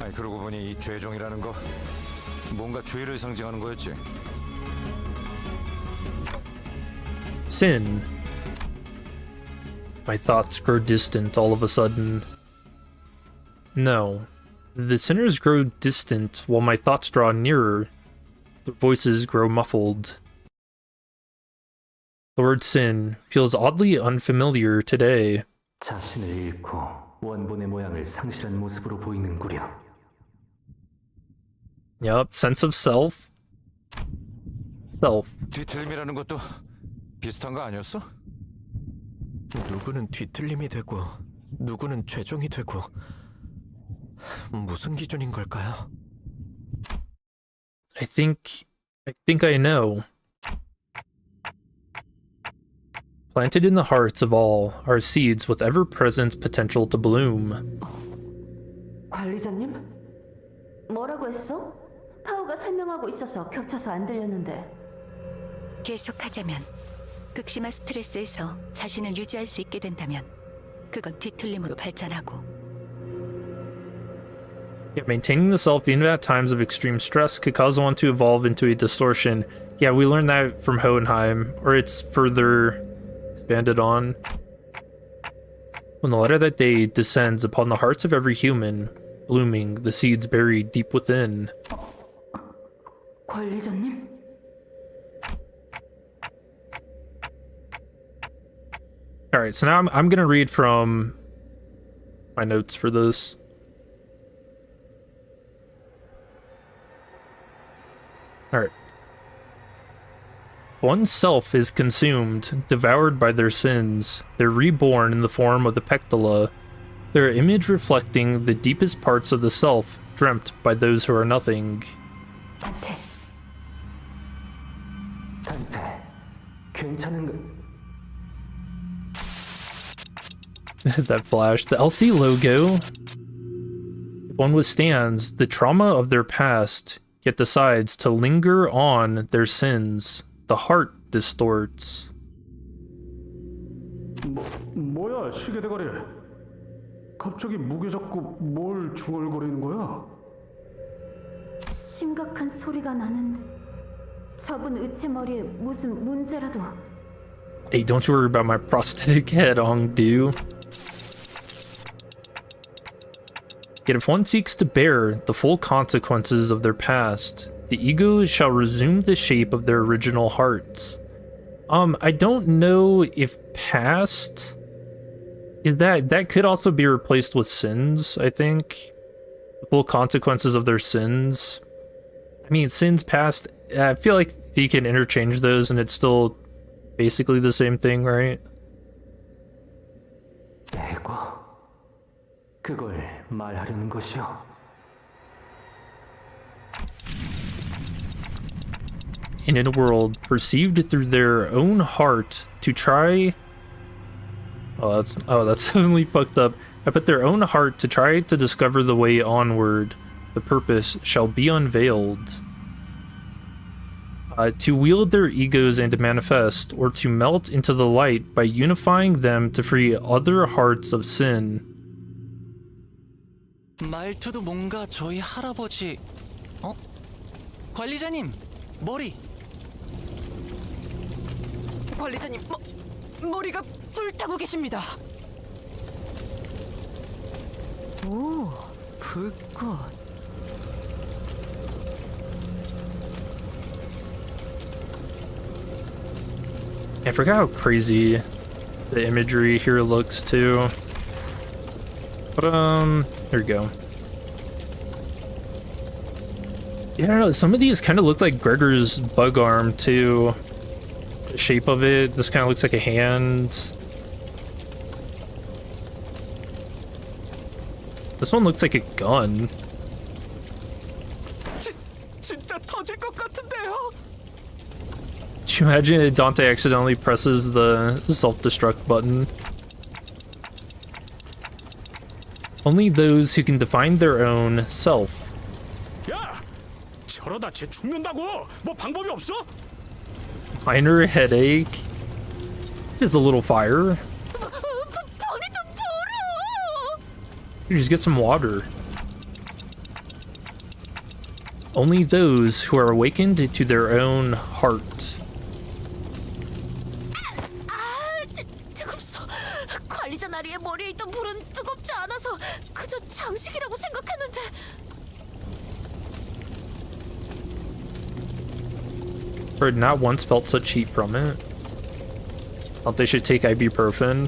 O: 아니 그러고 보니 이 죄종이라는 거 뭔가 죄를 상징하는 거였지.
A: Sin. My thoughts grow distant all of a sudden. No. The sinners grow distant while my thoughts draw nearer. Their voices grow muffled. The word sin feels oddly unfamiliar today.
J: 자신을 잃고 원본의 모양을 상실한 모습으로 보이는구려.
A: Yup, sense of self. Self.
O: 뒤틀림이라는 것도 비슷한 거 아니었어?
G: 누구는 뒤틀림이 되고 누구는 죄종이 되고 무슨 기준인 걸까요?
A: I think I know. Planted in the hearts of all are seeds with ever-present potential to bloom.
K: 관리자님? 뭐라고 했어? 파우가 설명하고 있어서 겹쳐서 안 들렸는데.
E: 계속하자면 극심한 스트레스에서 자신을 유지할 수 있게 된다면 그건 뒤틀림으로 발전하고.
A: Yeah, maintaining the self even at times of extreme stress could cause one to evolve into a distortion. Yeah, we learned that from Hohenheim, or it's further expanded on. When the light of that day descends upon the hearts of every human, blooming, the seeds buried deep within.
K: 관리자님?
A: Alright, so now I'm gonna read from my notes for this. Alright. One's self is consumed, devoured by their sins. They're reborn in the form of the Pectala, their image reflecting the deepest parts of the self, dreamt by those who are nothing. That flash. The LC logo. If one withstands the trauma of their past, yet decides to linger on their sins, the heart distorts.
D: 뭐야 시계 대가리? 갑자기 무게 잡고 뭘 중얼거리는 거야?
K: 심각한 소리가 나는데 저분 의체 머리에 무슨 문제라도.
A: Hey, don't you worry about my prosthetic head, Ongdu. Yet if one seeks to bear the full consequences of their past, the ego shall resume the shape of their original hearts. I don't know if past is that could also be replaced with sins, I think. The full consequences of their sins. I mean, sins past, I feel like you can interchange those and it's still basically the same thing, right?
J: 그걸 말하려는 것이요.
A: In a world perceived through their own heart to try. Oh, that's suddenly fucked up. I put their own heart to try to discover the way onward. The purpose shall be unveiled. To wield their egos and to manifest, or to melt into the light by unifying them to free other hearts of sin.
J: 말투도 뭔가 저희 할아버지. 관리자님, 머리.
L: 관리자님, 머리가 불타고 계십니다.
E: 오, 불꽃.
A: I forgot how crazy the imagery here looks too. But here we go. Yeah, I don't know, some of these kind of look like Gregor's bug arm too. The shape of it, this kind of looks like a hand. This one looks like a gun.
G: 진짜 터질 것 같은데요.
A: Do you imagine that Dante accidentally presses the self-destruct button? Only those who can define their own self.
C: 야, 저러다 쟤 죽는다고. 뭐 방법이 없어?
A: Minor headache. Just a little fire. You just get some water. Only those who are awakened to their own heart.
B: 뜨겁소. 관리자 나리의 머리에 있던 불은 뜨겁지 않아서 그저 장식이라고 생각했는데.
A: I had not once felt such heat from it. Thought they should take ibuprofen.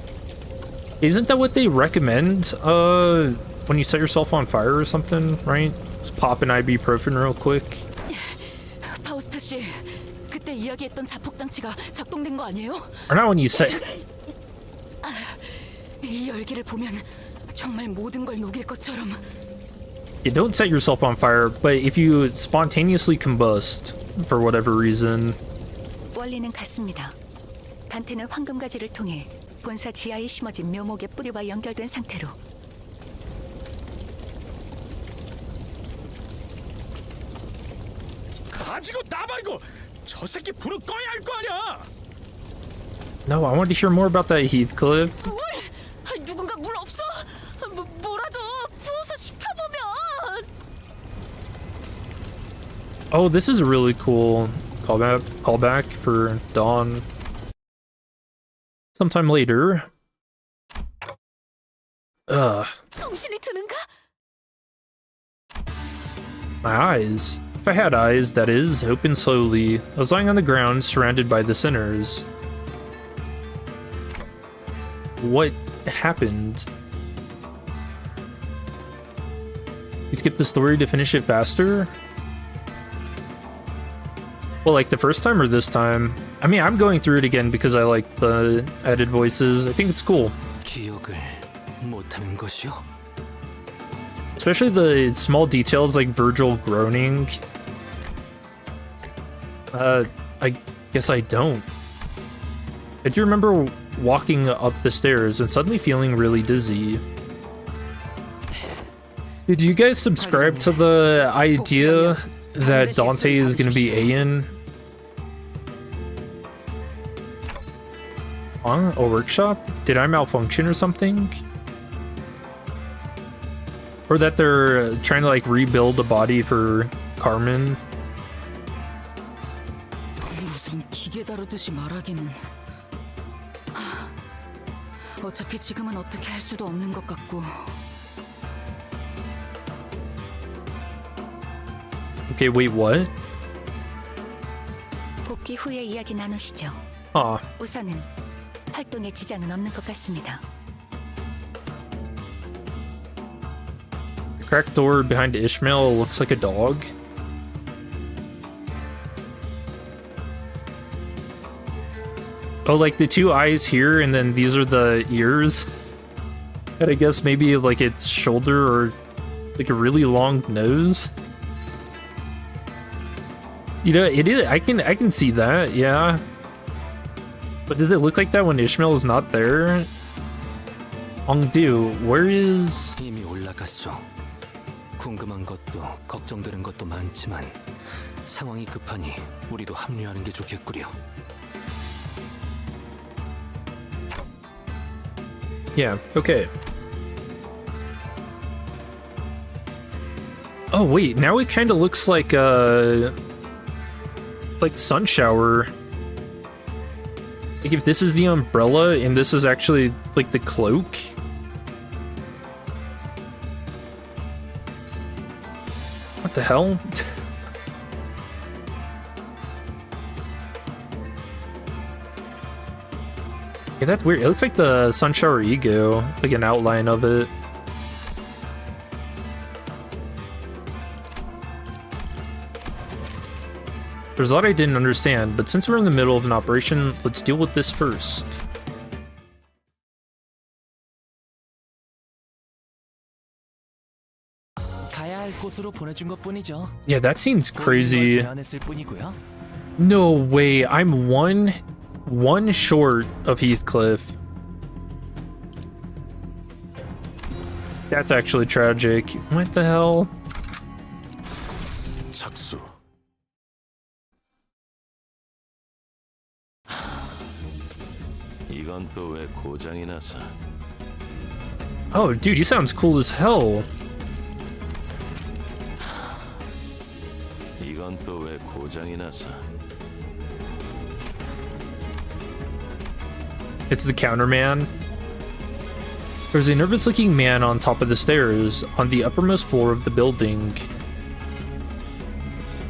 A: Isn't that what they recommend when you set yourself on fire or something, right? Just pop an ibuprofen real quick.
E: 파우스타 씨, 그때 이야기했던 자폭 장치가 작동된 거 아니에요?
A: Or not when you set.
E: 이 열기를 보면 정말 모든 걸 녹일 것처럼.
A: You don't set yourself on fire, but if you spontaneously combust for whatever reason.
E: 원리는 같습니다. 단테는 황금가지를 통해 본사 지하에 심어진 묘목의 뿌리와 연결된 상태로.
C: 가지고 나발고 저 새끼 불은 꺼야 할 거 아니야.
A: No, I want to hear more about that Heathcliff.
B: 물! 누군가 물 없어? 뭐라도 부어서 식혀보면.
A: Oh, this is a really cool callback for Dawn. Sometime later.
B: 정신이 드는가?
A: My eyes. If I had eyes, that is, opened slowly. I was lying on the ground, surrounded by the sinners. What happened? You skipped the story to finish it faster? Well, like the first time or this time? I mean, I'm going through it again because I like the added voices. I think it's cool.
J: 기억을 못하는 것이요?
A: Especially the small details like Virgil groaning. I guess I don't. I do remember walking up the stairs and suddenly feeling really dizzy. Did you guys subscribe to the idea that Dante is going to be Ayan? Huh? A workshop? Did I malfunction or something? Or that they're trying to like rebuild the body for Carmen?
E: 무슨 기계 다루듯이 말하기는. 어차피 지금은 어떻게 할 수도 없는 것 같고.
A: Okay, wait, what?
E: 복귀 후에 이야기 나누시죠. 우선은 활동에 지장은 없는 것 같습니다.
A: The cracked door behind Ishmael looks like a dog. Oh, like the two eyes here, and then these are the ears. And I guess maybe like its shoulder or like a really long nose. You know, it is. I can see that, yeah. But did it look like that when Ishmael is not there? Ongdu, where is?
J: 이미 올라갔어. 궁금한 것도 걱정되는 것도 많지만 상황이 급하니 우리도 합류하는 게 좋겠구려.
A: Yeah, okay. Oh wait, now it kind of looks like sun shower. Like if this is the umbrella and this is actually like the cloak. What the hell? Yeah, that's weird. It looks like the sun shower ego, like an outline of it. There's a lot I didn't understand, but since we're in the middle of an operation, let's deal with this first.
J: 가야 할 곳으로 보내준 것뿐이죠.
A: Yeah, that seems crazy.
J: 대안했을 뿐이고요.
A: No way, I'm one short of Heathcliff. That's actually tragic. What the hell?
F: 착수. 이건 또 왜 고장이 나서?
A: Oh, dude, he sounds cool as hell.
F: 이건 또 왜 고장이 나서?
A: It's the counterman. There's a nervous-looking man on top of the stairs, on the uppermost floor of the building.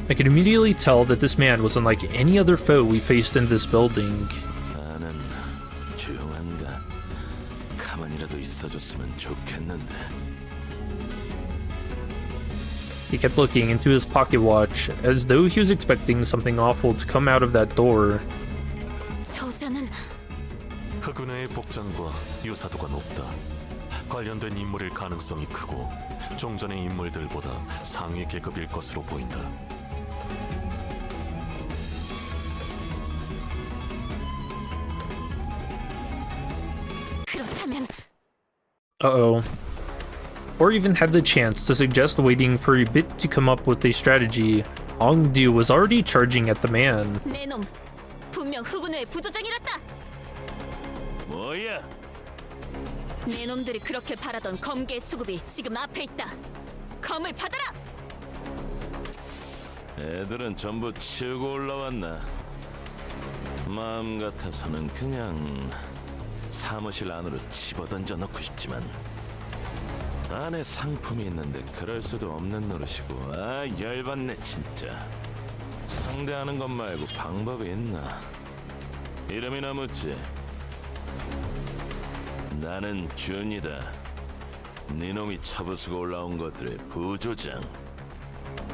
A: I could immediately tell that this man was unlike any other foe we faced in this building.
F: 나는 조용한가? 가만히라도 있어줬으면 좋겠는데.
A: He kept looking into his pocket watch, as though he was expecting something awful to come out of that door.
E: 저자는
F: 흑은의 복장과 유사도가 높다. 관련된 인물일 가능성이 크고 종전의 인물들보다 상위 계급일 것으로 보인다.
E: 그렇다면
A: Uh-oh. Or even had the chance to suggest waiting for a bit to come up with a strategy, Ongdu was already charging at the man.
E: 내 놈 분명 흑운의 부조장이랬다.
C: 뭐야?
E: 내 놈들이 그렇게 바라던 검계 수급이 지금 앞에 있다. 검을 받아라.
F: 애들은 전부 치우고 올라왔나? 마음 같아서는 그냥 사무실 안으로 집어던져 넣고 싶지만 안에 상품이 있는데 그럴 수도 없는 노릇이고. 아, 열받네 진짜. 상대하는 것 말고 방법이 있나? 이름이나 묻지. 나는 준이다. 네 놈이 차부수고 올라온 것들의 부조장.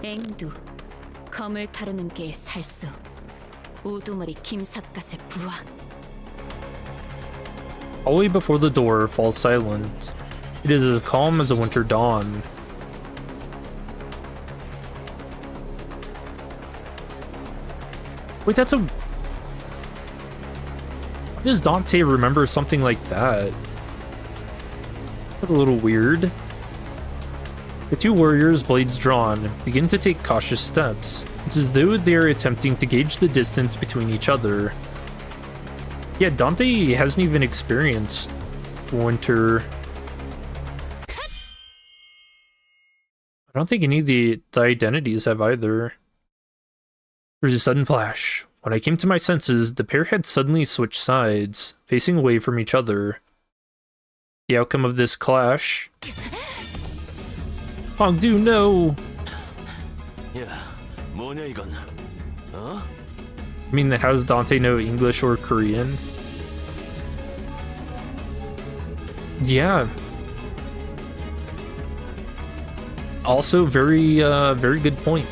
E: 앵두, 검을 다루는 게 살수, 우두머리 김삿갓의 부하.
A: Hallway before the door falls silent. It is as calm as a winter dawn. Wait, that's a... Why does Dante remember something like that? That's a little weird. The two warriors, blades drawn, begin to take cautious steps. It's as though they are attempting to gauge the distance between each other. Yeah, Dante hasn't even experienced winter. I don't think any of the identities have either. There's a sudden flash. When I came to my senses, the pair had suddenly switched sides, facing away from each other. The outcome of this clash... Hongdu, no!
F: 야, 뭐냐 이건? 어?
A: I mean, how does Dante know English or Korean? Yeah. Also, very good point.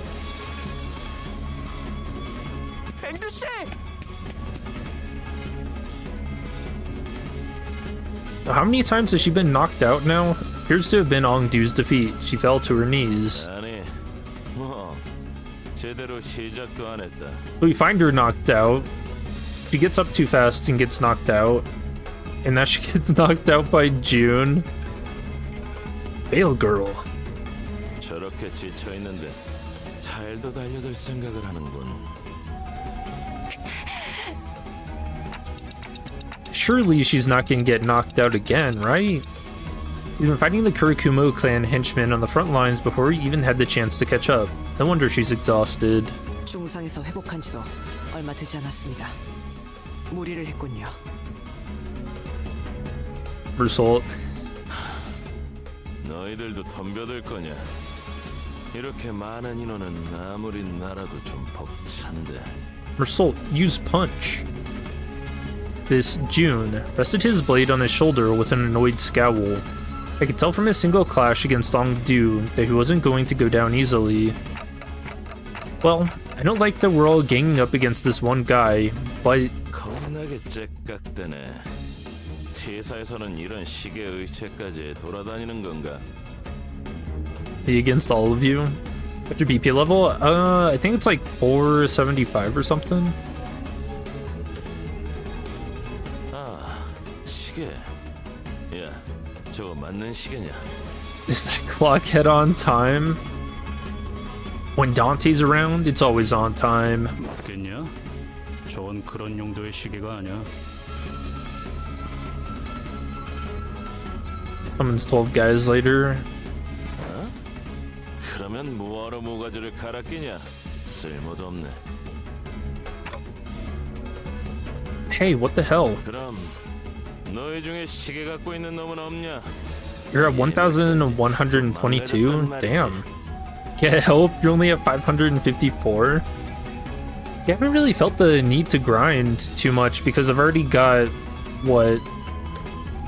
A: How many times has she been knocked out now? Appears to have been Ongdu's defeat. She fell to her knees. So we find her knocked out. She gets up too fast and gets knocked out. And now she gets knocked out by June. Veil Girl.
F: 저렇게 지쳐 있는데 잘도 달려들 생각을 하는군.
A: Surely she's not gonna get knocked out again, right? She's been fighting the Kurokumo clan henchmen on the front lines before we even had the chance to catch up. No wonder she's exhausted.
L: 중상에서 회복한 지도 얼마 되지 않았습니다. 무리를 했군요.
A: Result.
F: 너희들도 덤벼들 거냐? 이렇게 많은 인원은 아무리 나라도 좀 벅찬데.
A: Result, use punch. This June rested his blade on his shoulder with an annoyed scowl. I could tell from his single clash against Ongdu that he wasn't going to go down easily. Well, I don't like that we're all ganging up against this one guy, but...
F: 겁나게 째깍대네. T사에서는 이런 시계 의체까지 돌아다니는 건가?
A: Be against all of you? What's your BP level? I think it's like 475 or something.
F: 아, 시계. 야, 저거 맞는 시계냐?
A: Is that clock head on time? When Dante's around, it's always on time.
D: 맞겠냐? 저건 그런 용도의 시계가 아니야.
A: Summons 12 guys later.
F: 어? 그러면 뭐하러 모가지를 갈아 끼냐? 쓸모도 없네.
A: Hey, what the hell?
F: 그럼 너희 중에 시계 갖고 있는 놈은 없냐?
A: You're at 1,122? Damn. Get help? You're only at 554? You haven't really felt the need to grind too much because I've already got, what,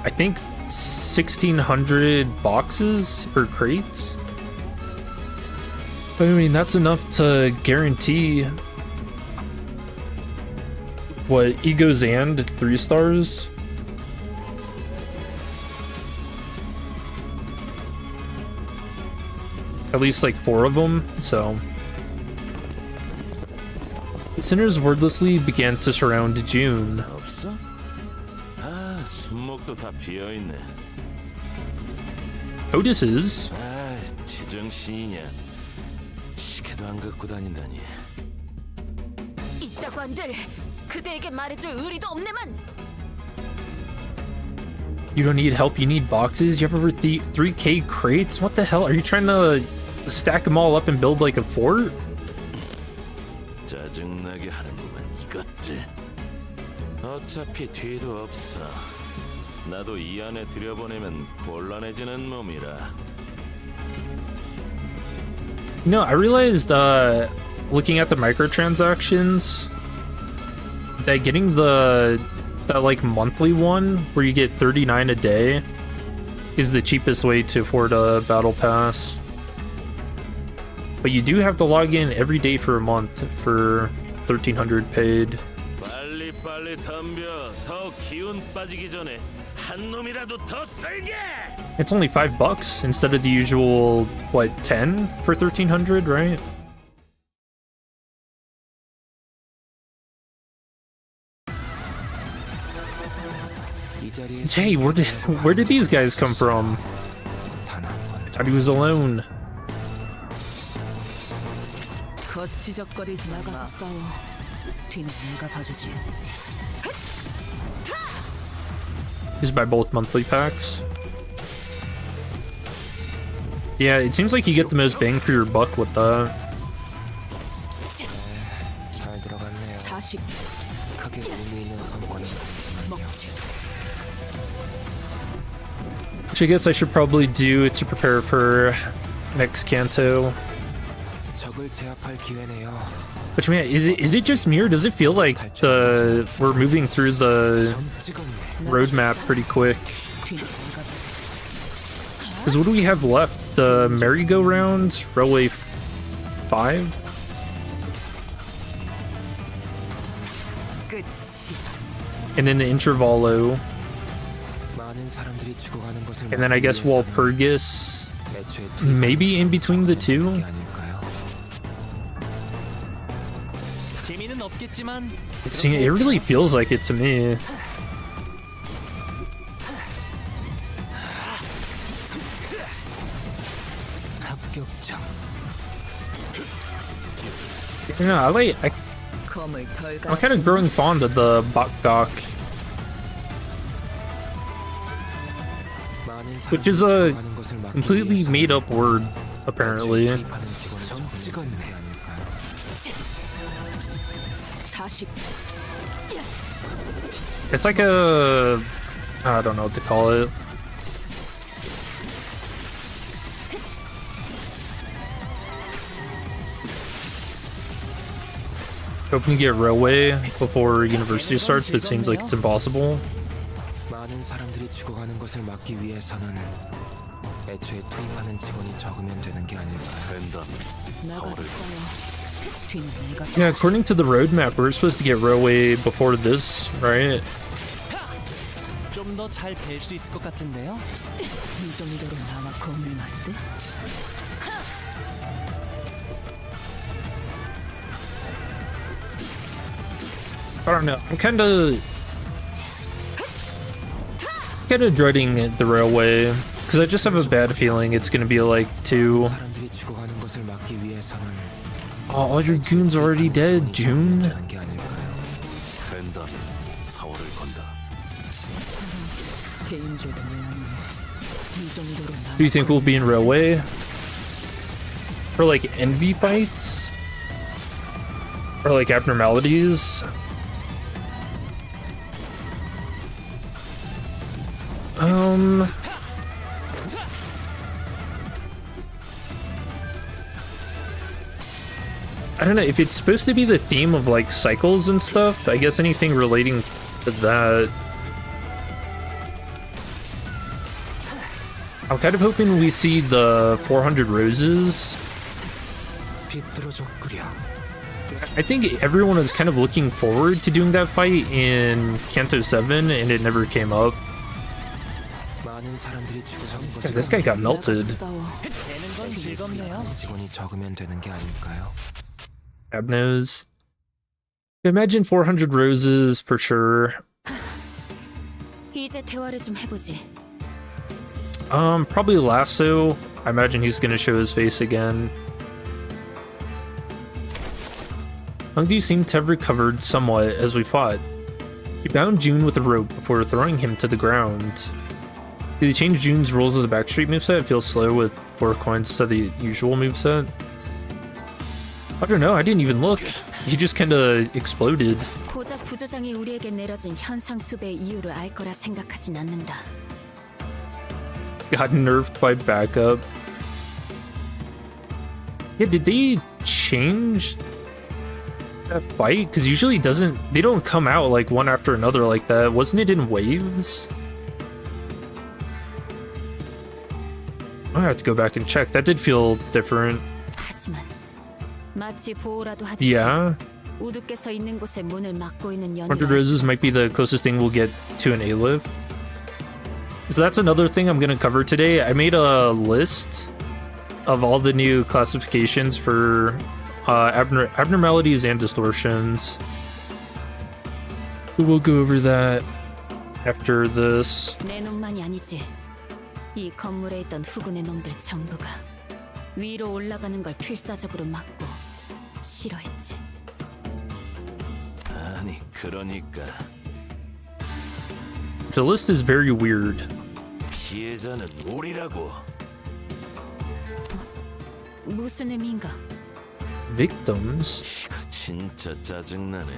A: I think 1,600 boxes or crates? I mean, that's enough to guarantee, what, Egos and 3 stars? At least like 4 of them, so. The sinners wordlessly began to surround June.
F: 없어? 아, 손목도 다 비어 있네.
A: Otis's.
F: 아, 제정신이냐? 시계도 안 갖고 다닌다니.
B: 있다고 한들 그대에게 말해줄 의리도 없네만.
A: You don't need help, you need boxes? You have over 3K crates? What the hell? Are you trying to stack them all up and build like a fort?
F: 짜증나게 하는구만 이것들. 어차피 뒤도 없어. 나도 이 안에 들여보내면 곤란해지는 몸이라.
A: No, I realized looking at the microtransactions that getting that like monthly one where you get 39 a day is the cheapest way to afford a battle pass. But you do have to log in every day for a month for 1300 paid.
F: 빨리 덤벼. 더 기운 빠지기 전에 한 놈이라도 더 세게.
A: It's only $5 instead of the usual, what, 10 for 1300, right? Hey, where did these guys come from? I thought he was alone.
E: 거치적거리지 나가서 싸워. 뒤는 내가 봐주지.
A: Just buy both monthly packs. Yeah, it seems like you get the most bang for your buck with that.
I: 잘 들어갔네요.
E: 40.
I: 크게 의미 있는 성과는
E: 먹지.
A: Which I guess I should probably do to prepare for next Kanto.
I: 적을 제압할 기회네요.
A: Which, man, is it just me or does it feel like we're moving through the roadmap pretty quick? Because what do we have left? The merry-go-round, Railway 5? And then the Intervalo. And then I guess Walpurgis, maybe in between the two? It really feels like it to me. You know, I'm kind of growing fond of the BokGak, which is a completely made-up word, apparently. It's like a... I don't know what to call it. Hoping to get Railway before university starts, but it seems like it's impossible.
I: 많은 사람들이 죽어가는 것을 막기 위해서는 애초에 투입하는 직원이 적으면 되는 게 아닐까요?
A: Yeah, according to the roadmap, we're supposed to get Railway before this, right?
L: 좀 더 잘 될 수 있을 것 같은데요.
E: 이 정도로 나와 겁을 만들?
A: I don't know. I'm kind of dreading the Railway because I just have a bad feeling it's gonna be like 2. Oh, all your goons are already dead, June. Do you think we'll be in Railway? Or like envy fights? Or like abnormalities? I don't know, if it's supposed to be the theme of like cycles and stuff, I guess anything relating to that. I'm kind of hoping we see the 400 roses. I think everyone was kind of looking forward to doing that fight in Kanto 7 and it never came up. God, this guy got melted. Abnose. Imagine 400 roses for sure.
E: 이제 대화를 좀 해보지.
A: Probably Lasso. I imagine he's gonna show his face again. Hungdu seemed to have recovered somewhat as we fought. He bound June with a rope before throwing him to the ground. Did he change June's rules of the Backstreet moveset? It feels slow with 4 coins to the usual moveset. I don't know, I didn't even look. He just kinda exploded.
E: 고작 부조장이 우리에게 내려진 현상 수배의 이유를 알 거라 생각하진 않는다.
A: Got nerfed by backup. Yeah, did they change that fight? Because usually they don't come out like one after another like that. Wasn't it in waves? I have to go back and check. That did feel different.
E: 하지만 마치 보호라도 하듯이
A: Yeah.
E: 우두께서 있는 곳에 문을 막고 있는
A: 100
E: 연이라
A: Roses might be the closest thing we'll get to an A-Liv. So that's another thing I'm going to cover today. I made a list of all the new classifications for abnormalities and distortions. So we'll go over that after this.
E: 내 놈만이 아니지. 이 건물에 있던 후군의 놈들 전부가 위로 올라가는 걸 필사적으로 막고 싫어했지.
F: 아니 그러니까
A: The list is very weird.
F: 피해자는 우리라고.
E: 무슨 의미인가?
A: Victims?
F: 이거 진짜 짜증나네.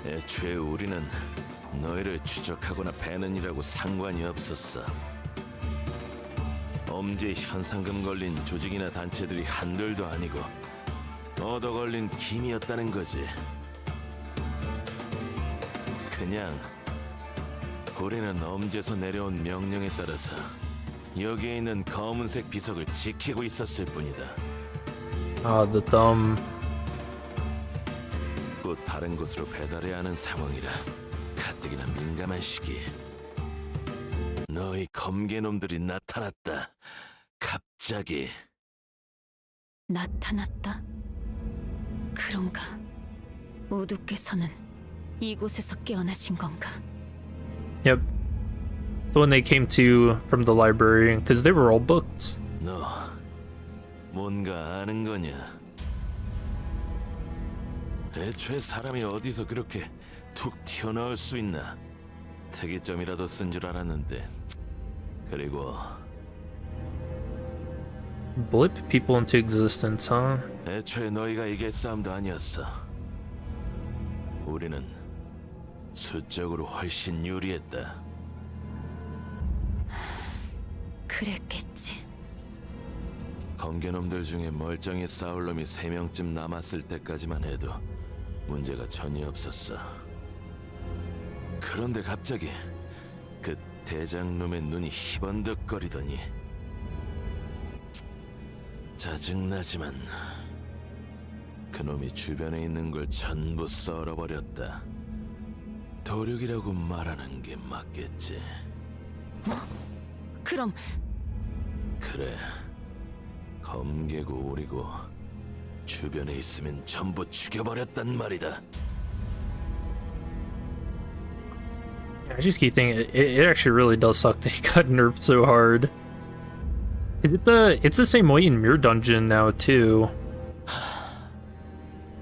F: 애초에 우리는 너희를 추적하거나 배는이라고 상관이 없었어. 엄지에 현상금 걸린 조직이나 단체들이 한둘도 아니고 얻어 걸린 김이었다는 거지. 그냥 우리는 엄지에서 내려온 명령에 따라서 여기에 있는 검은색 비석을 지키고 있었을 뿐이다.
A: Ah, the thumb.
F: 곧 다른 곳으로 배달해야 하는 상황이라 가뜩이나 민감한 시기에 너희 검개놈들이 나타났다. 갑자기.
E: 나타났다? 그런가? 우두께서는 이곳에서 깨어나신 건가?
A: Yep. So when they came to from the library, because they were all booked.
F: 너 뭔가 아는 거냐? 애초에 사람이 어디서 그렇게 툭 튀어나올 수 있나? 특이점이라도 쓴 줄 알았는데. 그리고
A: Blip people into existence, huh?
F: 애초에 너희가 이길 싸움도 아니었어. 우리는 수적으로 훨씬 유리했다.
E: 그랬겠지.
F: 검개놈들 중에 멀쩡히 싸울 놈이 3명쯤 남았을 때까지만 해도 문제가 전혀 없었어. 그런데 갑자기 그 대장놈의 눈이 희번득거리더니 짜증나지만 그놈이 주변에 있는 걸 전부 썰어버렸다. 도륙이라고 말하는 게 맞겠지.
E: 뭐? 그럼
F: 그래. 검개고 우리고 주변에 있으면 전부 죽여버렸단 말이다.
A: I just keep thinking it actually really does suck that he got nerfed so hard. Is it it's the same way in Mirror Dungeon now too.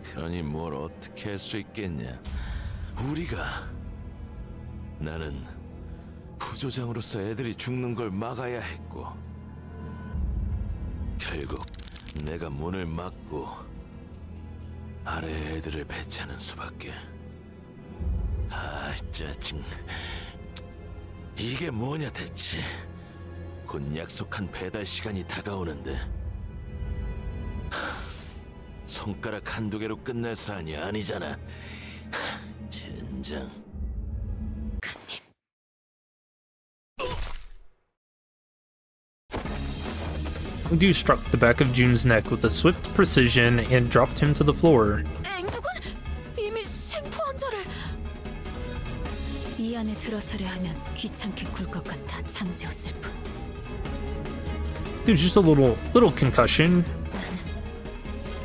F: 그러니 뭘 어떻게 할 수 있겠냐? 우리가 나는 부조장으로서 애들이 죽는 걸 막아야 했고 결국 내가 문을 막고 아래 애들을 배치하는 수밖에. 아 짜증. 이게 뭐냐 대체. 곧 약속한 배달 시간이 다가오는데 손가락 한두 개로 끝낼 사안이 아니잖아. 젠장.
A: Dew struck the back of June's neck with a swift precision and dropped him to the floor.
E: 앵두군 이미 생포 환자를 이 안에 들어서려 하면 귀찮게 굴 것 같아 잠재웠을 뿐.
A: Dude, just a little concussion.
E: 나는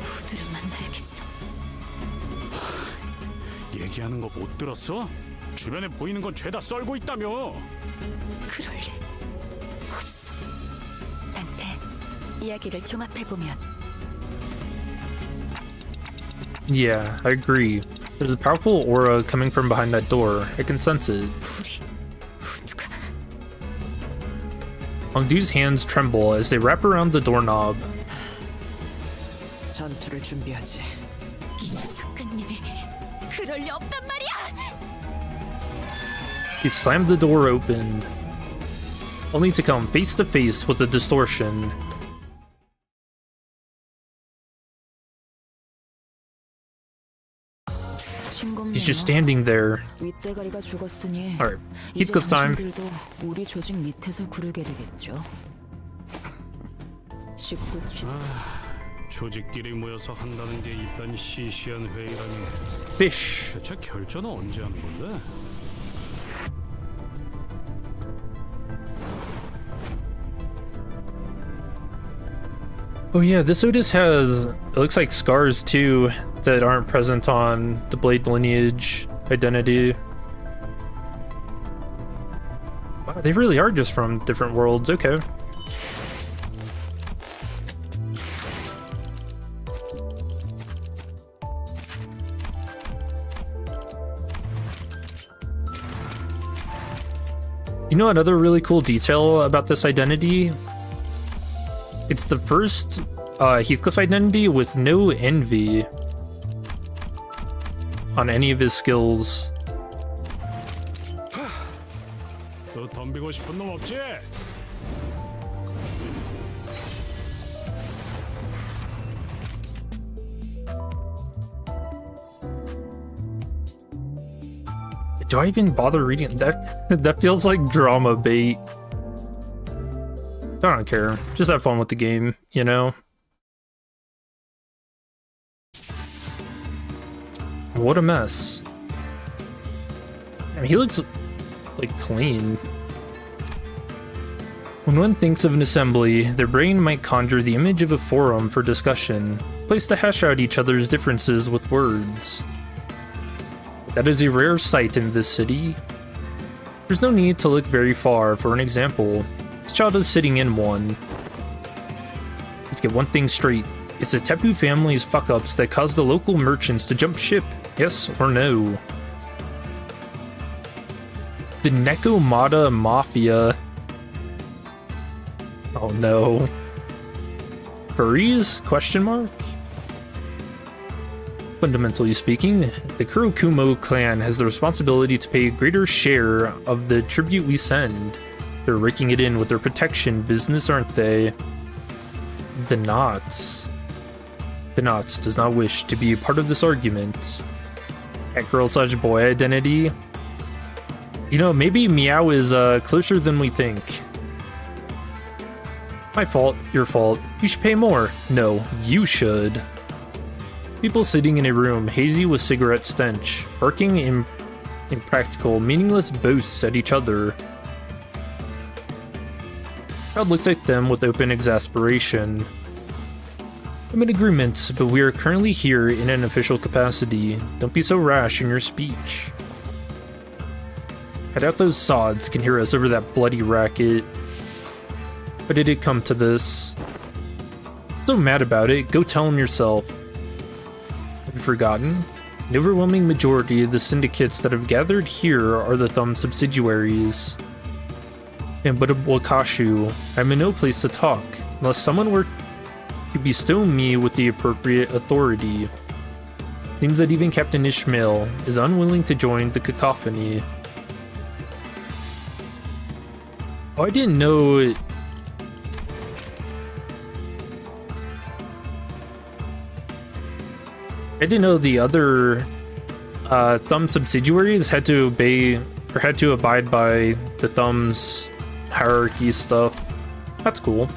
E: 후드를 만나야겠어.
D: 얘기하는 거 못 들었어? 주변에 보이는 건 죄다 썰고 있다며.
E: 그럴 리 없어. 단테, 이야기를 종합해보면
A: Yeah, I agree. There's a powerful aura coming from behind that door. I can sense it. Dew's hands tremble as they wrap around the doorknob.
L: 전투를 준비하지.
E: 작가님이 그럴 리 없단 말이야.
A: He slammed the door open. only to come face to face with a distortion. He's just standing there.
E: 윗대가리가 죽었으니
A: Alright,
E: 이제
A: Heathcliff time.
E: 당신들도 우리 조직 밑에서 구르게 되겠죠.
D: 조직끼리 모여서 한다는 게 이딴 시시한 회의라니.
A: Fish.
D: 대체 결전은 언제 하는 건데?
A: Oh yeah, this Otis has, it looks like scars too that aren't present on the Blade lineage identity. Wow, they really are just from different worlds, okay. You know another really cool detail about this identity? It's the first Heathcliff identity with no envy on any of his skills.
D: 또 덤비고 싶은 놈 없지?
A: Do I even bother reading that? That feels like drama bait. I don't care. Just have fun with the game, you know? What a mess. I mean, he looks like clean. When one thinks of an assembly, their brain might conjure the image of a forum for discussion, a place to hash out each other's differences with words. That is a rare sight in this city. There's no need to look very far for an example. This child is sitting in one. Let's get one thing straight. It's the Tepu family's fuck-ups that caused the local merchants to jump ship, yes or no? The Nekomata Mafia. Oh no. Furries? Question mark? Fundamentally speaking, the Kurokumo clan has the responsibility to pay a greater share of the tribute we send. They're raking it in with their protection business, aren't they? The Knots. The Knots does not wish to be a part of this argument. Cat girl / boy identity. You know, maybe Meow is closer than we think. My fault, your fault. You should pay more. No, you should. People sitting in a room, hazy with cigarette stench, barking impractical, meaningless boasts at each other. Crowd looks at them with open exasperation. I'm in agreement, but we are currently here in an official capacity. Don't be so rash in your speech. I doubt those sods can hear us over that bloody racket. But did it come to this? So mad about it, go tell him yourself. Have you forgotten? The overwhelming majority of the syndicates that have gathered here are the Thumb subsidiaries. And but Wakashu, I'm in no place to talk, unless someone were to bestow me with the appropriate authority. Seems that even Captain Ishmael is unwilling to join the cacophony. Oh, I didn't know... I didn't know the other Thumb subsidiaries had to obey or had to abide by the Thumb's hierarchy stuff. That's cool.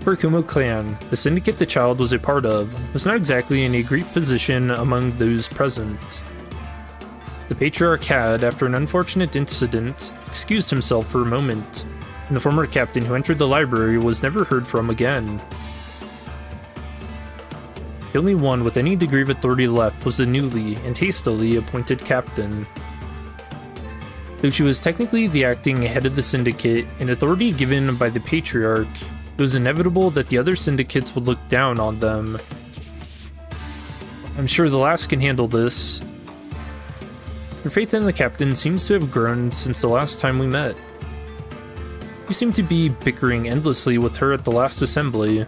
A: Kurokumo clan, the syndicate the child was a part of, was not exactly in a great position among those present. The patriarch had, after an unfortunate incident, excused himself for a moment, and the former captain who entered the library was never heard from again. The only one with any degree of authority left was the newly and hastily appointed captain. Though she was technically the acting head of the syndicate, an authority given by the patriarch, it was inevitable that the other syndicates would look down on them. I'm sure the last can handle this. Your faith in the captain seems to have grown since the last time we met. You seem to be bickering endlessly with her at the last assembly.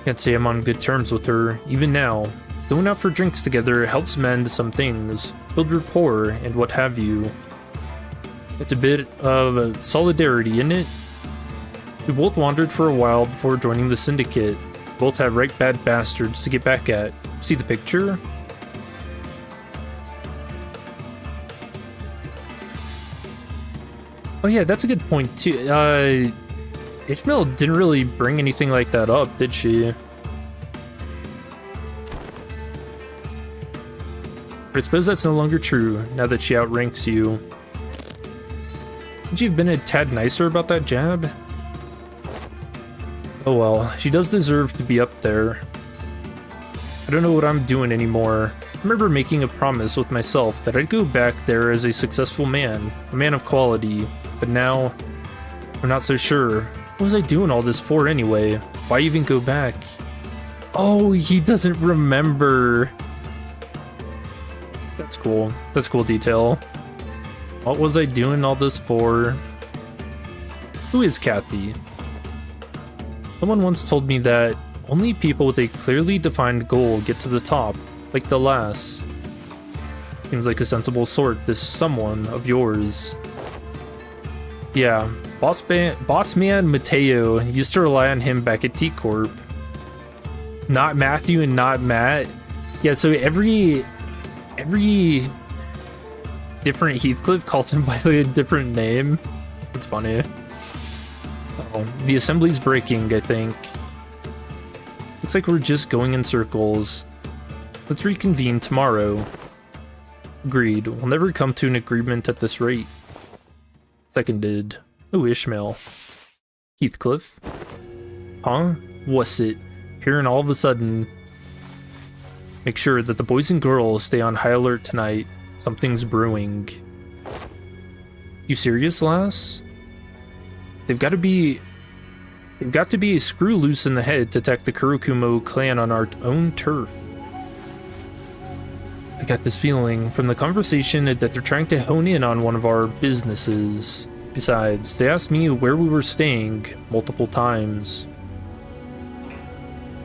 A: Can't say I'm on good terms with her, even now. Going out for drinks together helps mend some things, build rapport, and what have you. It's a bit of solidarity, isn't it? We both wandered for a while before joining the syndicate. Both had right bad bastards to get back at. See the picture? Oh yeah, that's a good point too. Ishmael didn't really bring anything like that up, did she? But I suppose that's no longer true, now that she outranks you. Would you have been a tad nicer about that jab? Oh well, she does deserve to be up there. I don't know what I'm doing anymore. I remember making a promise with myself that I'd go back there as a successful man, a man of quality, but now I'm not so sure. What was I doing all this for anyway? Why even go back? Oh, he doesn't remember. That's cool. That's cool detail. What was I doing all this for? Who is Kathy? Someone once told me that only people with a clearly defined goal get to the top, like the lass. Seems like a sensible sort, this someone of yours. Yeah, boss man Mateo used to rely on him back at T-Corp. Not Matthew and not Matt. Yeah, so every different Heathcliff calls him by a different name. It's funny. Oh, the assembly's breaking, I think. Looks like we're just going in circles. Let's reconvene tomorrow. Agreed. We'll never come to an agreement at this rate. Seconded. Oh, Ishmael. Heathcliff. Huh? What's it? Hearing all of a sudden. Make sure that the boys and girls stay on high alert tonight. Something's brewing. You serious, lass? They've got to be a screw loose in the head to attack the Kurokumo clan on our own turf. I got this feeling from the conversation that they're trying to hone in on one of our businesses. Besides, they asked me where we were staying multiple times.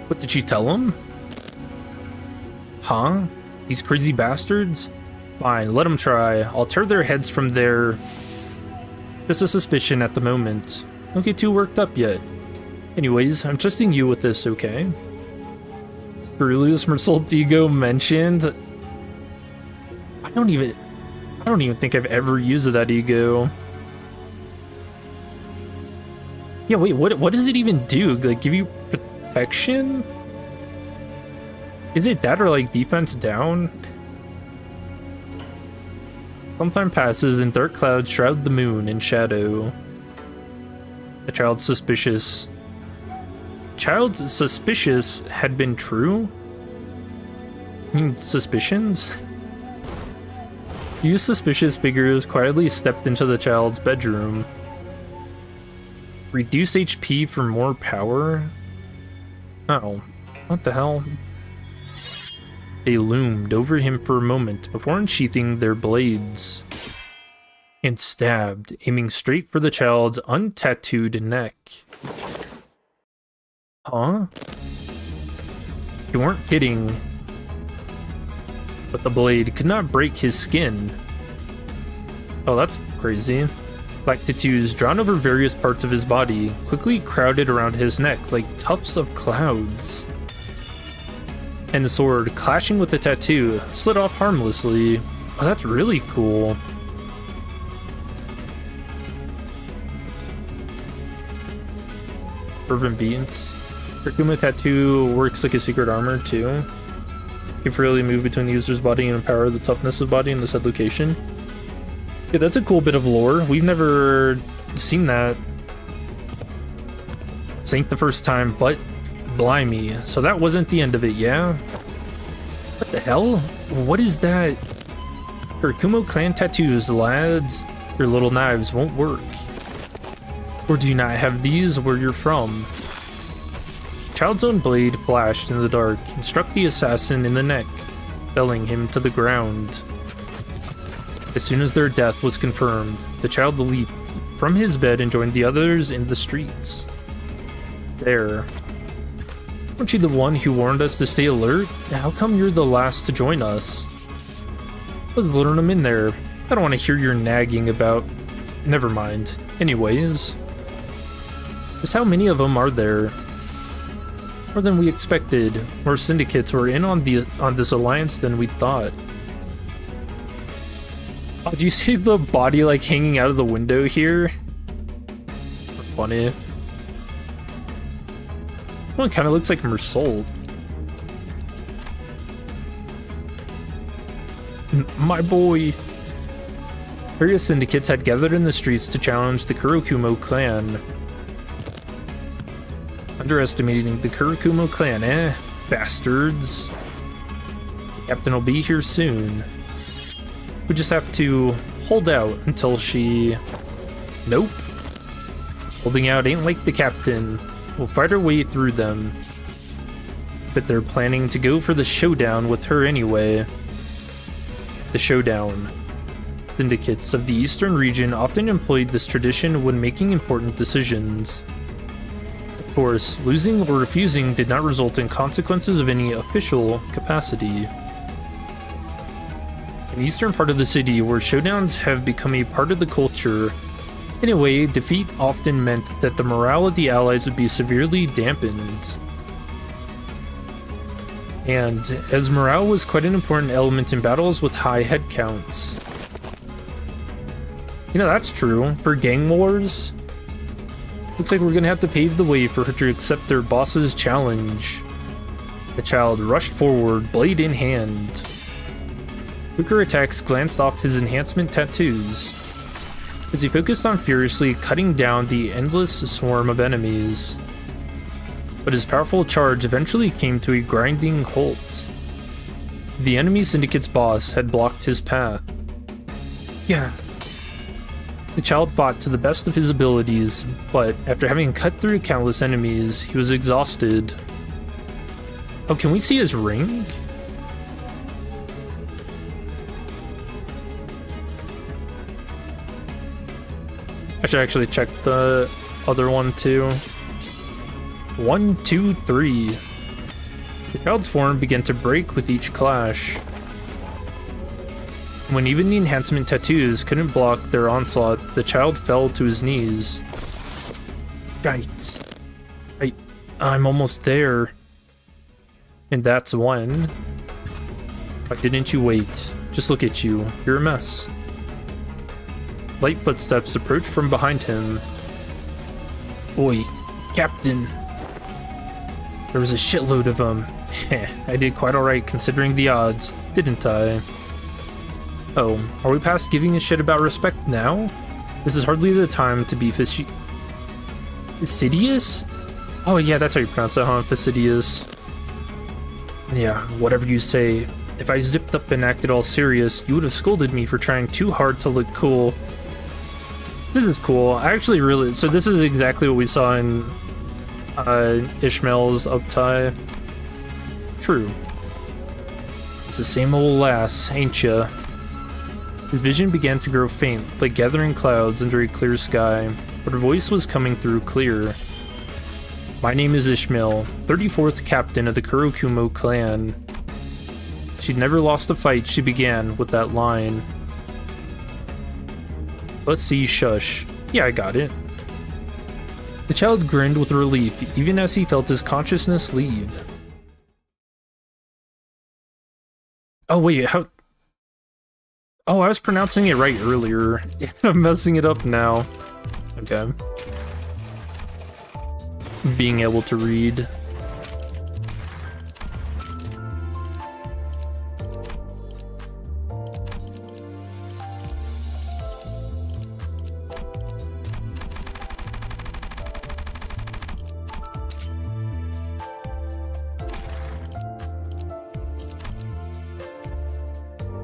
A: What did she tell them? Huh? These crazy bastards? Fine, let them try. I'll tear their heads from there. Just a suspicion at the moment. Don't get too worked up yet. Anyways, I'm trusting you with this, okay? Screwloose Mersaltigo mentioned. I don't even think I've ever used that ego. Yeah, wait, what does it even do? Like, give you protection? Is it that or like defense down? Some time passes and dark clouds shroud the moon in shadow. The child's suspicious had been true? I mean, suspicions? You suspicious figures quietly stepped into the child's bedroom. Reduce HP for more power? Oh, what the hell? They loomed over him for a moment before unsheathing their blades and stabbed, aiming straight for the child's untattooed neck. Huh? You weren't kidding. But the blade could not break his skin. Oh, that's crazy. Black tattoos drawn over various parts of his body quickly crowded around his neck like tufts of clouds. And the sword, clashing with the tattoo, slid off harmlessly. Oh, that's really cool. Fervent beats. Kurokumo tattoo works like a secret armor too. You can freely move between the user's body and empower the toughness of body in the said location. Yeah, that's a cool bit of lore. We've never seen that. This ain't the first time, but blimey. So that wasn't the end of it, yeah? What the hell? What is that? Kurokumo clan tattoos, lads. Your little knives won't work. Or do you not have these where you're from? Child's own blade flashed in the dark and struck the assassin in the neck, felling him to the ground. As soon as their death was confirmed, the child leaped from his bed and joined the others in the streets. There. Weren't you the one who warned us to stay alert? How come you're the last to join us? Let's lure him in there. I don't want to hear your nagging about never mind. Anyways, just how many of them are there? More than we expected. More syndicates were in on this alliance than we thought. Oh, do you see the body like hanging out of the window here? Funny. This one kind of looks like Mersault. My boy. Various syndicates had gathered in the streets to challenge the Kurokumo clan. Underestimating the Kurokumo clan, eh? Bastards. The captain will be here soon. We just have to hold out until she... Nope. Holding out ain't like the captain. We'll fight our way through them. But they're planning to go for the showdown with her anyway. The showdown. Syndicates of the eastern region often employed this tradition when making important decisions. Of course, losing or refusing did not result in consequences of any official capacity. In the eastern part of the city, where showdowns have become a part of the culture, anyway, defeat often meant that the morale of the allies would be severely dampened. And as morale was quite an important element in battles with high head counts. You know, that's true. For gang wars, looks like we're gonna have to pave the way for her to accept their boss's challenge. The child rushed forward, blade in hand. Quicker attacks glanced off his enhancement tattoos as he focused on furiously cutting down the endless swarm of enemies. But his powerful charge eventually came to a grinding halt. The enemy syndicate's boss had blocked his path. Yeah. The child fought to the best of his abilities, but after having cut through countless enemies, he was exhausted. Oh, can we see his ring? I should actually check the other one too. 1, 2, 3. The child's form began to break with each clash. When even the enhancement tattoos couldn't block their onslaught, the child fell to his knees. Right. I'm almost there. And that's when... Why didn't you wait? Just look at you. You're a mess. Light footsteps approached from behind him. Oi, Captain. There was a shitload of them. I did quite alright considering the odds, didn't I? Oh, are we past giving a shit about respect now? This is hardly the time to be fastidious? Oh yeah, that's how you pronounce that, huh? Fastidious. Yeah, whatever you say. If I zipped up and acted all serious, you would have scolded me for trying too hard to look cool. This is cool. I actually really... So this is exactly what we saw in Ishmael's uptie. True. It's the same old lass, ain't ya? His vision began to grow faint, like gathering clouds under a clear sky, but her voice was coming through clear. My name is Ishmael, 34th captain of the Kurokumo clan. She'd never lost a fight she began with that line. Let's see, shush. Yeah, I got it. The child grinned with relief, even as he felt his consciousness leave. Oh wait, how... Oh, I was pronouncing it right earlier. I'm messing it up now. Okay. Being able to read.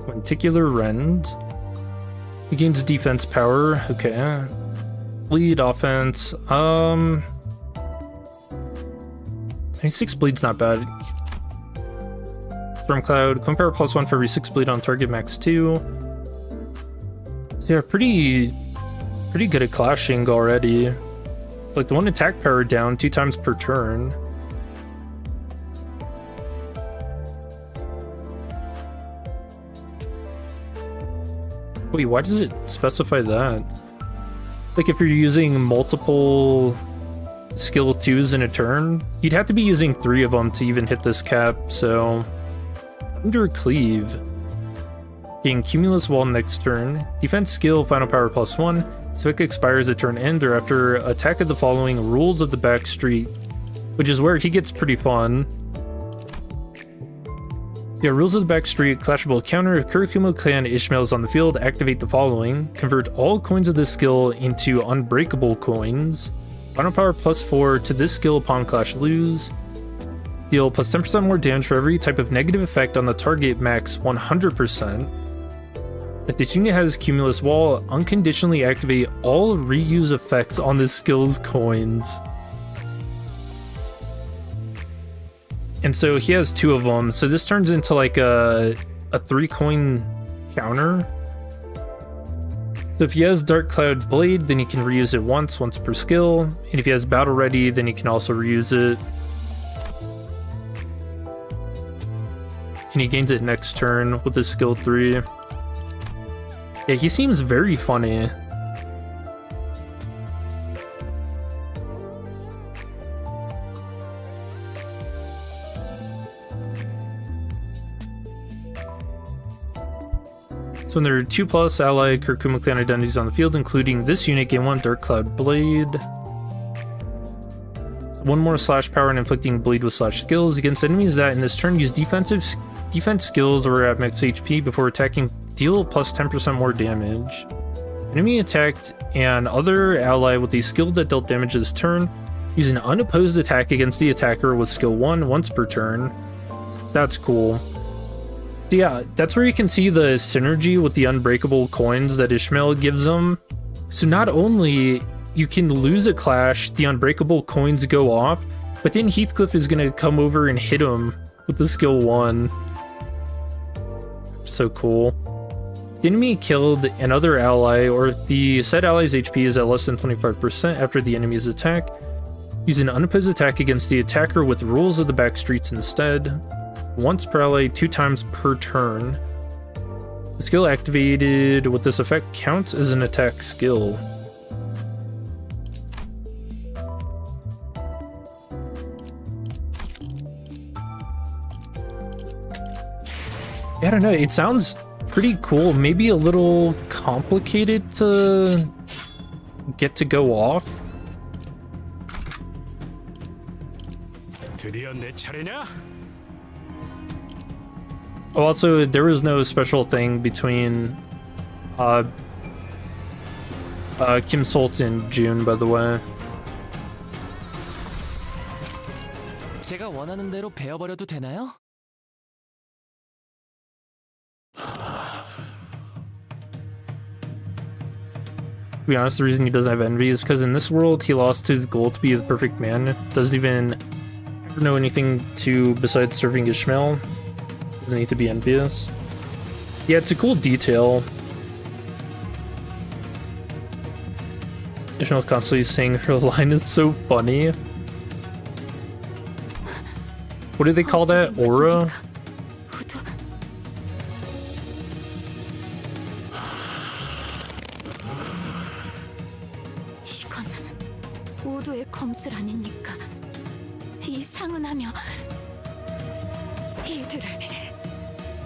A: Lenticular Rend. He gains defense power. Okay. Bleed offense. 6 bleed's not bad. From Cloud. Compare +1 for every 6 bleed on target, max 2. So yeah, pretty good at clashing already. Like the 1 attack power down 2 times per turn. Wait, why does it specify that? Like if you're using multiple skill 2s in a turn, you'd have to be using 3 of them to even hit this cap, so Thunder Cleave. Gain Cumulus Wall next turn. Defense skill, final power +1. Spec expires at turn end or after attack of the following rules of the back street, which is where he gets pretty fun. Yeah, rules of the back street, clashable counter. If Kurokumo clan Ishmael is on the field, activate the following. Convert all coins of this skill into unbreakable coins. Final power +4 to this skill upon clash lose. Deal plus 10% more damage for every type of negative effect on the target, max 100%. If this unit has Cumulus Wall, unconditionally activate all reuse effects on this skill's coins. And so he has 2 of them, so this turns into like a 3-coin counter. So if he has Dark Cloud Blade, then he can reuse it once per skill, and if he has Battle Ready, then he can also reuse it. And he gains it next turn with his skill 3. Yeah, he seems very funny. So when there are 2+ allied Kurokumo clan identities on the field, including this unit, gain 1 Dark Cloud Blade. So 1 more slash power and inflicting bleed with slash skills against enemies that in this turn use defense skills or at max HP before attacking, deal plus 10% more damage. Enemy attacked an other ally with a skill that dealt damage this turn. Use an unopposed attack against the attacker with skill 1 once per turn. That's cool. So yeah, that's where you can see the synergy with the unbreakable coins that Ishmael gives them. So not only you can lose a clash, the unbreakable coins go off, but then Heathcliff is going to come over and hit him with the skill 1. So cool. The enemy killed another ally, or if the said ally's HP is at less than 25% after the enemy's attack, use an unopposed attack against the attacker with rules of the back streets instead. Once per ally, 2 times per turn. The skill activated with this effect counts as an attack skill. I don't know, it sounds pretty cool, maybe a little complicated to get to go off.
D: 드디어 내 차례냐?
A: Oh, also, there was no special thing between Kim Sult and June, by the way.
L: 제가 원하는 대로 베어버려도 되나요?
A: To be honest, the reason he doesn't have envy is because in this world, he lost his goal to be the perfect man. Doesn't even ever know anything to besides serving Ishmael. Doesn't need to be envious. Yeah, it's a cool detail. Ishmael constantly saying her line is so funny. What do they call that? Aura?
E: 우도의 검술 아닙니까? 이상은하며 이들을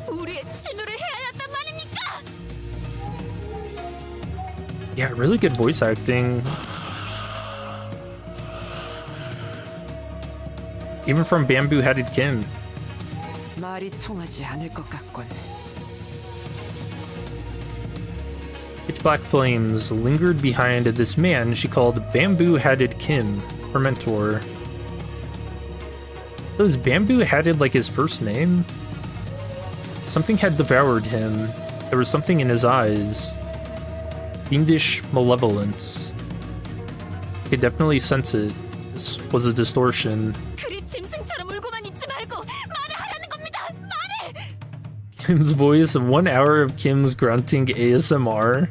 E: 우리의 친우를 해야 한단 말입니까?
A: Yeah, really good voice acting. Even from bamboo-headed Kim.
L: 말이 통하지 않을 것 같군.
A: Pitch black flames lingered behind this man she called Bamboo-Hatted Kim, her mentor. So is Bamboo-Hatted like his first name? Something had devoured him. There was something in his eyes. Fiendish malevolence. I could definitely sense it. This was a distortion.
E: 그리 짐승처럼 울고만 있지 말고 말을 하라는 겁니다. 말을!
A: Kim's voice, 1 hour of Kim's grunting ASMR.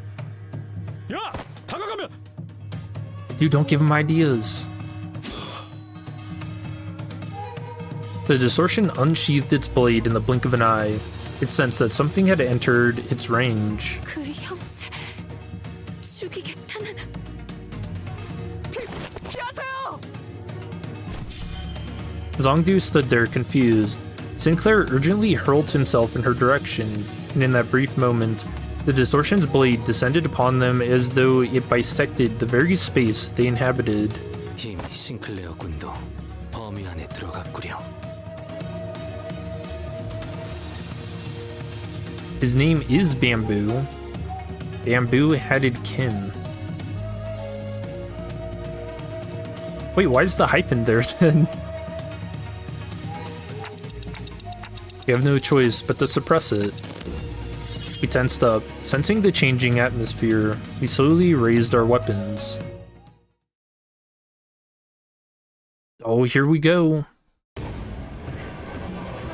D: 야, 다가가면.
A: Dude, don't give him ideas. The distortion unsheathed its blade in the blink of an eye. It sensed that something had entered its range.
E: 그 형세 죽이겠다는
A: Zongdu stood there confused. Sinclair urgently hurled himself in her direction, and in that brief moment, the distortion's blade descended upon them as though it bisected the very space they inhabited.
J: 이미 싱클레어 군도 범위 안에 들어갔구려.
A: His name is Bamboo. Bamboo-hatted Kim. Wait, why is the hype in there then? We have no choice but to suppress it. We tensed up, sensing the changing atmosphere. We slowly raised our weapons. Oh, here we go.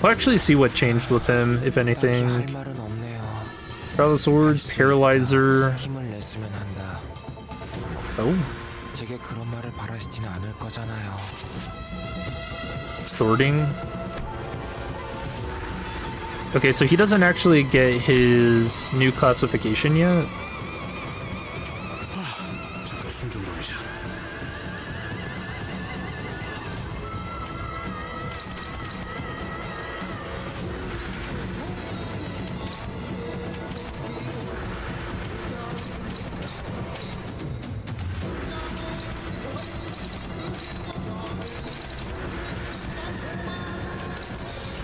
A: We'll actually see what changed with him, if anything. Draw the sword, paralyzer. Oh. Distorting. Okay, so he doesn't actually get his new classification yet.
D: 잠깐 숨 좀 돌리자.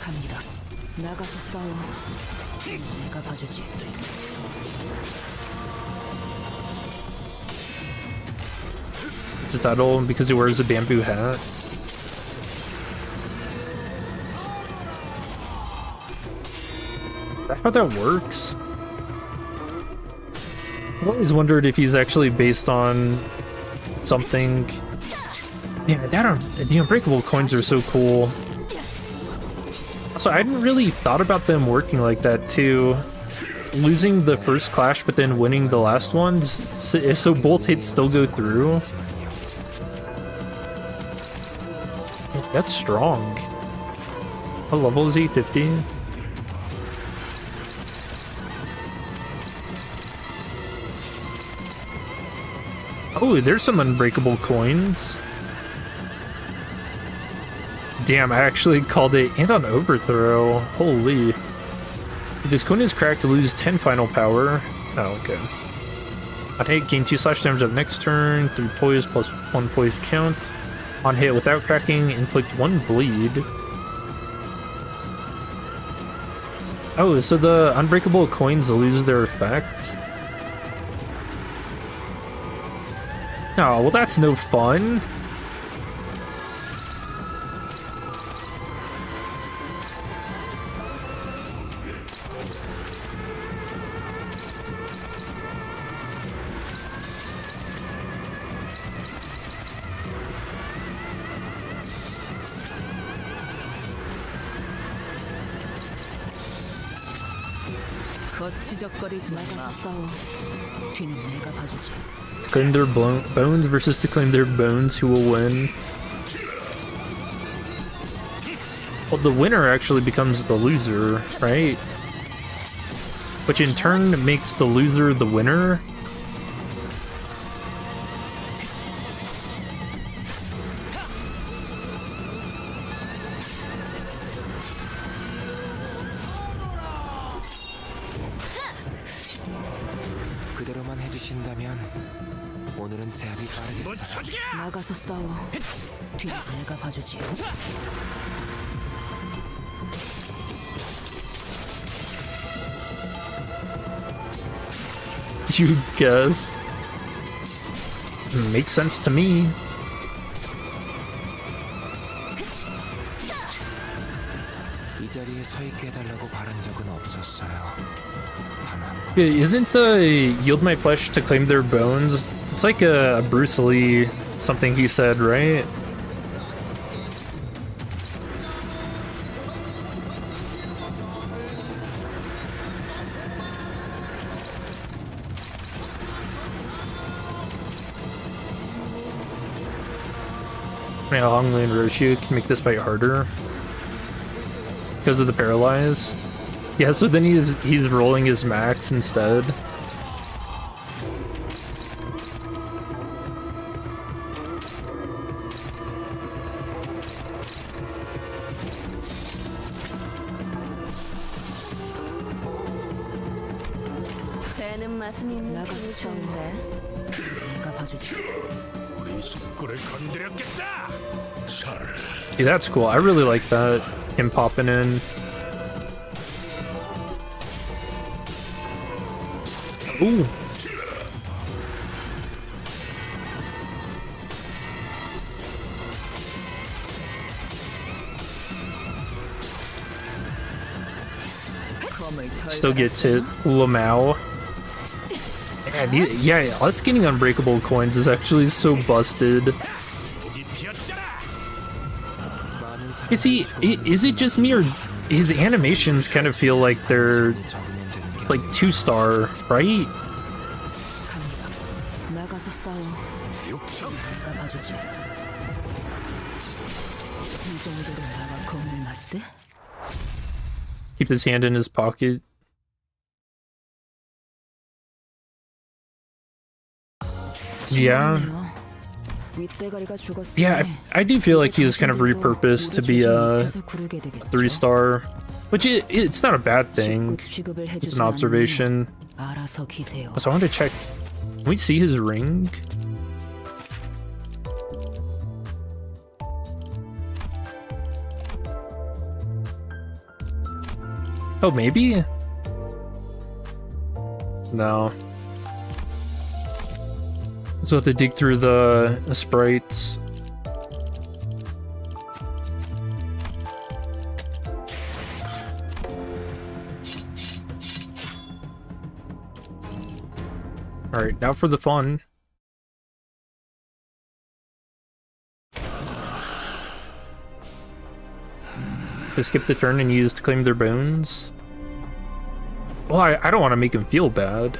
E: 갑니다. 나가서 싸워. 내가 봐주지.
A: It's a title because he wears a bamboo hat. Is that how that works? I've always wondered if he's actually based on something. Yeah, the unbreakable coins are so cool. So I hadn't really thought about them working like that too. Losing the first clash but then winning the last ones, so both hits still go through. That's strong. What level is he? 50? Oh, there's some unbreakable coins. Damn, I actually called it and on overthrow. Holy. If this coin is cracked, lose 10 final power. Oh, okay. On hit, gain 2 slash damage up next turn, 3 poise plus 1 poise count. On hit without cracking, inflict 1 bleed. Oh, so the unbreakable coins lose their effect? Oh, well that's no fun.
E: 거치적거리지 나가서 싸워. 뒤는 내가 봐주지.
A: To claim their bones versus to claim their bones, who will win? Well, the winner actually becomes the loser, right? Which in turn makes the loser the winner.
I: 그대로만 해주신다면 오늘은 제압이 빠르겠어요.
E: 나가서 싸워. 뒤는 내가 봐주지.
A: You guess. Makes sense to me.
I: 이 자리에 서 있게 해달라고 바란 적은 없었어요.
A: Isn't the yield my flesh to claim their bones? It's like a Bruce Lee something he said, right? Yeah, Hongli and Roshu can make this fight harder because of the paralyze. Yeah, so then he's rolling his max instead.
B: 아는 맛은 있는
H: 나가서
B: 편이
H: 싸워.
B: 좋은데.
H: 내가 봐주지.
C: 우리 식구를 건드렸겠다. 살.
A: Yeah, that's cool. I really like that. Him popping in. Ooh. Still gets hit. Lamau. Yeah, us getting unbreakable coins is actually so busted. Is it just me, or his animations kind of feel like they're like 2-star, right?
H: 나가서 싸워. 내가 봐주지. 이 정도로 나가 겁을 났대?
A: Keep his hand in his pocket. Yeah.
H: 윗대가리가 죽었어.
A: Yeah, I do feel like he was kind of repurposed to be a 3-star, which it's not a bad thing. It's an observation.
H: 알아서 기세요.
A: So I wanted to check. Can we see his ring? Oh, maybe? No. So have to dig through the sprites. Alright, now for the fun. To skip the turn and use to claim their bones. Well, I don't want to make him feel bad.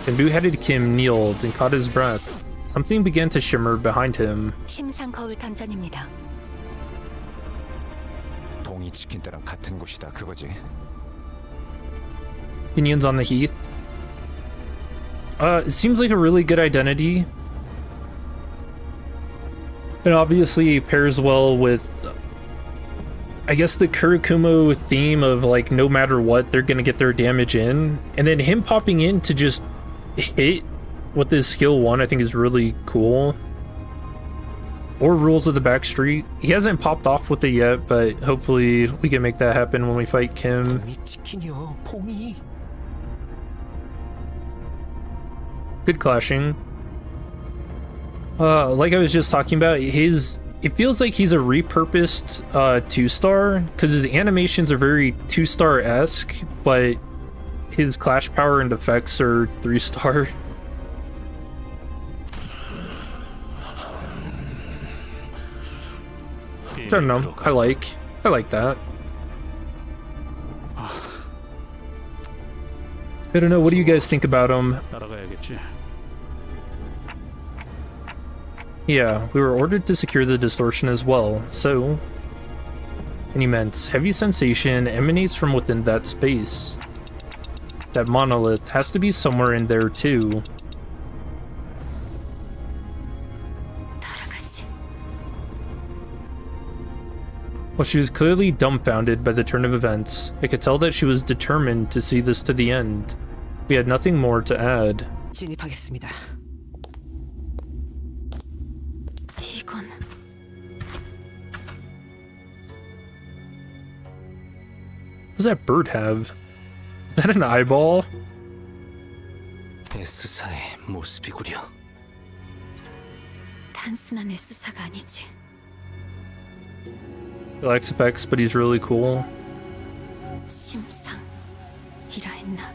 A: And blue-headed Kim kneeled and caught his breath. Something began to shimmer behind him.
E: 심상 거울 단전입니다.
O: 동이 지킨 때랑 같은 곳이다 그거지.
A: Opinions on the Heath. It seems like a really good identity. And obviously pairs well with, I guess, the Kurokumo theme of like no matter what they're gonna get their damage in, and then him popping in to just hit with his skill 1 I think is really cool. Or Rules of the Backstreet. He hasn't popped off with it yet, but hopefully we can make that happen when we fight Kim. Good clashing. Like I was just talking about, it feels like he's a repurposed 2-star, because his animations are very 2-star-esque, but his clash power and effects are 3-star. I don't know. I like that. I don't know. What do you guys think about him?
D: 따라가야겠지.
A: Yeah, we were ordered to secure the distortion as well, so... An immense, heavy sensation emanates from within that space. That monolith has to be somewhere in there too. Well, she was clearly dumbfounded by the turn of events. I could tell that she was determined to see this to the end. We had nothing more to add.
L: 진입하겠습니다.
E: 이건
A: What does that bird have? Is that an eyeball?
J: S사의 모습이구려.
E: 단순한 S사가 아니지.
A: He lacks effects, but he's really cool.
E: 심상이라 했나?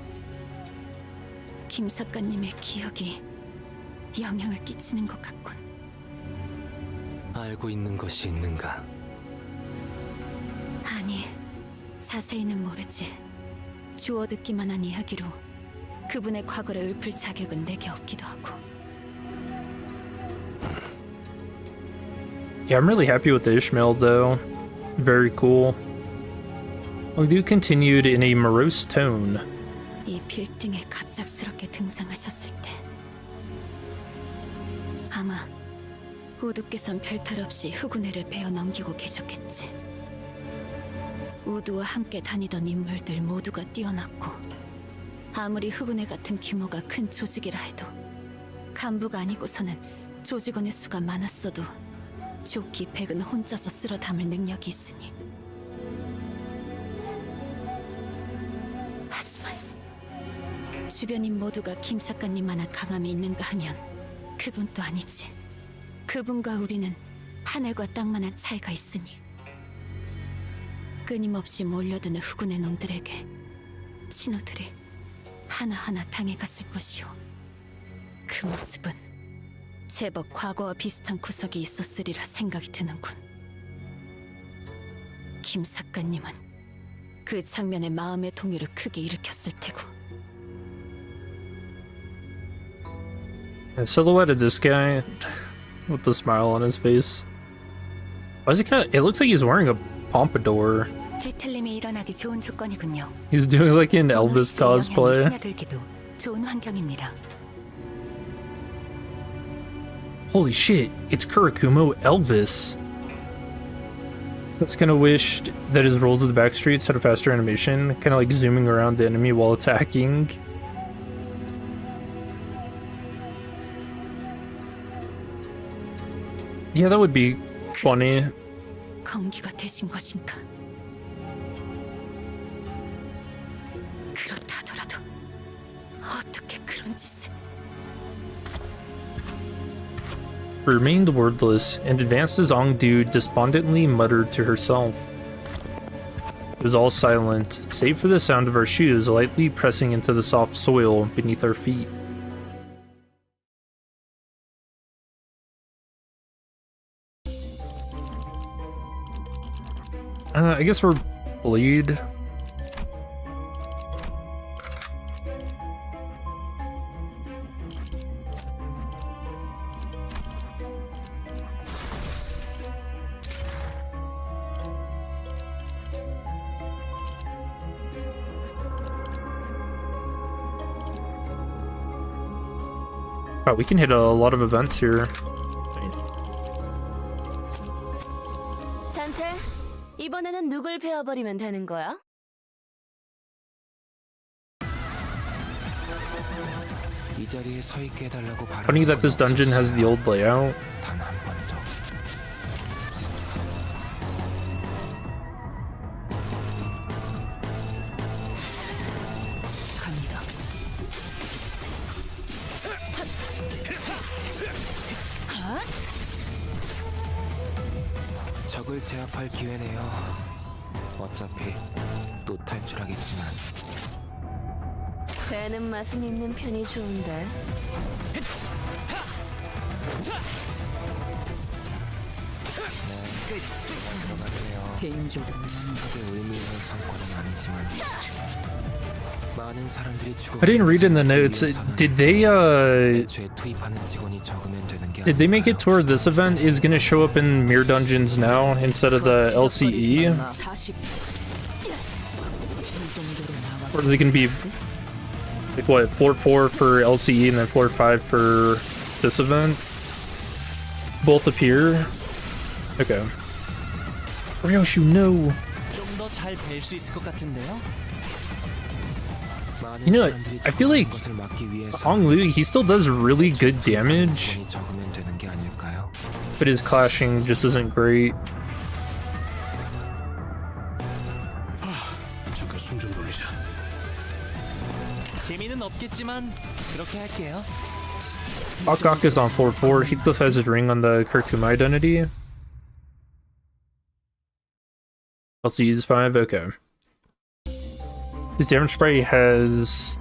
E: 김 작가님의 기억이 영향을 끼치는 것 같군.
J: 알고 있는 것이 있는가?
E: 아니, 자세히는 모르지. 주워 듣기만 한 이야기로 그분의 과거를 읊을 자격은 내게 없기도 하고.
A: Yeah, I'm really happy with the Ishmael though. Very cool. Ongdu continued in a morose tone.
E: 이 빌딩에 갑작스럽게 등장하셨을 때 아마 우두께선 별탈 없이 흑운회를 베어 넘기고 계셨겠지. 우두와 함께 다니던 인물들 모두가 뛰어났고 아무리 흑운회 같은 규모가 큰 조직이라 해도 간부가 아니고서는 조직원의 수가 많았어도 조끼 100은 혼자서 쓸어 담을 능력이 있으니. 하지만 주변인 모두가 김 작가님만한 강함이 있는가 하면 그건 또 아니지. 그분과 우리는 하늘과 땅만한 차이가 있으니. 끊임없이 몰려드는 흑운의 놈들에게 신호들이 하나하나 당해갔을 것이오. 그 모습은 제법 과거와 비슷한 구석이 있었으리라 생각이 드는군. 김 작가님은 그 장면에 마음의 동요를 크게 일으켰을 테고.
A: A silhouette of this guy with the smile on his face. Why is he kind of? It looks like he's wearing a pompadour.
E: 뒤틀림이 일어나기 좋은 조건이군요.
A: He's doing like an Elvis cosplay.
E: 스며들기도 좋은 환경입니다.
A: Holy shit! It's Kurokumo Elvis. That's kind of wished that his roll to the back streets had a faster animation, kind of like zooming around the enemy while attacking. Yeah, that would be funny.
E: 검기가 되신 것인가? 그렇다 하더라도 어떻게 그런 짓을?
A: Remained wordless and advanced as Ongdu despondently muttered to herself. It was all silent, save for the sound of our shoes lightly pressing into the soft soil beneath our feet. I guess we're bleed. Wow, we can hit a lot of events here.
B: 단테, 이번에는 누굴 베어버리면 되는 거야?
I: 이 자리에 서 있게 해달라고 바라는
A: Funny that this dungeon has the old layout.
I: 단한 번도.
H: 갑니다.
I: 적을 제압할 기회네요. 어차피 또 탈출하겠지만.
B: 배는 맛은 있는 편이 좋은데.
H: 개인적으로
I: 크게 의미 있는 성과는 아니지만 많은 사람들이 죽어.
A: I didn't read in the notes. Did they
I: 죄 투입하는 직원이 적으면 되는 게
A: did they make it to where this event is gonna show up in Mirror Dungeons now instead of the LCE? Or are they gonna be like what, floor 4 for LCE and then floor 5 for this event? Both appear? Okay. Or else you know.
L: 좀 더 잘 뵐 수 있을 것 같은데요.
A: You know what? I feel like Hong Lu, he still does really good damage, but his clashing just isn't great.
D: 잠깐 숨 좀 돌리자.
L: 재미는 없겠지만 그렇게 할게요.
A: BokGak is on floor 4. Heathcliff has his ring on the Kurokumo identity. LCE is 5. Okay. His damage spray has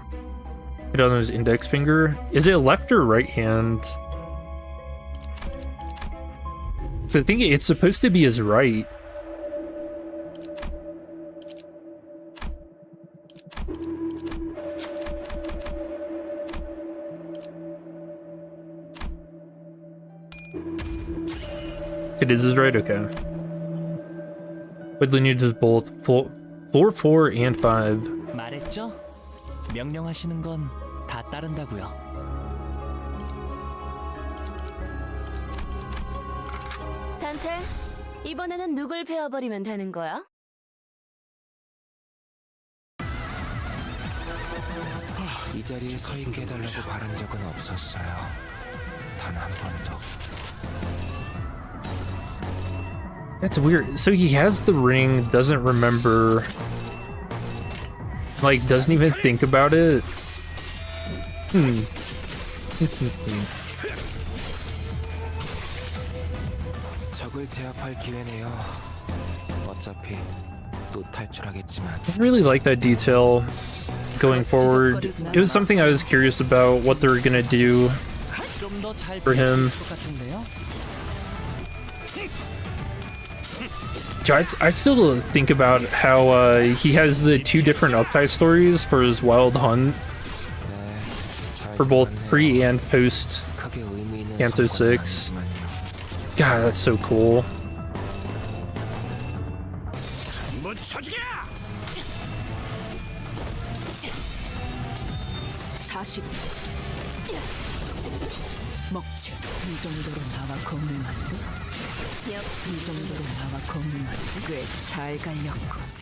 A: it on his index finger. Is it left or right hand? I think it's supposed to be his right. It is his right, okay. Woodley needs both floor 4 and 5.
L: 말했죠? 명령하시는 건 다 따른다고요.
B: 단테, 이번에는 누굴 베어버리면 되는 거야?
I: 이 자리에 서 있게 해달라고 바란 적은 없었어요. 단 한 번도.
A: That's weird. So he has the ring, doesn't remember, like, doesn't even think about it.
I: 적을 제압할 기회네요. 어차피 또 탈출하겠지만.
A: I really like that detail going forward. It was something I was curious about what they were gonna do for him. I still think about how he has the two different uptie stories for his Wild Hunt for both pre and post Kanto 6. God, that's so cool.
H: 먹지. 이 정도로 나와 건물 만두? 이 정도로 나와 건물 만두? 꽤 잘 갈렸고.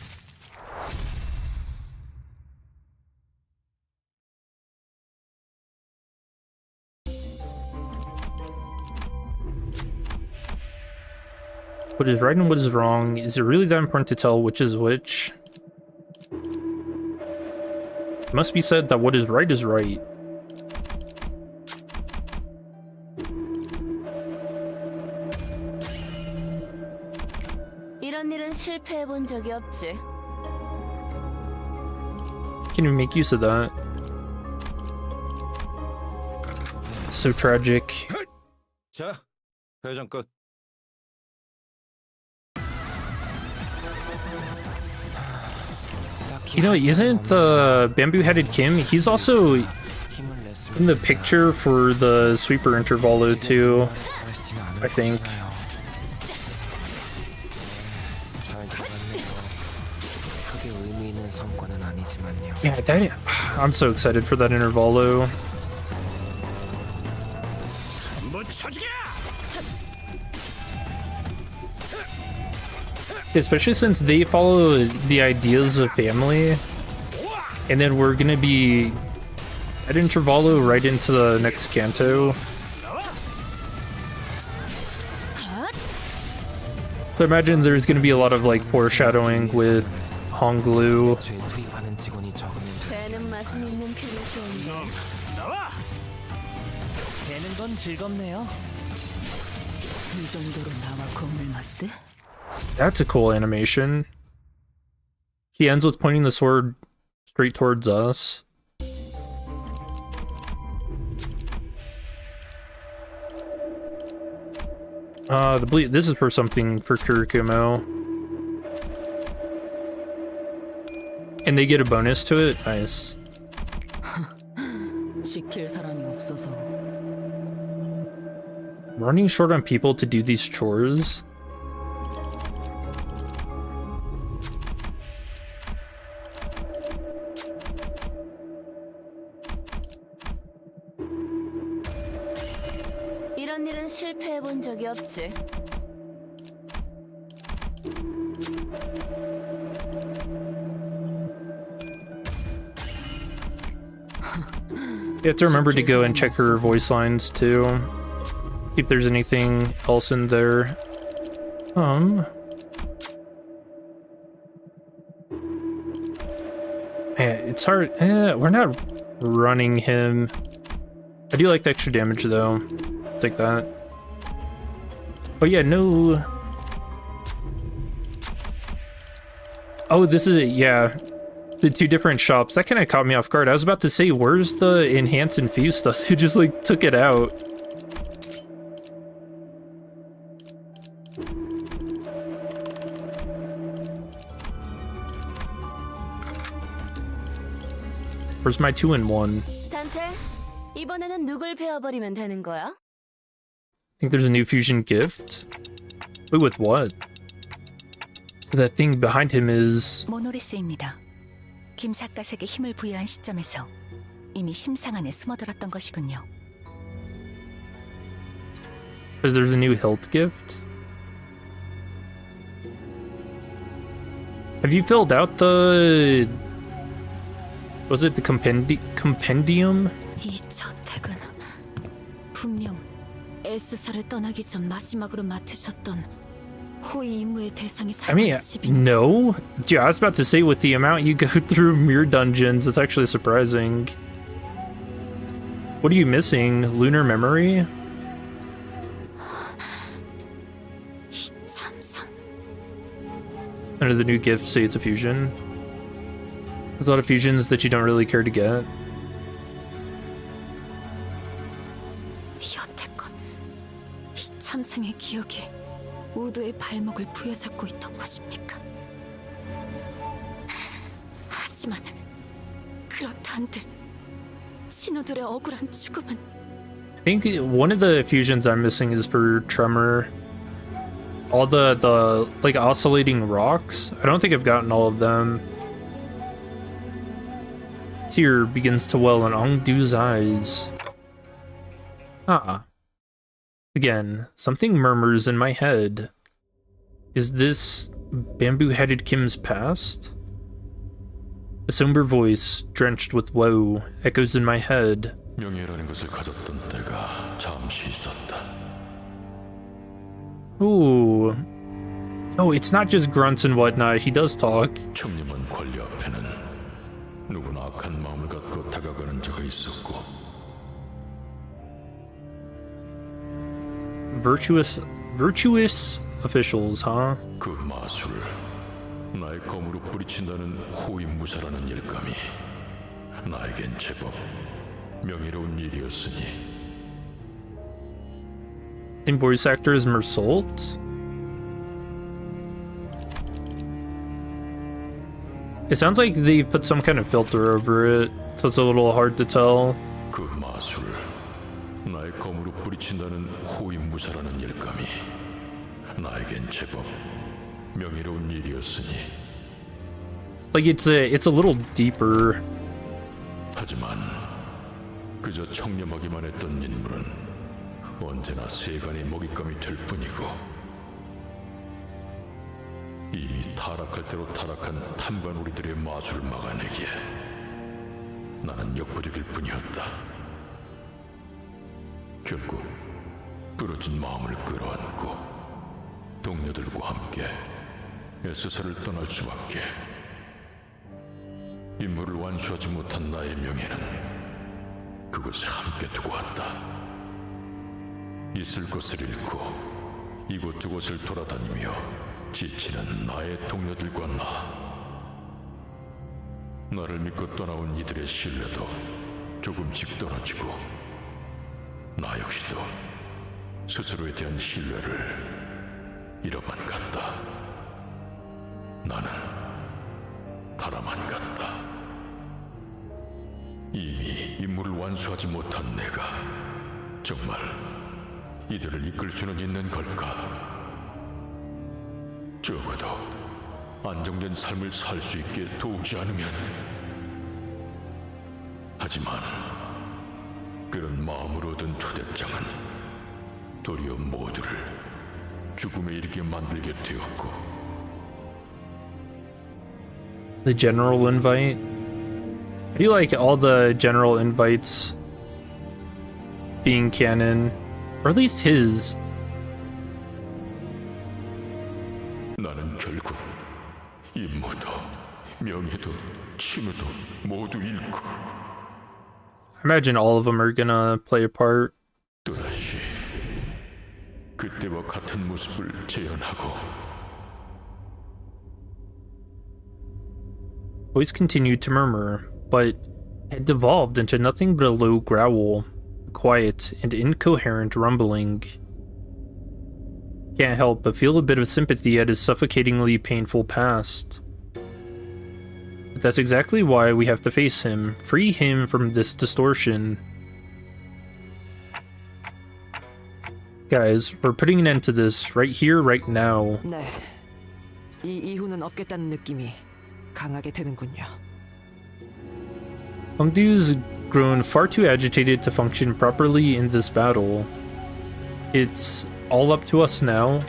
A: What is right and what is wrong? Is it really that important to tell which is which? It must be said that what is right is right.
E: 이런 일은 실패해 본 적이 없지.
A: Can you make use of that? It's so tragic.
N: 자, 회전 끝.
A: You know, isn't Bamboo-Headed Kim? He's also in the picture for the Sweeper Intervalo too, I think. Yeah, that, I'm so excited for that Intervalo. Especially since they follow the ideas of family, and then we're gonna be at Intervalo right into the next Kanto. So imagine there's gonna be a lot of like foreshadowing with Honglu.
E: 배는 맛은 있는 편이 좋은데.
L: 되는 건 즐겁네요.
H: 이 정도로 나와 건물 만두?
A: That's a cool animation. He ends with pointing the sword straight towards us. The bleed. This is for something for Kurokumo. And they get a bonus to it? Nice.
H: 시킬 사람이 없어서.
A: Running short on people to do these chores?
E: 이런 일은 실패해 본 적이 없지.
A: You have to remember to go and check her voice lines too. See if there's anything else in there. Man, it's hard. We're not running him. I do like the extra damage though. Take that. Oh yeah, no. Oh, this is, yeah. The two different shops. That kind of caught me off guard. I was about to say, where's the enhance and fuse stuff? Who just like took it out? Where's my 2-in-1?
E: 단테, 이번에는 누굴 베어버리면 되는 거야?
A: Think there's a new fusion gift? Wait, with what? That thing behind him is...
E: 모노리스입니다. 김삿갓에게 힘을 부여한 시점에서 이미 심상 안에 숨어들었던 것이군요.
A: Is there a new health gift? Have you filled out the Was it the compendium?
E: 이 저택은 분명 에스사를 떠나기 전 마지막으로 맡으셨던 호위 임무의 대상이
A: I mean,
E: 살던 집인.
A: no. Dude, I was about to say, with the amount you go through mirror dungeons, it's actually surprising. What are you missing? Lunar memory?
E: 이 참상.
A: Under the new gift, say it's a fusion. There's a lot of fusions that you don't really care to get.
E: 여태껏 이 참상의 기억에 우도의 발목을 부여잡고 있던 것입니까? 하지만 그렇다 한들 친구들의 억울한 죽음은.
A: I think one of the fusions I'm missing is for Tremor. All the like oscillating rocks. I don't think I've gotten all of them. Tear begins to well in Ongdu's eyes. Ah. Again, something murmurs in my head. Is this bamboo-headed Kim's past? A somber voice, drenched with woe, echoes in my head.
C: 명예라는 것을 가졌던 때가 잠시 있었다.
A: Ooh. Oh, it's not just grunts and whatnot, he does talk.
C: 청렴한 권리 앞에는 누구나 악한 마음을 갖고 다가가는 자가 있었고
A: Virtuous officials, huh?
C: 그 마술을 나의 검으로 뿌리친다는 호위무사라는 일감이 나에겐 제법 명예로운 일이었으니.
A: Same voice actor as Mersault? It sounds like they put some kind of filter over it, so it's a little hard to tell.
C: 그 마술을 나의 검으로 뿌리친다는 호위무사라는 일감이 나에겐 제법 명예로운 일이었으니.
A: Like it's a little deeper.
C: 하지만 그저 청렴하기만 했던 인물은 언제나 세간의 먹잇감이 될 뿐이고 이미 타락할 대로 타락한 탐관오리들의 마술을 막아내기에 나는 역부족일 뿐이었다. 결국 부러진 마음을 끌어안고 동료들과 함께 에스사를 떠날 수밖에. 임무를 완수하지 못한 나의 명예는 그곳에 함께 두고 왔다. 있을 곳을 잃고 이곳저곳을 돌아다니며 지치는 나의 동료들과 나를 믿고 떠나온 이들의 신뢰도 조금씩 떨어지고 나 역시도 스스로에 대한 신뢰를 잃어만 갔다. 나는 달아만 갔다. 이미 임무를 완수하지 못한 내가 정말 이들을 이끌 수는 있는 걸까? 적어도 안정된 삶을 살 수 있게 도우지 않으면. 하지만 그런 마음으로 얻은 초대장은 도리어 모두를 죽음에 이르게 만들게 되었고.
A: The general invite. I do like all the general invites being canon, or at least his.
C: 나는 결국 임무도 명예도 친우도 모두 잃고.
A: I imagine all of them are gonna play a part.
C: 또다시 그때와 같은 모습을 재현하고.
A: Voice continued to murmur, but had devolved into nothing but a low growl, a quiet and incoherent rumbling. Can't help but feel a bit of sympathy at his suffocatingly painful past. But that's exactly why we have to face him, free him from this distortion. Guys, we're putting an end to this right here, right now.
L: 네, 이 이후는 없겠다는 느낌이 강하게 드는군요.
A: Ongdu's grown far too agitated to function properly in this battle. It's all up to us now.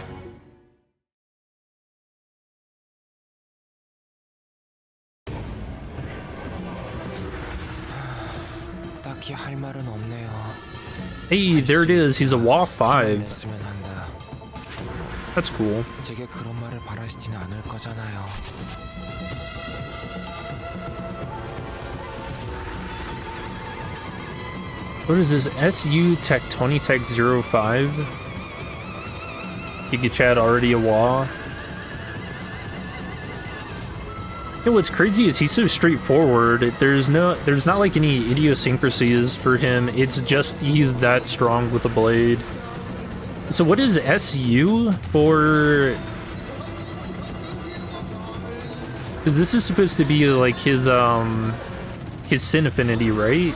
I: 딱히 할 말은 없네요.
A: Hey, there it is. He's a WA 5.
I: 냈으면 한다.
A: That's cool.
I: 제게 그런 말을 바라시지는 않을 거잖아요.
A: What is this? SU Tectoni Tech 05? Giga Chad already a WA. You know, what's crazy is he's so straightforward. There's not like any idiosyncrasies for him. It's just he's that strong with the blade. So what is SU for? Because this is supposed to be like his sin affinity, right?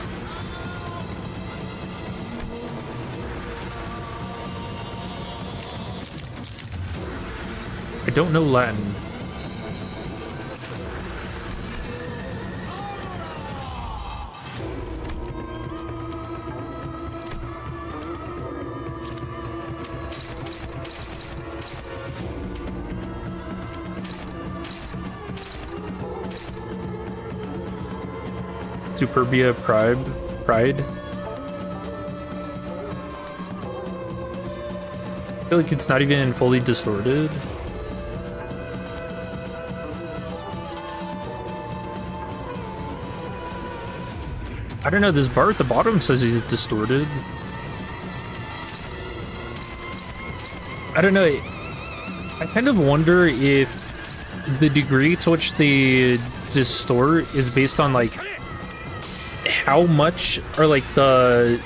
A: I don't know Latin. Superbia Pride. I feel like it's not even fully distorted. I don't know, this bar at the bottom says he's distorted. I don't know, I kind of wonder if the degree to which they distort is based on like how much, or like the,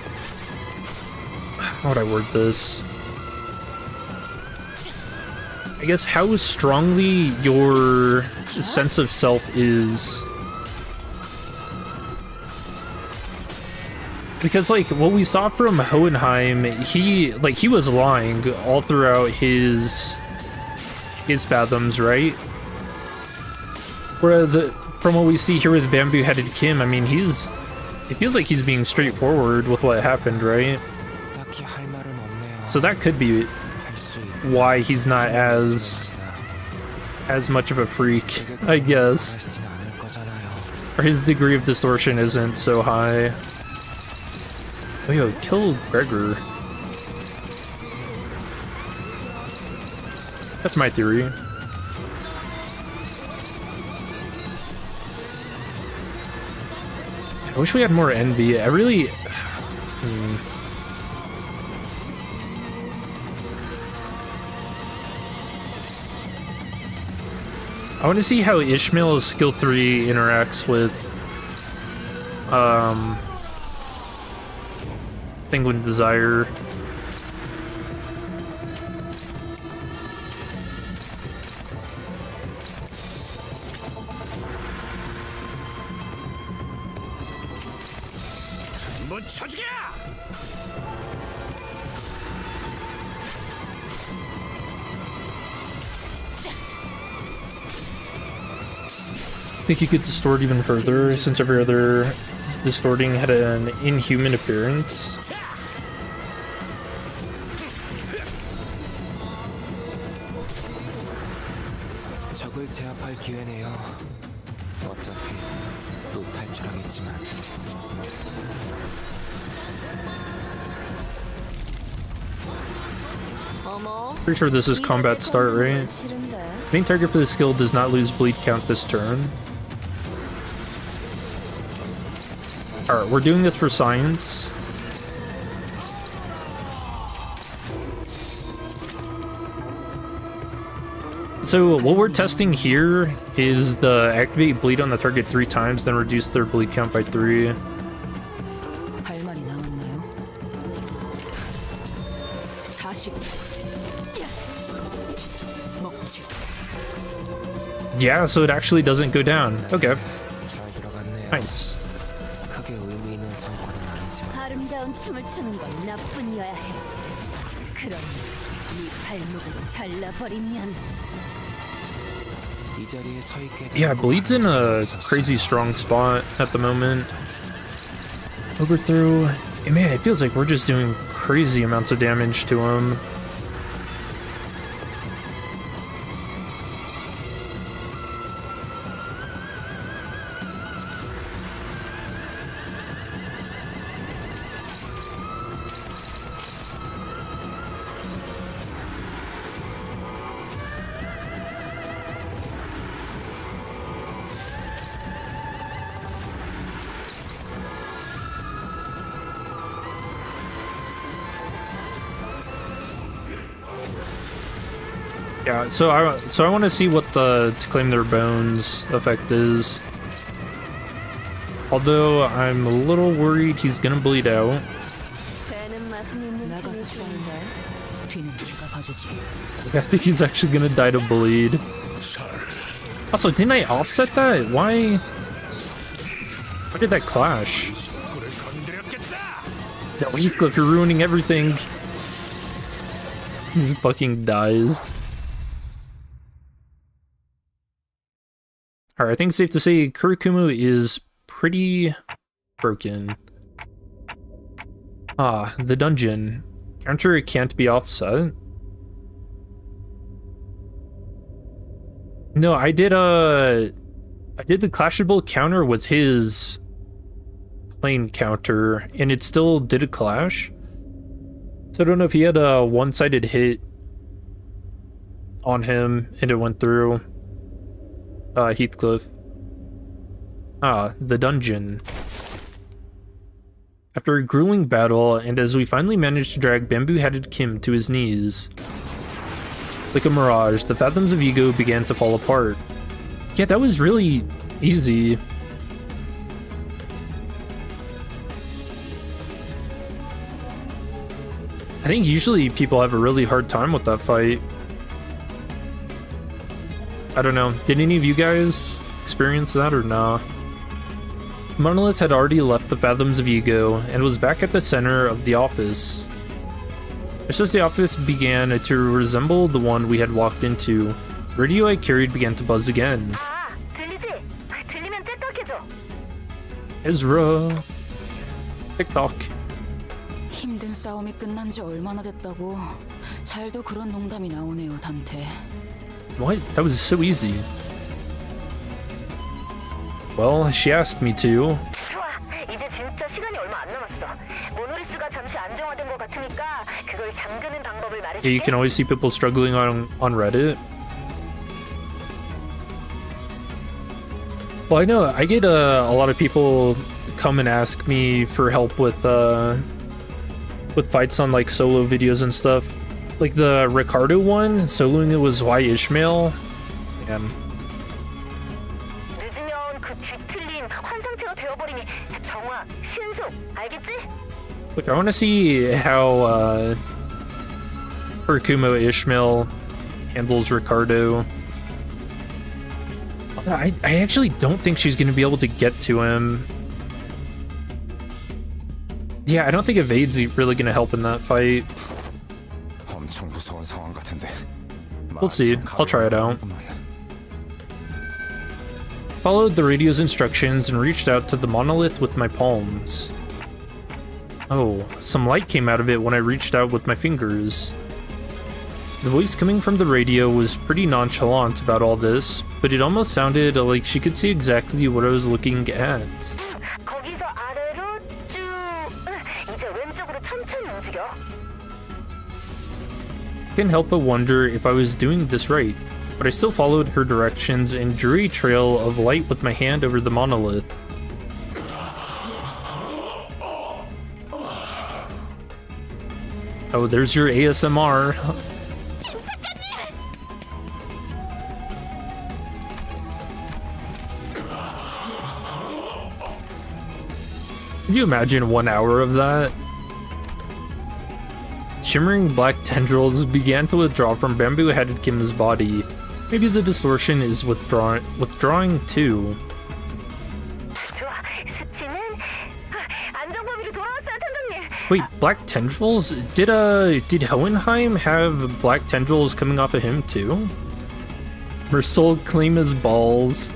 A: how would I word this? I guess how strongly your sense of self is. Because like what we saw from Hohenheim, he was lying all throughout his fathoms, right? Whereas from what we see here with Bamboo-Headed Kim, I mean, it feels like he's being straightforward with what happened, right? So that could be why he's not as much of a freak, I guess. Or his degree of distortion isn't so high. Oh, yo, kill Gregor. That's my theory. I wish we had more envy. I really... I want to see how Ishmael's skill 3 interacts with Sanguine Desire. I think you could distort even further, since every other distorting had an inhuman appearance.
I: 적을 제압할 기회네요. 어차피 또 탈출하겠지만.
A: Pretty sure this is combat start, right? Main target for the skill does not lose bleed count this turn. Alright, we're doing this for science. So what we're testing here is the activate bleed on the target 3 times, then reduce their bleed count by 3.
E: 할 말이 남았나요? 40. 먹지.
A: Yeah, so it actually doesn't go down. Okay. Nice.
I: 크게 의미 있는 성과는 아니지만.
E: 아름다운 춤을 추는 건 나뿐이어야 해. 그럼 네 발목을 잘라버리면.
I: 이 자리에 서 있게.
A: Yeah, Bleed's in a crazy strong spot at the moment. Overthrow. Man, it feels like we're just doing crazy amounts of damage to him. Yeah, so I want to see what the to claim their bones effect is. Although I'm a little worried he's gonna bleed out. I think he's actually gonna die to bleed. Also, didn't I offset that? Why did that clash? No, Heathcliff, you're ruining everything. He fucking dies. Alright, I think it's safe to say Kurokumo is pretty broken. Ah, the dungeon. Counter can't be offset. No, I did the clashable counter with his plane counter, and it still did a clash. So I don't know if he had a one-sided hit on him and it went through. Heathcliff. Ah, the dungeon. After a grueling battle, and as we finally managed to drag bamboo-hatted Kim to his knees, like a mirage, the fathoms of ego began to fall apart. Yeah, that was really easy. I think usually people have a really hard time with that fight. I don't know. Did any of you guys experience that or nah? Monolith had already left the fathoms of ego and was back at the center of the office. Just as the office began to resemble the one we had walked into, radio I carried began to buzz again. Ezra. TikTok.
E: 힘든 싸움이 끝난 지 얼마나 됐다고. 잘도 그런 농담이 나오네요, 단테.
A: What? That was so easy. Well, she asked me to.
K: 좋아, 이제 진짜 시간이 얼마 안 남았어. 모노리스가 잠시 안정화된 것 같으니까 그걸 잠그는 방법을 말해줄게.
A: Yeah, you can always see people struggling on Reddit. Well, I know I get a lot of people come and ask me for help with fights on like solo videos and stuff. Like the Ricardo one, soloing it was why Ishmael. Man.
K: 늦으면 그 뒤틀린 환상체가 되어버리니 정화, 신속, 알겠지?
A: Look, I want to see how Kurokumo Ishmael handles Ricardo. I actually don't think she's going to be able to get to him. Yeah, I don't think evade's really going to help in that fight. We'll see. I'll try it out. Followed the radio's instructions and reached out to the monolith with my palms. Oh, some light came out of it when I reached out with my fingers. The voice coming from the radio was pretty nonchalant about all this, but it almost sounded like she could see exactly what I was looking at.
K: 거기서 아래로 쭉. 이제 왼쪽으로 천천히 움직여.
A: I couldn't help but wonder if I was doing this right, but I still followed her directions and drew a trail of light with my hand over the monolith. Oh, there's your ASMR. Could you imagine 1 hour of that? Shimmering black tendrils began to withdraw from bamboo-headed Kim's body. Maybe the distortion is withdrawing too.
K: 좋아, 스치는 안정 범위로 돌아왔어요, 팀장님.
A: Wait, black tendrils? Did Hohenheim have black tendrils coming off of him too? Mersul claim his balls.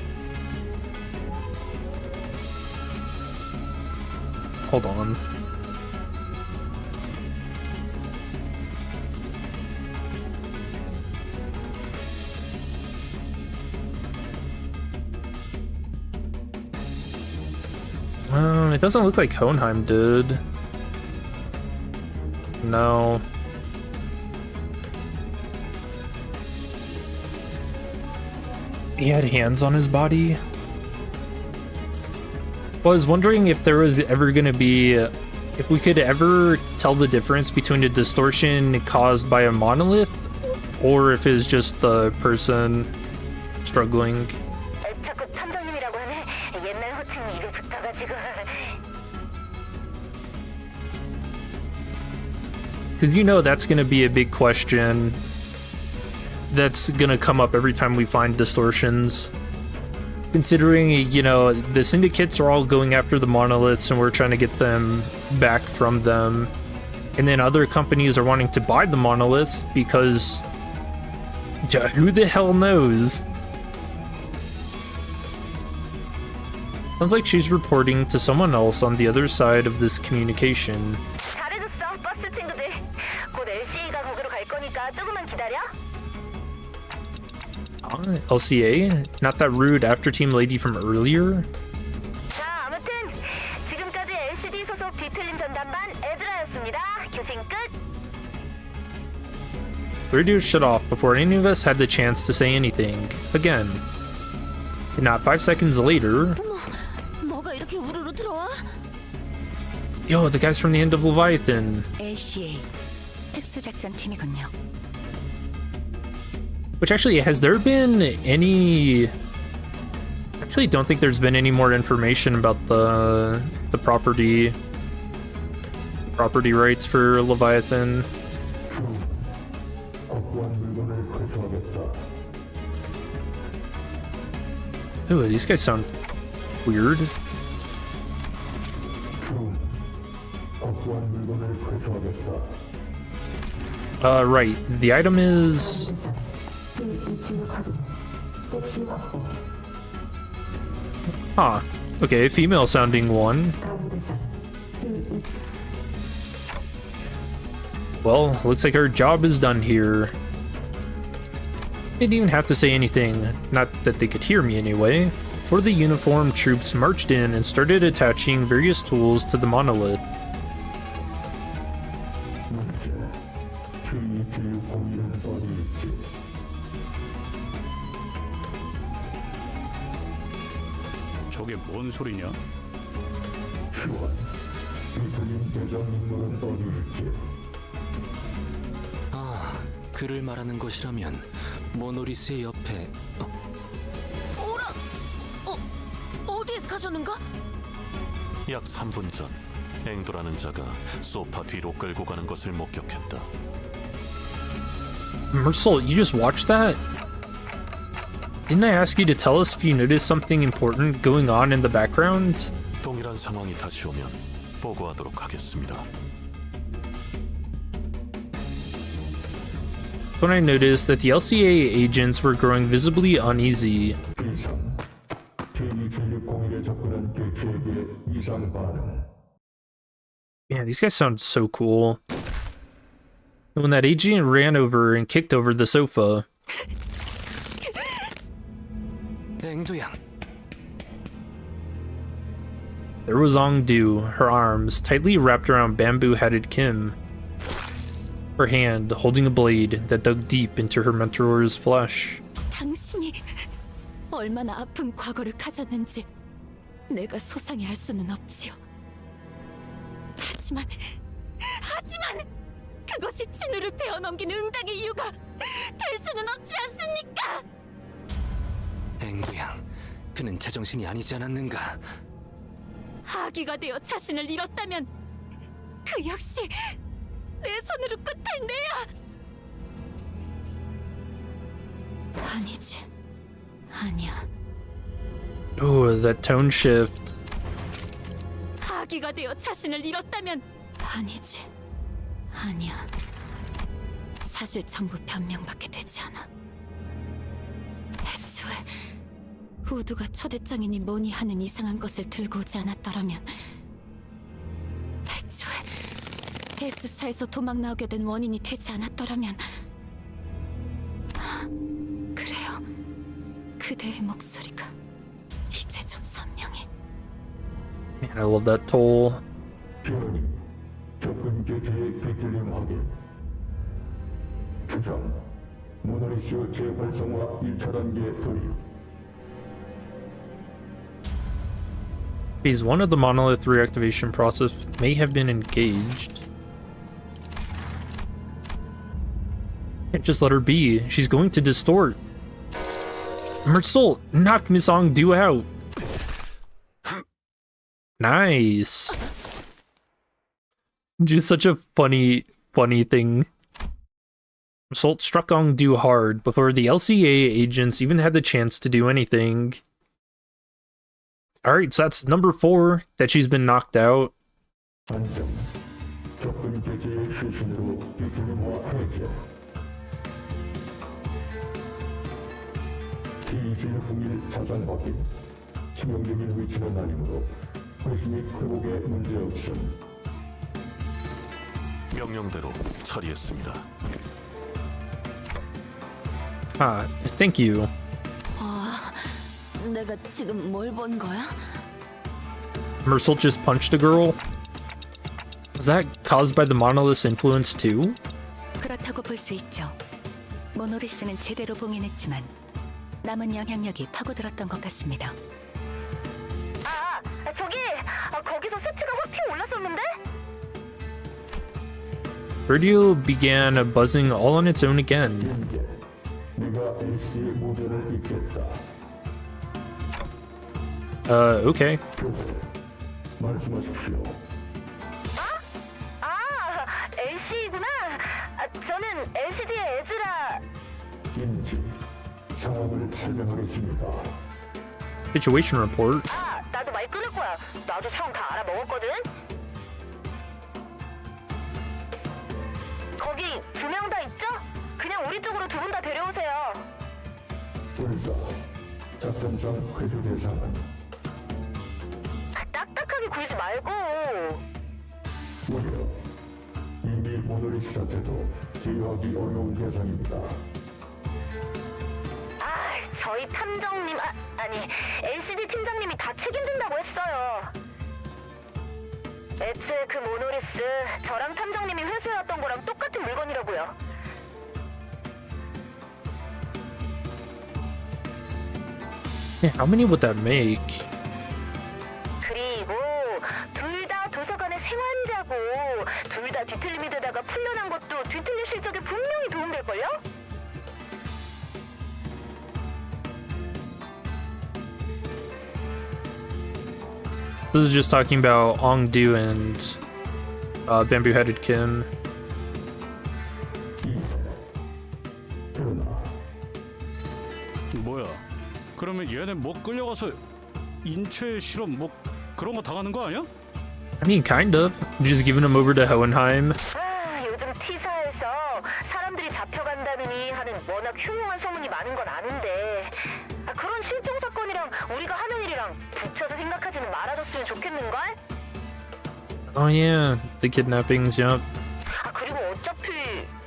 A: Hold on. It doesn't look like Hohenheim did. No. He had hands on his body. Well, I was wondering if there was ever going to be, if we could ever tell the difference between a distortion caused by a monolith or if it's just the person struggling.
K: 자꾸 탐정님이라고 하네. 옛날 호칭 입에 붙어가지고.
A: Because you know that's going to be a big question that's going to come up every time we find distortions. Considering, you know, the syndicates are all going after the monoliths and we're trying to get them back from them. And then other companies are wanting to buy the monoliths because who the hell knows? Sounds like she's reporting to someone else on the other side of this communication.
K: 잘해줬어, 버스 친구들. 곧 LCA가 거기로 갈 거니까 조금만 기다려.
A: LCA? Not that rude after team lady from earlier?
K: 자, 아무튼 지금까지 LCD 소속 뒤틀림 전담반 에즈라였습니다. 교신 끝.
A: Radio shut off before any of us had the chance to say anything. Again. And not 5 seconds later...
B: 뭐가 이렇게 우르르 들어와?
A: Yo, the guys from the end of Leviathan.
E: LCA 특수작전팀이군요.
A: Which actually, has there been any... Actually, don't think there's been any more information about the property rights for Leviathan. Ooh, these guys sound weird. Right. The item is... Huh. Okay, female sounding one. Well, looks like our job is done here. Didn't even have to say anything, not that they could hear me anyway, for the uniformed troops marched in and started attaching various tools to the monolith.
D: 저게 뭔 소리냐?
J: 아, 그를 말하는 것이라면 모노리스의 옆에...
B: 오라! 어디에 가셨는가?
F: 약 3분 전 앵도라는 자가 소파 뒤로 끌고 가는 것을 목격했다.
A: Mercel, you just watched that? Didn't I ask you to tell us if you noticed something important going on in the background?
F: 동일한 상황이 다시 오면 보고하도록 하겠습니다.
A: When I noticed that the LCA agents were growing visibly uneasy. Man, these guys sound so cool. And when that agent ran over and kicked over the sofa. There was Ongdu, her arms tightly wrapped around bamboo-hatted Kim. Her hand holding a blade that dug deep into her mentor's flesh.
E: 당신이 얼마나 아픈 과거를 가졌는지 내가 소상히 알 수는 없지요. 하지만 그것이 진우를 베어넘긴 응당의 이유가 될 수는 없지 않습니까?
J: 앵두양, 그는 제정신이 아니지 않았는가?
E: 아기가 되어 자신을 잃었다면 그 역시 내 손으로 끝을 내야. 아니지, 아니야.
A: Oh, that tone shift.
E: 아기가 되어 자신을 잃었다면 아니지, 아니야. 사실 전부 변명밖에 되지 않아. 애초에 우두가 초대장이니 뭐니 하는 이상한 것을 들고 오지 않았더라면, 애초에 S사에서 도망 나오게 된 원인이 되지 않았더라면, 그래요. 그대의 목소리가 이제 좀 선명해.
A: Man, I love that toll.
P: 접근 개체의 뒤틀림 확인. 추정. 모노리시오 재활성화 1차 단계 돌입.
A: Phase 1 of the monolith reactivation process may have been engaged. Can't just let her be. She's going to distort. Mersault, knock Miss Ong-Du out. Nice. Just such a funny thing. Mersault struck Ong-Du hard before the LCA agents even had the chance to do anything. Alright, so that's number 4 that she's been knocked out.
P: 접근 제재의 실신으로 뒤틀림과 해제. T21 자산 확인. 치명적인 위치는 아니므로 회수 및 회복에 문제 없음.
F: 명령대로 처리했습니다.
A: Ah, thank you.
E: 내가 지금 뭘 본 거야?
A: Mersault just punched a girl? Was that caused by the monolith's influence too?
E: 그렇다고 볼 수 있죠. 모노리스는 제대로 봉인했지만 남은 영향력이 파고들었던 것 같습니다.
K: 저기 거기서 수치가 확 튀어 올랐었는데?
A: Radio began buzzing all on its own again.
P: 네가 LC의 모델을 입겠다.
A: Okay.
P: 말씀하십시오.
K: LC구나. 저는 LCD의 에즈라.
P: 인지. 상황을 설명하겠습니다.
A: Situation report.
K: 나도 말 끊을 거야. 나도 상황 다 알아먹었거든. 거기 2명 다 있죠? 그냥 우리 쪽으로 2분 다 데려오세요.
P: 우리가 작전상 회수 대상은
K: 딱딱하게 굴지 말고.
P: 오히려 이미 모노리스 자체도 제어하기 어려운 대상입니다.
K: 저희 탐정님, 아니 LCD 팀장님이 다 책임진다고 했어요. 애초에 그 모노리스 저랑 탐정님이 회수해왔던 거랑 똑같은 물건이라고요.
A: Yeah, how many would that make?
K: 그리고 둘 다 도서관의 생환자고 둘 다 뒤틀림이 되다가 풀려난 것도 뒤틀림 실적에 분명히 도움될걸요?
A: This is just talking about Ong-Du and bamboo-headed Kim.
D: 뭐야? 그러면 얘네 뭐 끌려가서 인체 실험 뭐 그런 거 당하는 거 아니야?
A: I mean, kind of. Just giving him over to Hohenheim.
K: 요즘 T사에서 사람들이 잡혀간다느니 하는 워낙 흉흉한 소문이 많은 건 아는데 그런 실종 사건이랑 우리가 하는 일이랑 붙여서 생각하지는 말아줬으면 좋겠는걸?
A: Oh yeah, the kidnappings, yup.
K: 그리고 어차피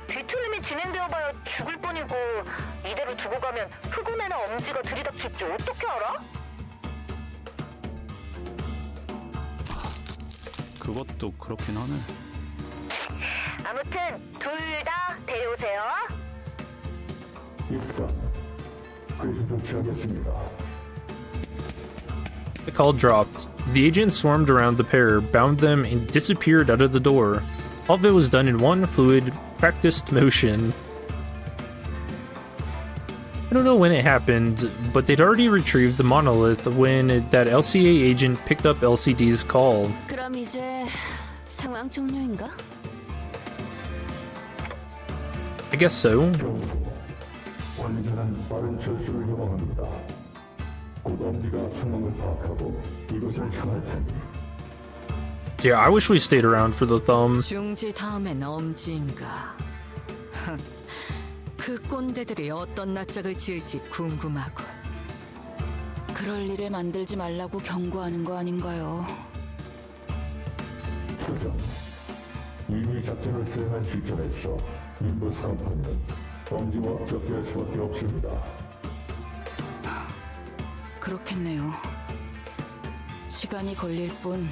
K: 뒤틀림이 진행되어봐야 죽을 뿐이고 이대로 두고 가면 흑운애나 엄지가 들이닥칠지 어떻게 알아?
D: 그것도 그렇긴 하네.
K: 아무튼 둘 다 데려오세요.
P: 입장. 회수 조치하겠습니다.
A: The call dropped. The agents swarmed around the pair, bound them, and disappeared out of the door. All of it was done in one fluid, practiced motion. I don't know when it happened, but they'd already retrieved the monolith when that LCA agent picked up LCD's call.
E: 그럼 이제 상황 종료인가?
A: I guess so.
P: 관리자는 빠른 철수를 요망합니다. 곧 엄지가 상황을 파악하고 이곳을 향할 테니.
A: Yeah, I wish we stayed around for the thumb.
H: 중지 다음엔 엄지인가? 그 꼰대들이 어떤 낯짝을 지을지 궁금하군.
E: 그럴 일을 만들지 말라고 경고하는 거 아닌가요?
P: 교정. 이미 작전을 수행한 시점에서 림버스 컴퍼니는 엄지와 접대할 수밖에 없습니다.
E: 그렇겠네요. 시간이 걸릴 뿐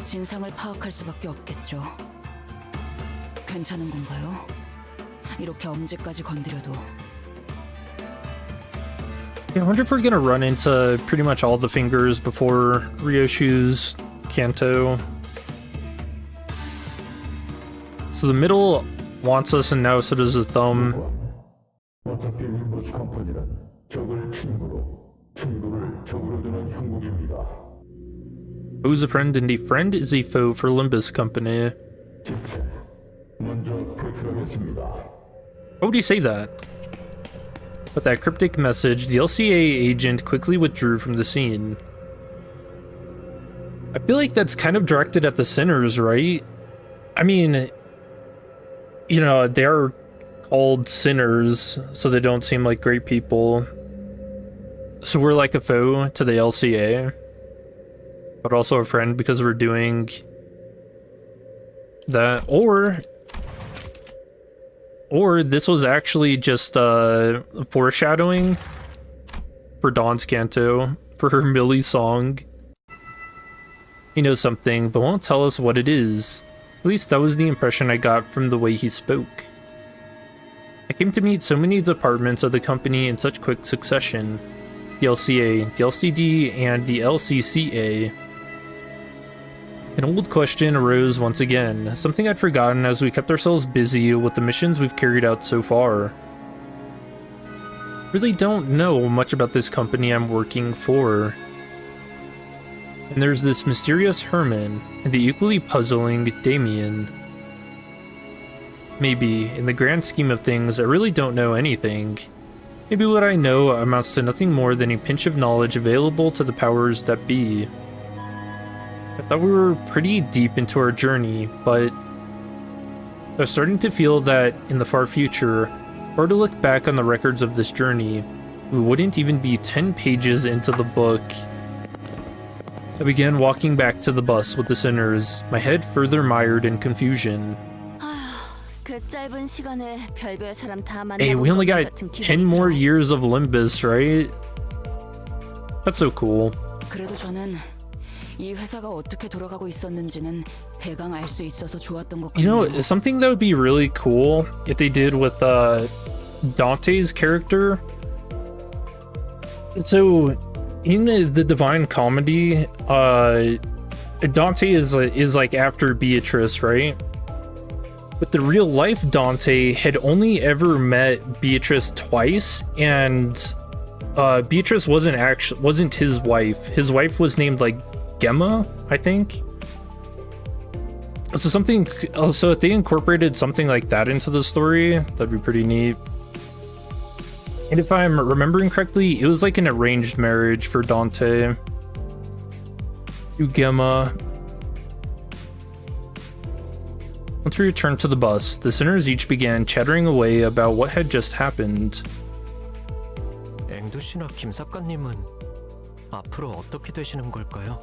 E: 진상을 파악할 수밖에 없겠죠. 괜찮은 건가요? 이렇게 엄지까지 건드려도.
A: Yeah, I wonder if we're gonna run into pretty much all the fingers before Ryoshu's Kanto. So the middle wants us, and now so does the thumb.
P: 적으로 두는 형국입니다.
A: Foe's a friend and a friend is a foe for Limbus Company.
P: 집체, 먼저 표출하겠습니다.
A: Why would you say that? With that cryptic message, the LCA agent quickly withdrew from the scene. I feel like that's kind of directed at the sinners, right? I mean, you know, they're called sinners, so they don't seem like great people. So we're like a foe to the LCA, but also a friend because we're doing that. Or this was actually just foreshadowing for Dawn's Canto, for her Millie song. He knows something, but won't tell us what it is. At least that was the impression I got from the way he spoke. I came to meet so many departments of the company in such quick succession. The LCA, the LCD, and the LCCA. An old question arose once again, something I'd forgotten as we kept ourselves busy with the missions we've carried out so far. Really don't know much about this company I'm working for. And there's this mysterious Herman, and the equally puzzling Damien. Maybe, in the grand scheme of things, I really don't know anything. Maybe what I know amounts to nothing more than a pinch of knowledge available to the powers that be. I thought we were pretty deep into our journey, but I was starting to feel that in the far future, or to look back on the records of this journey, we wouldn't even be 10 pages into the book. I began walking back to the bus with the sinners, my head further mired in confusion. Hey, we only got 10 more years of Limbus, right? That's so cool.
E: 그래도 저는 이 회사가 어떻게 돌아가고 있었는지는 대강 알 수 있어서 좋았던 것 같아요.
A: You know, something that would be really cool if they did with Dante's character. So, in the Divine Comedy, Dante is like after Beatrice, right? But the real life Dante had only ever met Beatrice twice, and Beatrice wasn't his wife. His wife was named like Gemma, I think. So if they incorporated something like that into the story, that'd be pretty neat. And if I'm remembering correctly, it was like an arranged marriage for Dante to Gemma. Once we returned to the bus, the sinners each began chattering away about what had just happened.
G: 앵두 씨나 김 작가님은 앞으로 어떻게 되시는 걸까요?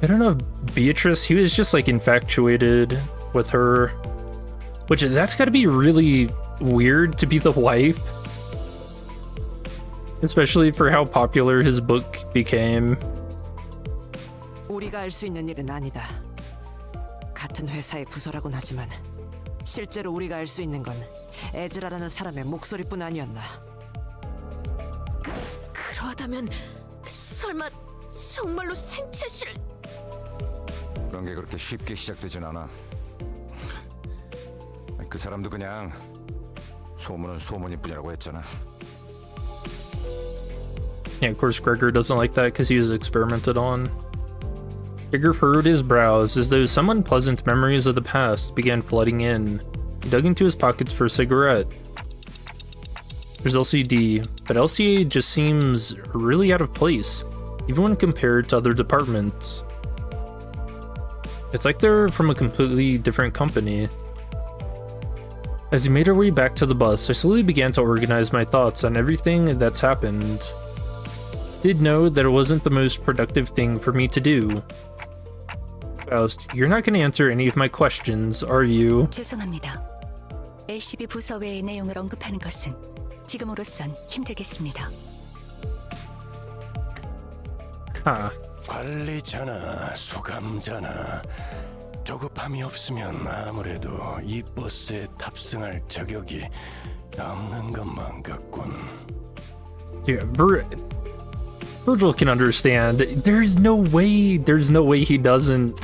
A: I don't know if Beatrice, he was just like infatuated with her, which that's gotta be really weird to be the wife, especially for how popular his book became.
L: 우리가 알 수 있는 일은 아니다. 같은 회사의 부서라곤 하지만 실제로 우리가 알 수 있는 건 에즈라라는 사람의 목소리뿐 아니었나.
B: 그러하다면 설마 정말로 생체실...
O: 그런 게 그렇게 쉽게 시작되진 않아. 그 사람도 그냥 소문은 소문일 뿐이라고 했잖아.
A: Yeah, of course Gregor doesn't like that because he was experimented on. Gregor furrowed his brows as though some unpleasant memories of the past began flooding in. He dug into his pockets for a cigarette. There's LCD, but LCA just seems really out of place, even when compared to other departments. It's like they're from a completely different company. As we made our way back to the bus, I slowly began to organize my thoughts on everything that's happened. Did know that it wasn't the most productive thing for me to do. Faust, you're not going to answer any of my questions, are you?
E: 죄송합니다. LCB 부서 외의 내용을 언급하는 것은 지금으로선 힘들겠습니다.
A: Huh.
M: 관리자나 수감자나 조급함이 없으면 아무래도 이 버스에 탑승할 자격이 없는 것만 같군.
A: Yeah, Virgil can understand. There's no way he doesn't.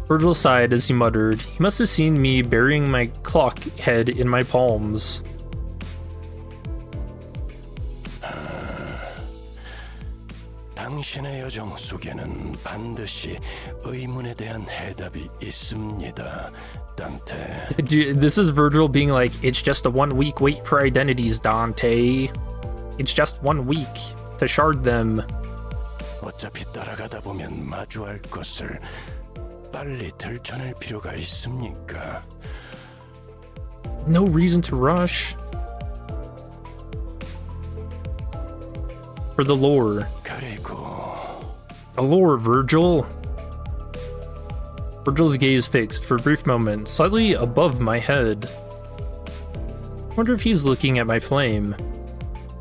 A: Virgil sighed as he muttered, he must have seen me burying my clock head in my palms.
M: 당신의 여정 속에는 반드시 의문에 대한 해답이 있습니다, 단테.
A: Dude, this is Virgil being like, it's just a 1 week wait for identities, Dante. It's just 1 week to shard them.
M: 어차피 따라가다 보면 마주할 것을 빨리 들춰낼 필요가 있습니까?
A: No reason to rush. For the lore. The lore, Virgil. Virgil's gaze fixed for a brief moment, slightly above my head. Wonder if he's looking at my flame.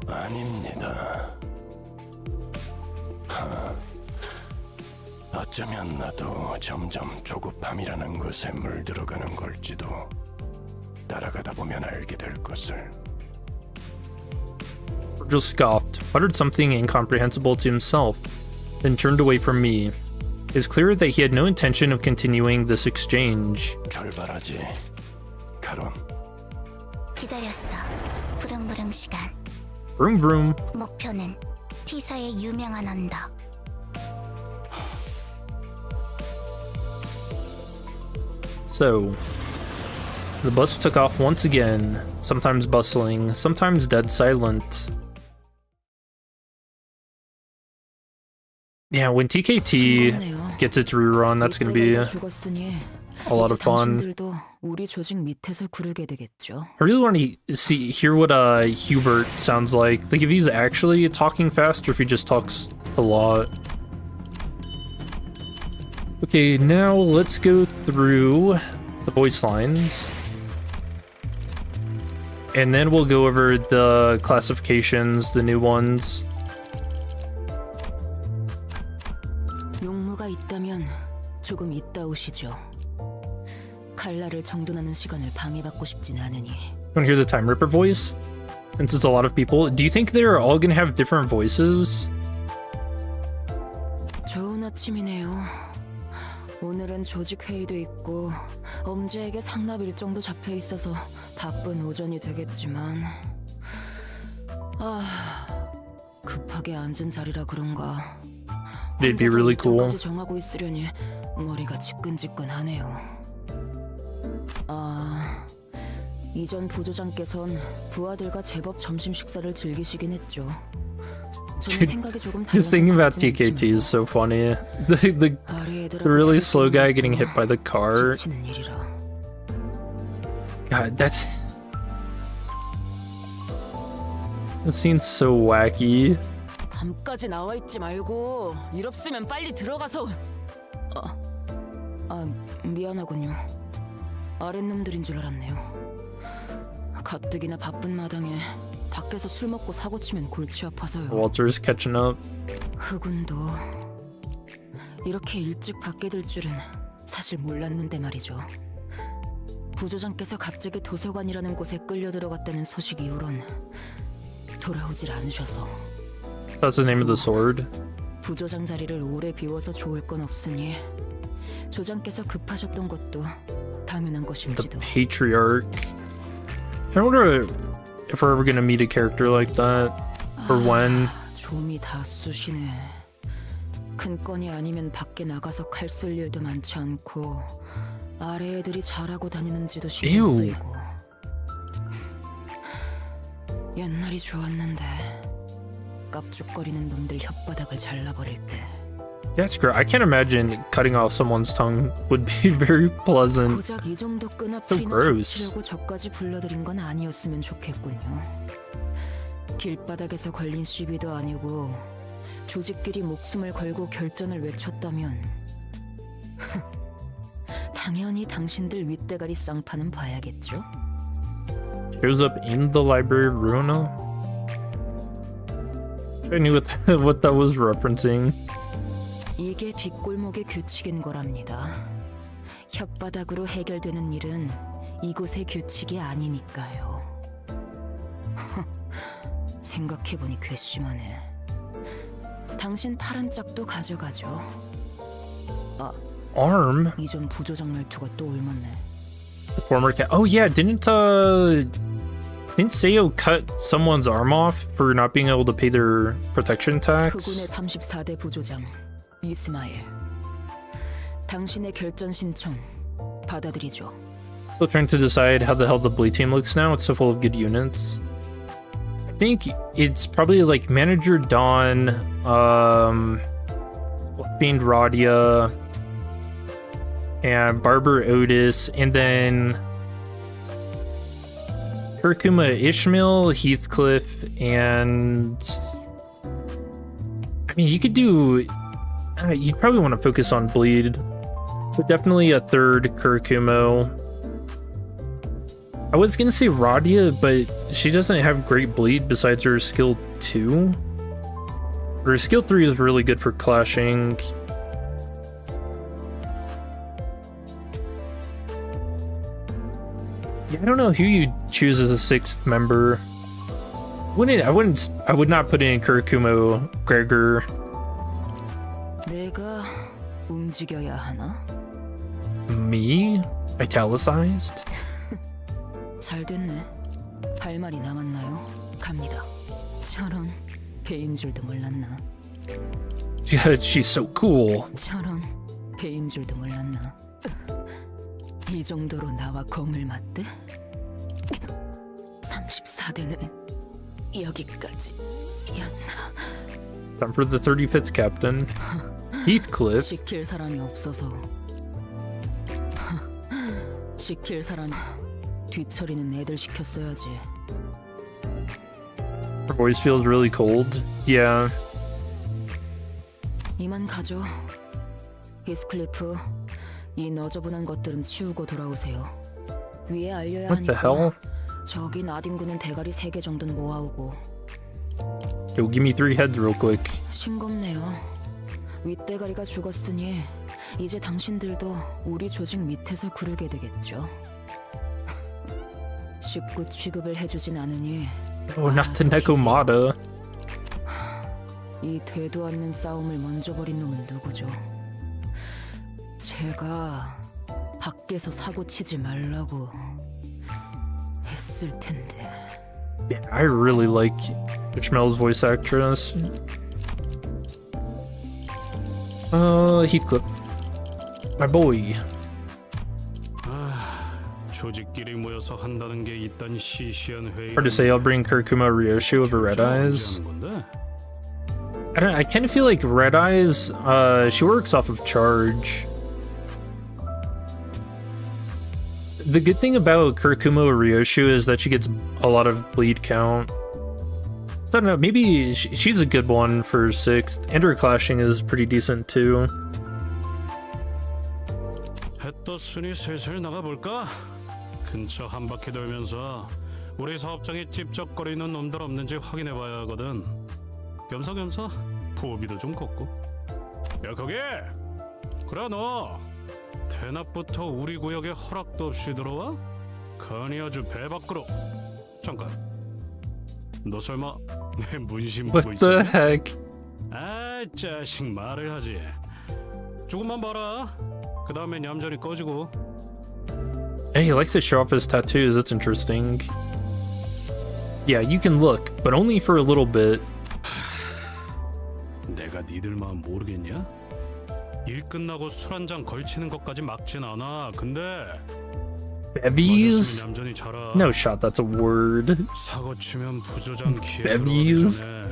M: 아닙니다. 어쩌면 나도 점점 조급함이라는 것에 물들어가는 걸지도. 따라가다 보면 알게 될 것을.
A: Virgil scoffed, muttered something incomprehensible to himself, then turned away from me. It's clear that he had no intention of continuing this exchange.
M: 출발하지, 카론.
Q: 기다렸어. 부릉부릉 시간.
A: Vroom vroom.
Q: 목표는 T사의 유명한 언덕.
A: So, the bus took off once again, sometimes bustling, sometimes dead silent. Yeah, when TKT gets its rerun, that's gonna be a lot of fun. I really want to hear what Hubert sounds like if he's actually talking fast or if he just talks a lot. Okay, now let's go through the voice lines. And then we'll go over the classifications, the new ones.
E: 용무가 있다면 조금 있다 오시죠. 칼날을 정돈하는 시간을 방해받고 싶진 않으니.
A: Want to hear the Time Ripper voice? Since it's a lot of people, do you think they're all gonna have different voices?
E: 좋은 아침이네요. 오늘은 조직 회의도 있고 엄지에게 상납 일정도 잡혀 있어서 바쁜 오전이 되겠지만 급하게 앉은 자리라 그런가.
A: It'd be really cool.
E: 일정까지 정하고 있으려니 머리가 지끈지끈하네요. 이전 부조장께선 부하들과 제법 점심 식사를 즐기시긴 했죠. 저는 생각이 조금
A: Just thinking about TKT is so funny. The really slow guy getting hit by the car. God, that scene's so wacky.
E: 밤까지 나와 있지 말고 일 없으면 빨리 들어가서. 미안하군요. 아랫놈들인 줄 알았네요. 가뜩이나 바쁜 마당에 밖에서 술 먹고 사고 치면 골치 아파서요.
A: Walter's catching up.
E: 흑운도 이렇게 일찍 밖에 들 줄은 사실 몰랐는데 말이죠. 부조장께서 갑자기 도서관이라는 곳에 끌려 들어갔다는 소식 이후론 돌아오질 않으셔서.
A: That's the name of the sword.
E: 부조장 자리를 오래 비워서 좋을 건 없으니 조장께서 급하셨던 것도 당연한
A: The
E: 것임지도.
A: Patriarch. I wonder if we're ever gonna meet a character like that, or when.
E: 좀이 다 쑤시네. 큰 건이 아니면 밖에 나가서 칼 쓸 일도 많지 않고 아래 애들이 잘하고 다니는지도 신경 쓰이고. 옛날이 좋았는데 깝죽거리는 놈들 혓바닥을 잘라버릴 때.
A: That's great. I can't imagine cutting off someone's tongue would be very pleasant.
E: 고작 이 정도
A: So
E: 끈앞이나
A: gross.
E: 쫓으려고 저까지 불러들인 건 아니었으면 좋겠군요. 길바닥에서 걸린 시비도 아니고 조직끼리 목숨을 걸고 결전을 외쳤다면 당연히 당신들 윗대가리 쌍판은 봐야겠죠?
A: Shows up in the library of Ruina. I knew what that was referencing.
E: 이게 뒷골목의 규칙인 거랍니다. 혓바닥으로 해결되는 일은 이곳의 규칙이 아니니까요. 생각해보니 괘씸하네. 당신 파란 짝도 가져가죠.
A: Arm?
E: 이전 부조장 말투가 또 옮았네.
A: The former cat. Oh yeah, didn't Didn't Seo cut someone's arm off for not being able to pay their protection tax?
E: 후군의 34대 부조장 이스마엘. 당신의 결전 신청 받아들이죠.
A: Still trying to decide how the hell the Blade team looks now. It's so full of good units. I think it's probably like Manager Dawn, Fiend Radia, and Barber Otis, and then Kurokumo Ishmael, Heathcliff, and I mean, you could do. You'd probably want to focus on Bleed, but definitely a third Kurokumo. I was gonna say Radia, but she doesn't have great bleed besides her skill 2. Her skill 3 is really good for clashing. Yeah, I don't know who you choose as a 6th member. I would not put in Kurokumo Gregor.
E: 내가 움직여야 하나?
A: Me? Italicized?
E: 잘 됐네. 할 말이 남았나요? 갑니다. 저런 배인 줄도 몰랐나?
A: Yeah, she's so cool.
E: 저런 배인 줄도 몰랐나? 이 정도로 나와 검을 맞대? 34대는 여기까지였나?
A: Time for the 35th captain. Heathcliff.
E: 시킬 사람이 없어서. 시킬 사람이 뒤처리는 애들 시켰어야지.
A: Her voice feels really cold. Yeah.
E: 이만 가죠. 히스클리프, 이 너저분한 것들은 치우고 돌아오세요. 위에 알려야
A: What the
E: 하니까.
A: hell?
E: 저기 나딘군은 대가리 3개 정도는 모아오고.
A: Yo, give me 3 heads real quick.
E: 싱겁네요. 윗대가리가 죽었으니 이제 당신들도 우리 조직 밑에서 구르게 되겠죠. 식구 취급을 해주진 않으니.
A: Oh, not the Nekomata.
E: 이 되도 않는 싸움을 먼저 벌인 놈은 누구죠? 제가 밖에서 사고 치지 말라고 했을 텐데.
A: Yeah, I really like Ishmael's voice actress. Heathcliff. My boy.
D: 조직끼리 모여서 한다는 게 이딴 시시한 회의.
A: Hard to say. I'll bring Kurokumo Ryoshu over Red Eyes. I kind of feel like Red Eyes, she works off of charge. The good thing about Kurokumo Ryoshu is that she gets a lot of bleed count. So I don't know, maybe she's a good one for 6th, and her clashing is pretty decent too.
D: 해 떴으니 슬슬 나가볼까? 근처 한 바퀴 돌면서 우리 사업장에 찝쩍거리는 놈들 없는지 확인해봐야 하거든. 겸사겸사 포비도 좀 걷고. 야 거기! 그래 너! 대낮부터 우리 구역에 허락도 없이 들어와? 가니 아주 배 밖으로. 잠깐. 너 설마 내 문신 보고
A: What the
D: 있어?
A: heck?
D: 아 자식 말을 하지. 조금만 봐라. 그 다음엔 얌전히 꺼지고.
A: Hey, he likes to show off his tattoos, that's interesting. Yeah, you can look, but only for a little bit.
D: 내가 니들 마음 모르겠냐? 일 끝나고 술 한잔 걸치는 것까지 막진 않아. 근데
A: Bevies?
D: 얌전히 자라.
A: No shot, that's a word.
D: 사고 치면 부조장 기회
A: Bevies?
D: 들어가기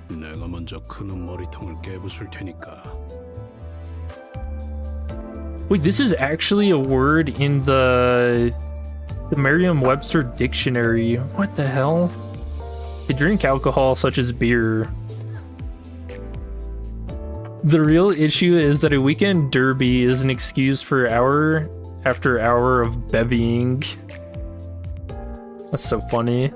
D: 전에 내가 먼저 그놈 머리통을 깨부술 테니까.
A: Wait, this is actually a word in the Merriam-Webster dictionary. What the hell? To drink alcohol such as beer. The real issue is that a weekend derby is an excuse for hour after hour of bevying. That's so funny.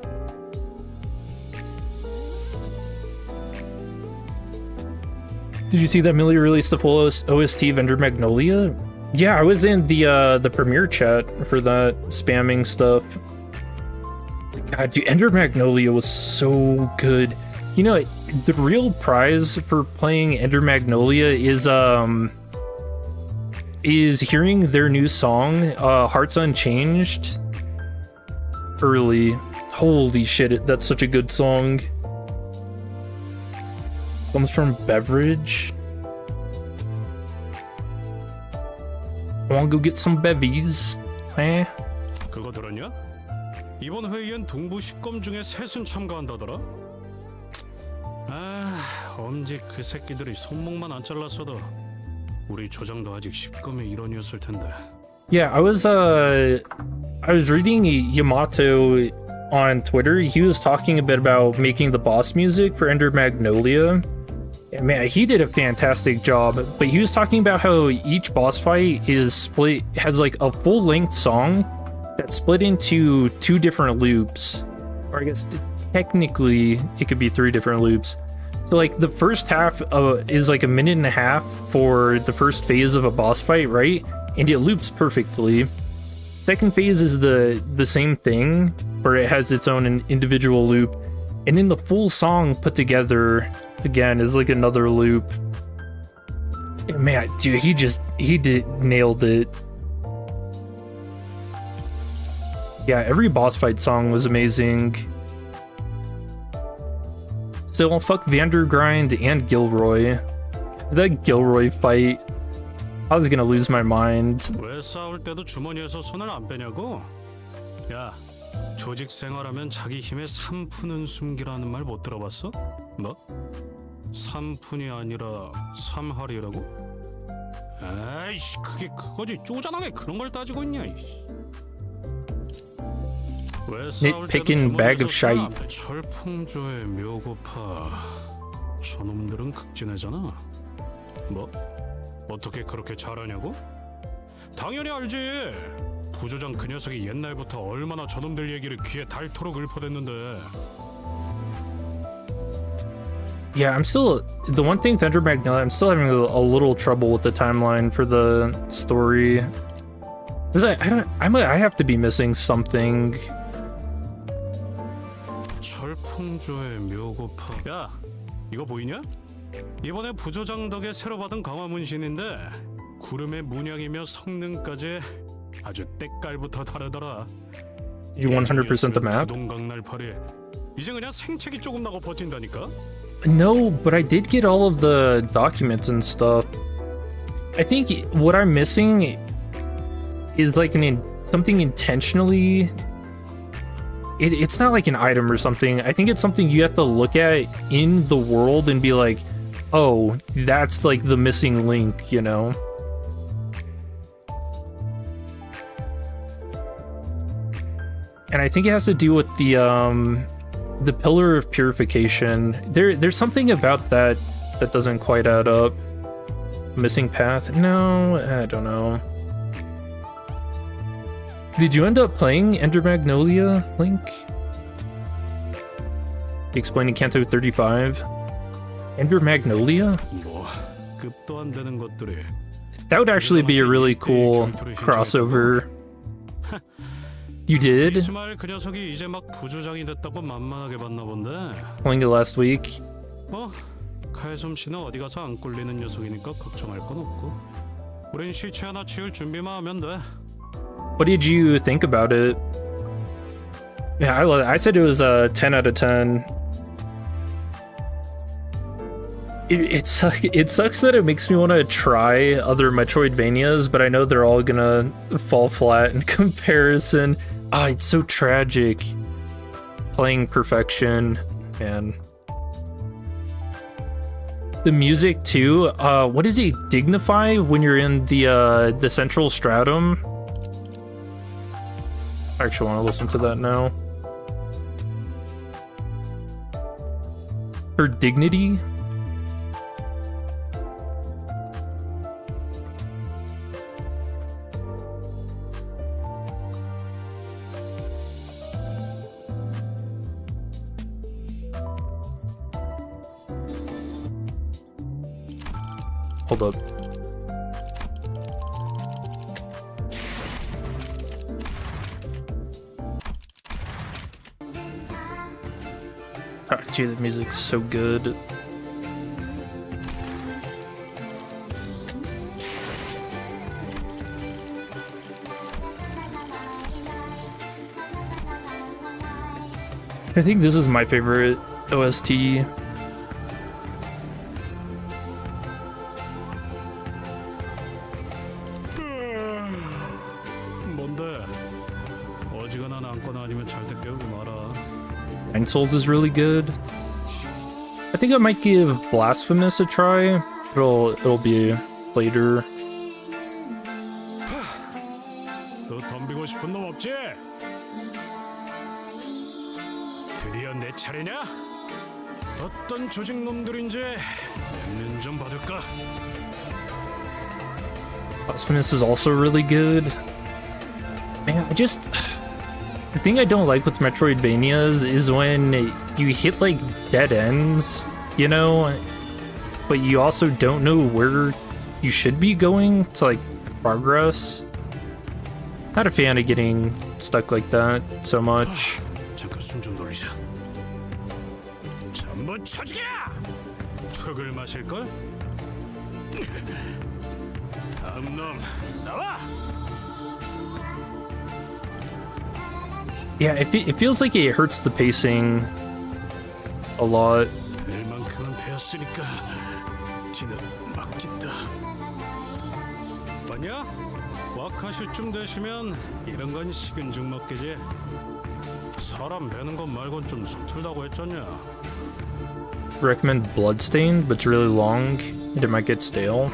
A: Did you see that Millie released the full OST of Ender Magnolia? Yeah, I was in the premiere chat for that spamming stuff. God, dude, Ender Magnolia was so good. You know, the real prize for playing Ender Magnolia is hearing their new song, Hearts Unchanged, early. Holy shit, that's such a good song. Comes from Beverage. I wanna go get some bevies. Eh?
D: 그거 들었냐? 이번 회의엔 동부 10검 중에 셋은 참가한다더라. 아, 엄지 그 새끼들이 손목만 안 잘랐어도 우리 조장도 아직 10검의 일원이었을 텐데.
A: Yeah, I was reading Yamato on Twitter. He was talking a bit about making the boss music for Ender Magnolia. And man, he did a fantastic job. But he was talking about how each boss fight is split, has like a full-length song that's split into 2 different loops. Or I guess technically it could be 3 different loops. So like the first half is like a minute and a half for the first phase of a boss fight, right? And it loops perfectly. Second phase is the same thing, where it has its own individual loop. And then the full song put together again is like another loop. And man, dude, he nailed it. Yeah, every boss fight song was amazing. Still, fuck Vandergrind and Gilroy. That Gilroy fight, I was gonna lose my mind.
D: 왜 싸울 때도 주머니에서 손을 안 빼냐고? 야, 조직 생활하면 자기 힘의 3푼은 숨기라는 말 못 들어봤어? 뭐? 3푼이 아니라 3할이라고? 아이씨, 그게 그거지. 쪼잔하게 그런 걸 따지고 있냐?
A: Nitpicking bag of shite.
D: 철풍조의 묘고파. 저놈들은 극진해잖아. 뭐? 어떻게 그렇게 잘하냐고? 당연히 알지. 부조장 그 녀석이 옛날부터 얼마나 저놈들 얘기를 귀에 닳도록 읊어댔는데.
A: Yeah, I'm still the one thing with Ender Magnolia, I'm still having a little trouble with the timeline for the story. Cause I have to be missing something.
D: 철풍조의 묘고파. 야, 이거 보이냐? 이번에 부조장 덕에 새로 받은 강화 문신인데 구름의 문양이며 성능까지 아주 때깔부터 다르더라.
A: Did you 100% the map?
D: 동강날파리. 이제 그냥 생채기 조금 나고 버틴다니까.
A: No, but I did get all of the documents and stuff. I think what I'm missing is like something intentionally. It's not like an item or something. I think it's something you have to look at in the world and be like, oh, that's like the missing link, you know? And I think it has to do with the pillar of purification. There's something about that doesn't quite add up. Missing path? No, I don't know. Did you end up playing Ender Magnolia, Link? Explaining Kanto 35? Ender Magnolia?
D: 급도 안 되는 것들이.
A: That would actually be a really cool crossover. You did?
D: 이스마엘 그 녀석이 이제 막 부조장이 됐다고 만만하게 봤나 본데.
A: Playing it last week.
D: 칼솜 씨는 어디 가서 안 꿀리는 녀석이니까 걱정할 건 없고. 우린 시체 하나 치울 준비만 하면 돼.
A: What did you think about it? Yeah, I said it was a 10 out of 10. It sucks that it makes me want to try other Metroidvanias, but I know they're all gonna fall flat in comparison. Ah, it's so tragic. Playing Perfection, man. The music too. What is it? Dignify when you're in the central stratum. I actually want to listen to that now. Her dignity. Hold up. Oh, gee, the music's so good. I think this is my favorite OST.
D: 뭔데? 어지간한 안거나 아니면 잘때 깨우지 마라.
A: Nine Souls is really good. I think I might give Blasphemous a try. It'll be later.
D: 너 덤비고 싶은 놈 없지? 드디어 내 차례냐? 어떤 조직 놈들인지 내면 좀 봐줄까?
A: Blasphemous is also really good. Man, the thing I don't like with Metroidvanias is when you hit like dead ends, you know, but you also don't know where you should be going to like progress. Not a fan of getting stuck like that so much.
D: 잠깐 숨 좀 돌리자. 전부 처지야! 툭을 마실 걸? 다음 놈 나와!
A: Yeah, it feels like it hurts the pacing a lot.
D: 일만큼은 배웠으니까 지는 맡긴다. 봤냐? 와카슈쯤 되시면 이런 건 식은 죽 먹기지. 사람 베는 것 말곤 좀 서툴다고 했잖냐.
A: Recommend Bloodstained, but it's really long and it might get stale.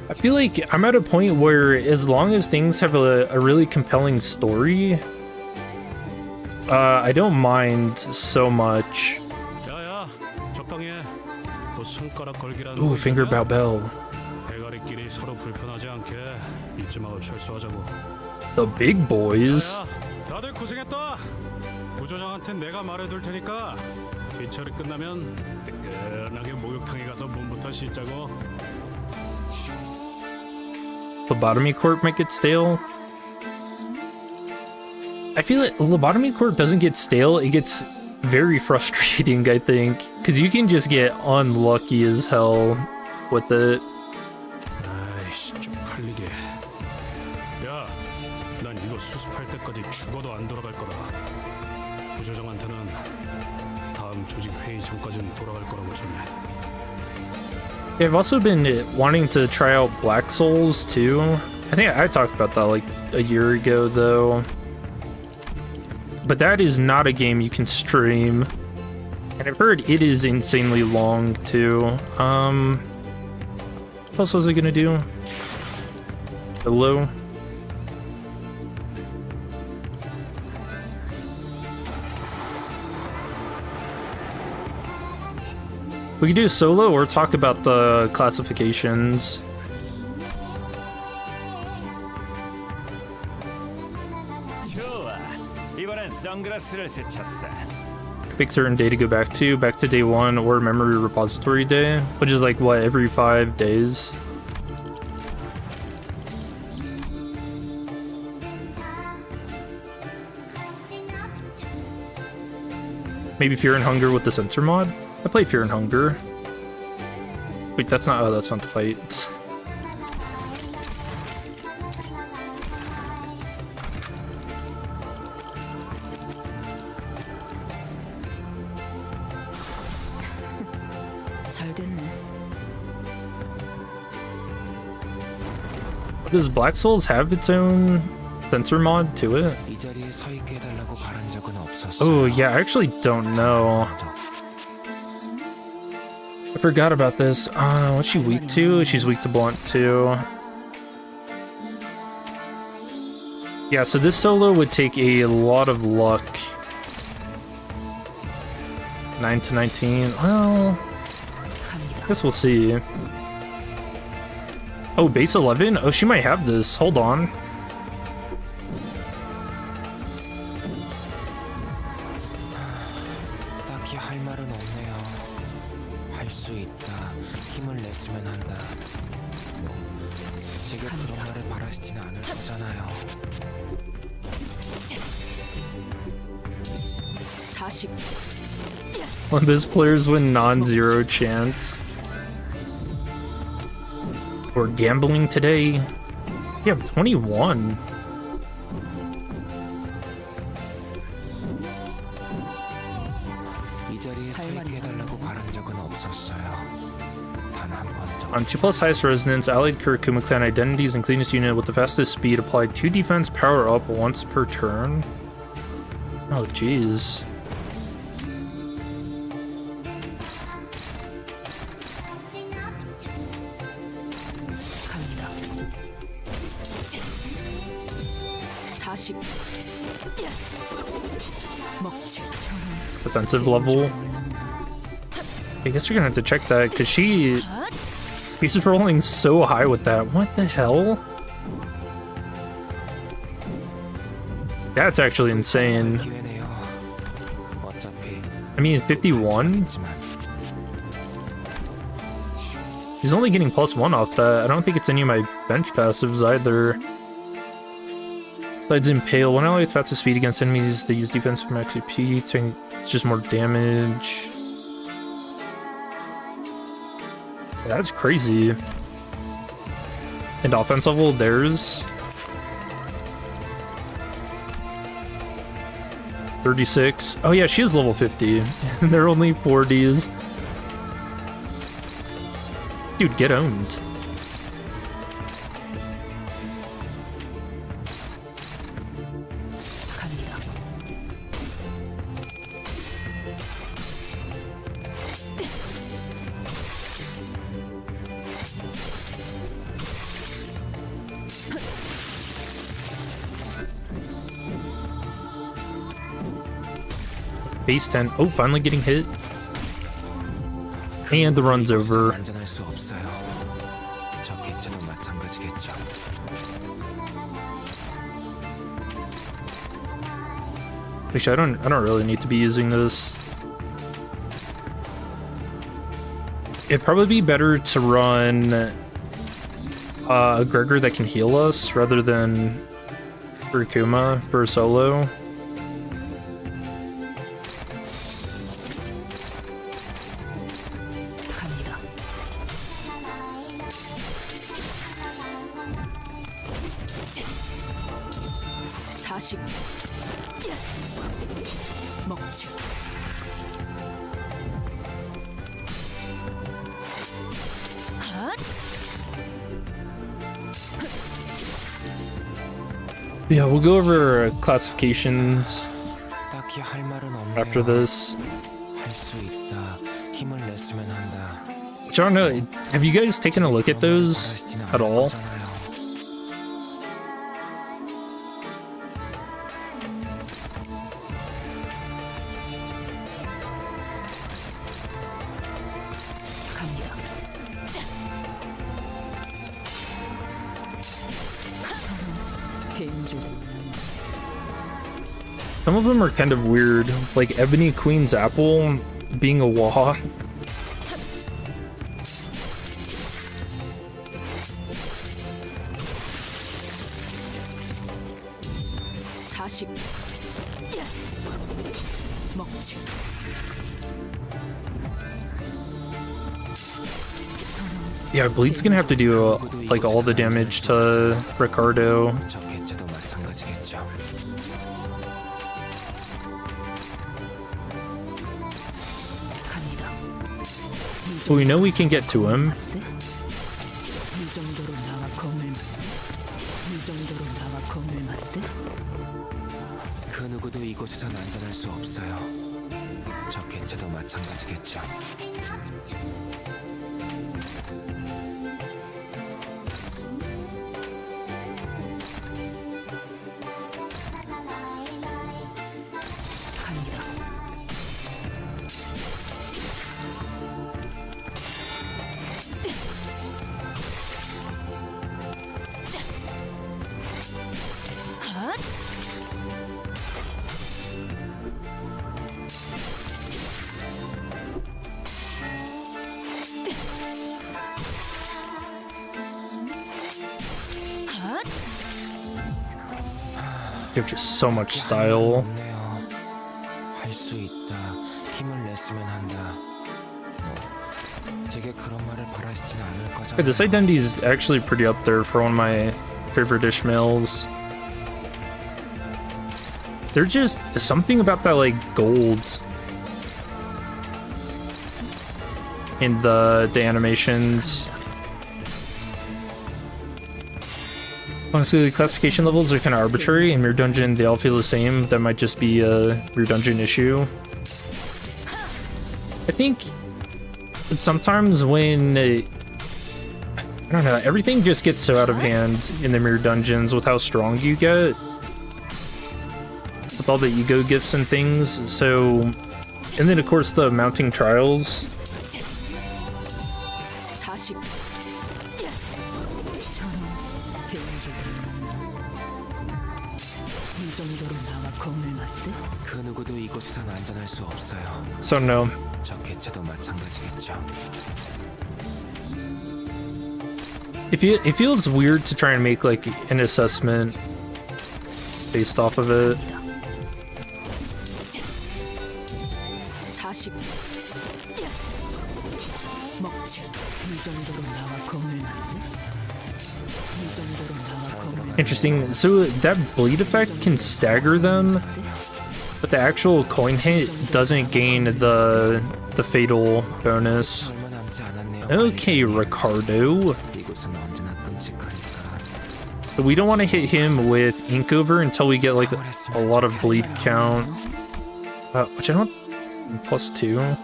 A: I feel like I'm at a point where as long as things have a really compelling story, I don't mind so much.
D: 야야, 적당히 해. 곧 손가락 걸기라는
A: Ooh,
D: 거
A: Finger
D: 있잖아.
A: Bow Bell.
D: 대가리끼리 서로 불편하지 않게 이쯤하고 철수하자고.
A: The big boys.
D: 야야, 다들 고생했다. 부조장한텐 내가 말해둘 테니까 뒤처리 끝나면 뜨끈하게 목욕탕에 가서 몸부터 씻자고.
A: Lobotomy Court might get stale. I feel like Lobotomy Court doesn't get stale, it gets very frustrating, I think. Because you can just get unlucky as hell with it.
D: 아이씨, 좀 칼리게. 야, 난 이거 수습할 때까지 죽어도 안 돌아갈 거다. 부조장한테는 다음 조직 회의 전까지는 돌아갈 거라고 전해.
A: Yeah, I've also been wanting to try out Black Souls too. I think I talked about that like a year ago though. But that is not a game you can stream. And I've heard it is insanely long too. What else was I gonna do? Hello? We could do solo or talk about the classifications. Pick certain day to go back to day 1 or memory repository day, which is like what, every 5 days? Maybe Fear and Hunger with the sensor mod? I played Fear and Hunger. Wait, that's not the fight.
E: 잘 됐네.
A: Does Black Souls have its own sensor mod to it?
I: 이 자리에 서 있게 해달라고 바란 적은 없었어.
A: Oh yeah, I actually don't know. I forgot about this. What's she weak to? She's weak to blunt too. Yeah, so this solo would take a lot of luck. 9 to 19. Well, I guess we'll see. Oh, base 11? Oh, she might have this. Hold on.
I: 딱히 할 말은 없네요. 할 수 있다. 힘을 냈으면 한다. 뭐 제가 그런 말을 바라시지는 않을 거잖아요.
E: 40.
A: Limbus players win non-zero chance. We're gambling today. You have 21.
I: 이 자리에 서 있게 해달라고 바란 적은 없었어요. 단 한 번도.
A: On 2+ highest resonance, allied Kurokumo clan identities and cleanest unit with the fastest speed apply 2 defense power up once per turn. Oh jeez. Defensive level. I guess you're gonna have to check that because she's rolling so high with that. What the hell? That's actually insane. I mean, 51? She's only getting +1 off that. I don't think it's any of my bench passives either. Slides Impale. When ally with fastest speed against enemies, they use defense from XP. It's just more damage. That's crazy. And offense level, there's 36. Oh yeah, she is level 50. And they're only 40s. Dude, get owned. Base 10. Oh, finally getting hit. And the run's over. Actually, I don't really need to be using this. It'd probably be better to run a Gregor that can heal us rather than Kurokumo for a solo. Yeah, we'll go over classifications after this. Which I don't know, have you guys taken a look at those at all? Some of them are kind of weird, like Ebony Queen's Apple being a Wah. Yeah, Bleed's gonna have to do like all the damage to Ricardo. We know we can get to him.
I: 그 누구도 이곳에선 안전할 수 없어요. 저 개체도 마찬가지겠죠.
A: They have just so much style.
I: 할 수 있다. 힘을 냈으면 한다. 제게 그런 말을 바라시진 않을 거잖아요.
A: This identity is actually pretty up there for one of my favorite Ishmaels. They're just something about that like gold in the animations. Honestly, the classification levels are kind of arbitrary. In Mirror Dungeon, they all feel the same. That might just be a Mirror Dungeon issue. I think sometimes when I don't know, everything just gets so out of hand in the Mirror Dungeons with how strong you get, with all the ego gifts and things. So, and then of course the mounting trials.
I: 그 누구도 이곳에선 안전할 수 없어요.
A: So no.
I: 저 개체도 마찬가지겠죠.
A: It feels weird to try and make like an assessment based off of it. Interesting. So that bleed effect can stagger them, but the actual coin hit doesn't gain the fatal bonus. Okay, Ricardo. So we don't want to hit him with ink over until we get like a lot of bleed count. Which I don't +2.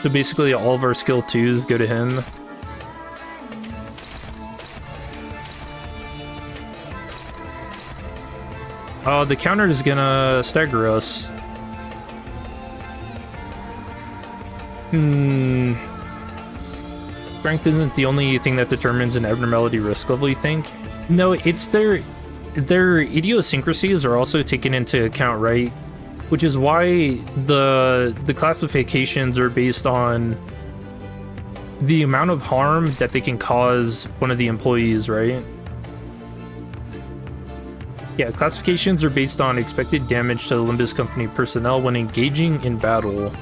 A: So basically all of our skill 2s go to him. The counter is gonna stagger us. Strength isn't the only thing that determines an abnormality risk level, you think? No, it's their idiosyncrasies are also taken into account, right? Which is why the classifications are based on the amount of harm that they can cause one of the employees, right? Yeah, classifications are based on expected damage to the Limbus Company personnel when engaging in battle.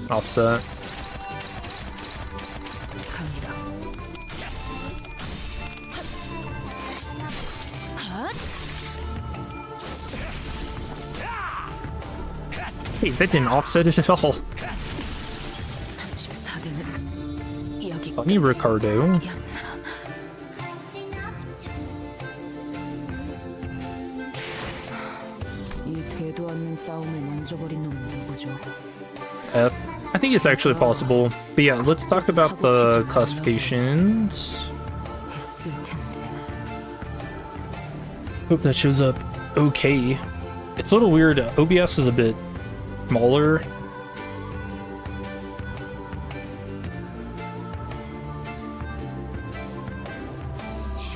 A: Offset. Hey, that didn't offset it at all. Funny, Ricardo. I think it's actually possible. But yeah, let's talk about the classifications. Hope that shows up okay. It's a little weird. OBS is a bit smaller.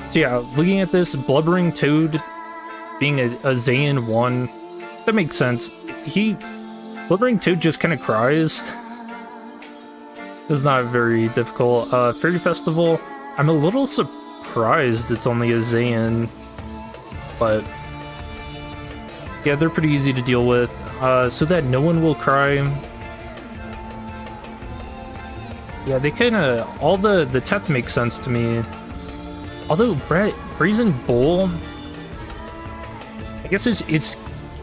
A: So yeah, looking at this, Blubbering Toad being a Zayn 1, that makes sense. Blubbering Toad just kind of cries. It's not very difficult. Fairy Festival, I'm a little surprised it's only a Zayn, but yeah, they're pretty easy to deal with. So that no one will cry. Yeah, they kind of, all the Teth makes sense to me. Although Brazen Bull, I guess it's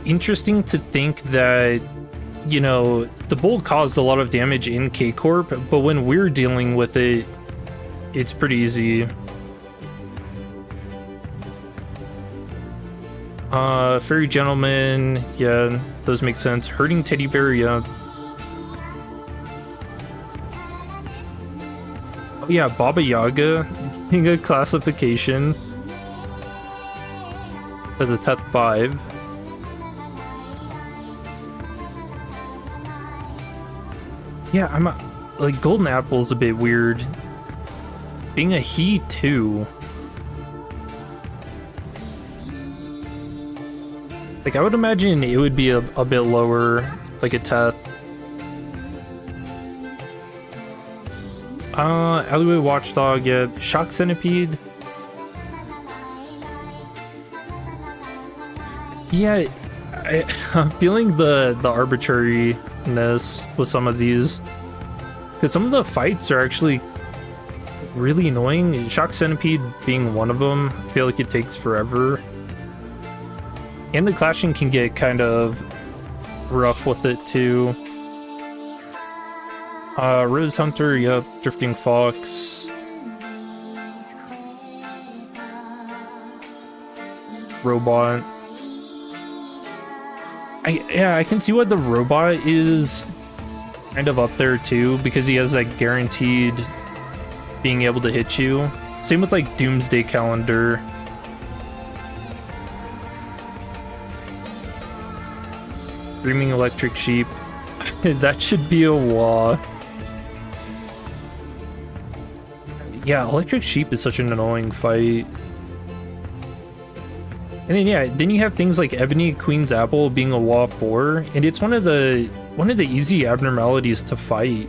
A: interesting to think that, you know, the bull caused a lot of damage in K-Corp, but when we're dealing with it, it's pretty easy. Fairy Gentleman, yeah, those make sense. Hurting Teddy Bear, yeah. Oh yeah, Baba Yaga, getting a classification for the Teth 5. Yeah, like Golden Apple's a bit weird. Being a he too. Like I would imagine it would be a bit lower, like a Teth. Alleyway Watchdog, yeah. Shock Centipede. Yeah, I'm feeling the arbitrariness with some of these, because some of the fights are actually really annoying. Shock Centipede being one of them. I feel like it takes forever. And the clashing can get kind of rough with it too. Rose Hunter, yep, Drifting Fox. Robot. I can see why the robot is kind of up there too, because he has that guaranteed being able to hit you. Same with like Doomsday Calendar. Dreaming Electric Sheep. That should be a WA. Yeah, Electric Sheep is such an annoying fight. And then yeah, then you have things like Ebony Queen's Apple being a WA 4, and it's one of the easy abnormalities to fight.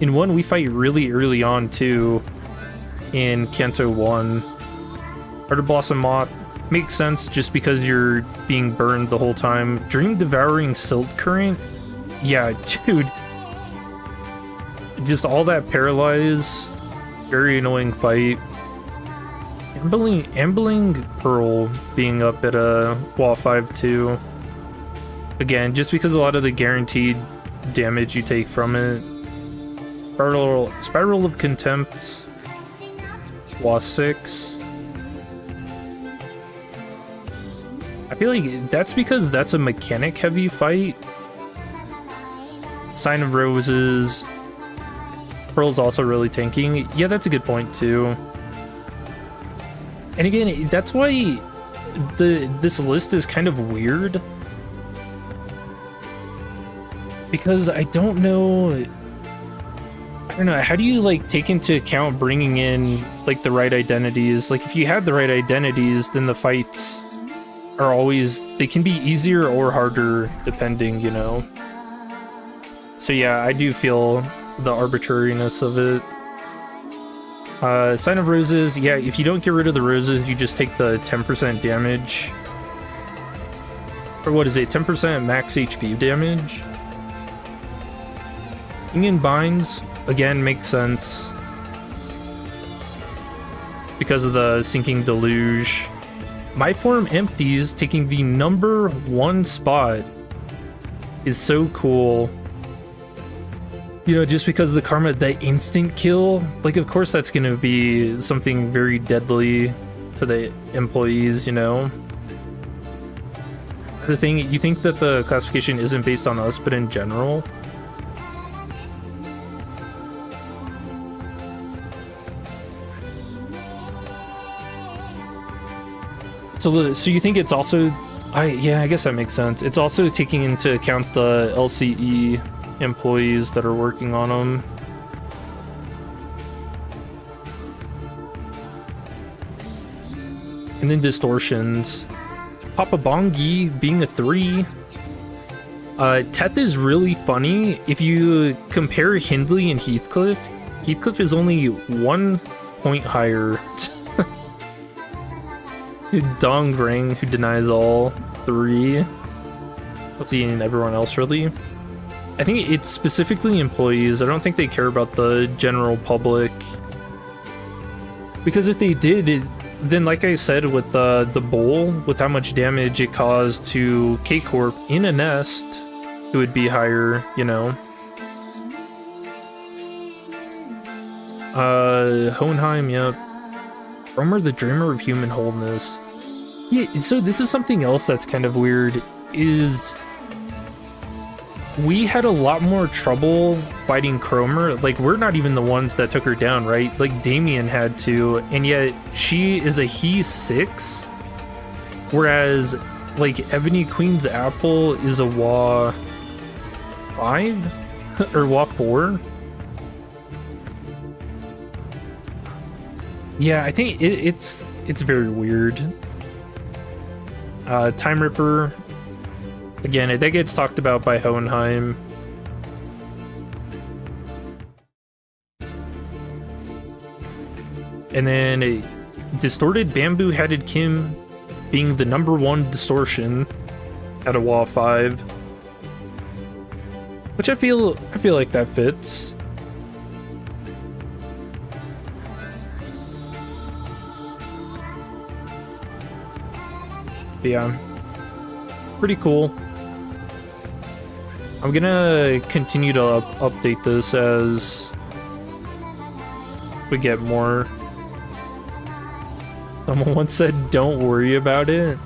A: In one we fight really early on too, in Kanto 1. Heart of Blossom Moth makes sense just because you're being burned the whole time. Dream Devouring Silt Current? Yeah, dude. Just all that paralyze. Very annoying fight. Ambling Pearl being up at a wall 5 too. Again, just because a lot of the guaranteed damage you take from it. Spiral of Contempt. Wall 6. I feel like that's because that's a mechanic heavy fight. Sign of Roses. Pearl's also really tanking. Yeah, that's a good point too. And again, that's why this list is kind of weird. Because I don't know, how do you like take into account bringing in like the right identities? Like if you had the right identities, then the fights are always, they can be easier or harder depending, you know? So yeah, I do feel the arbitrariness of it. Sign of Roses, yeah, if you don't get rid of the roses, you just take the 10% damage. Or what is it, 10% max HP damage? Ingen Binds, again, makes sense. Because of the Sinking Deluge. My Form Empties taking the #1 spot is so cool. You know, just because of the karma, that instant kill, like of course that's gonna be something very deadly to the employees, you know? The thing, you think that the classification isn't based on us, but in general? So you think it's also, yeah, I guess that makes sense. It's also taking into account the LCE employees that are working on them. And then distortions. Papa Bongi being a 3. Teth is really funny. If you compare Hindley and Heathcliff, Heathcliff is only 1 point higher. Dongring, who denies all, 3. Let's see, and everyone else really. I think it's specifically employees. I don't think they care about the general public. Because if they did, then like I said with the bowl, with how much damage it caused to K-Corp in a nest, it would be higher, you know. Hohenheim, yep. Romer the Dreamer of Human Wholeness. Yeah, so this is something else that's kind of weird, is we had a lot more trouble fighting Cromer. Like, we're not even the ones that took her down, right? Like, Damien had to, and yet she is a he 6, whereas, like, Ebony Queen's Apple is a WA 5? Or WA 4? Yeah, I think it's very weird. Time Ripper, again, that gets talked about by Hohenheim. And then a Distorted Bamboo-Headed Kim being the #1 distortion at a WA 5, which I feel like that fits. Yeah. pretty cool. I'm gonna continue to update this as we get more. Someone once said, "Don't worry about it."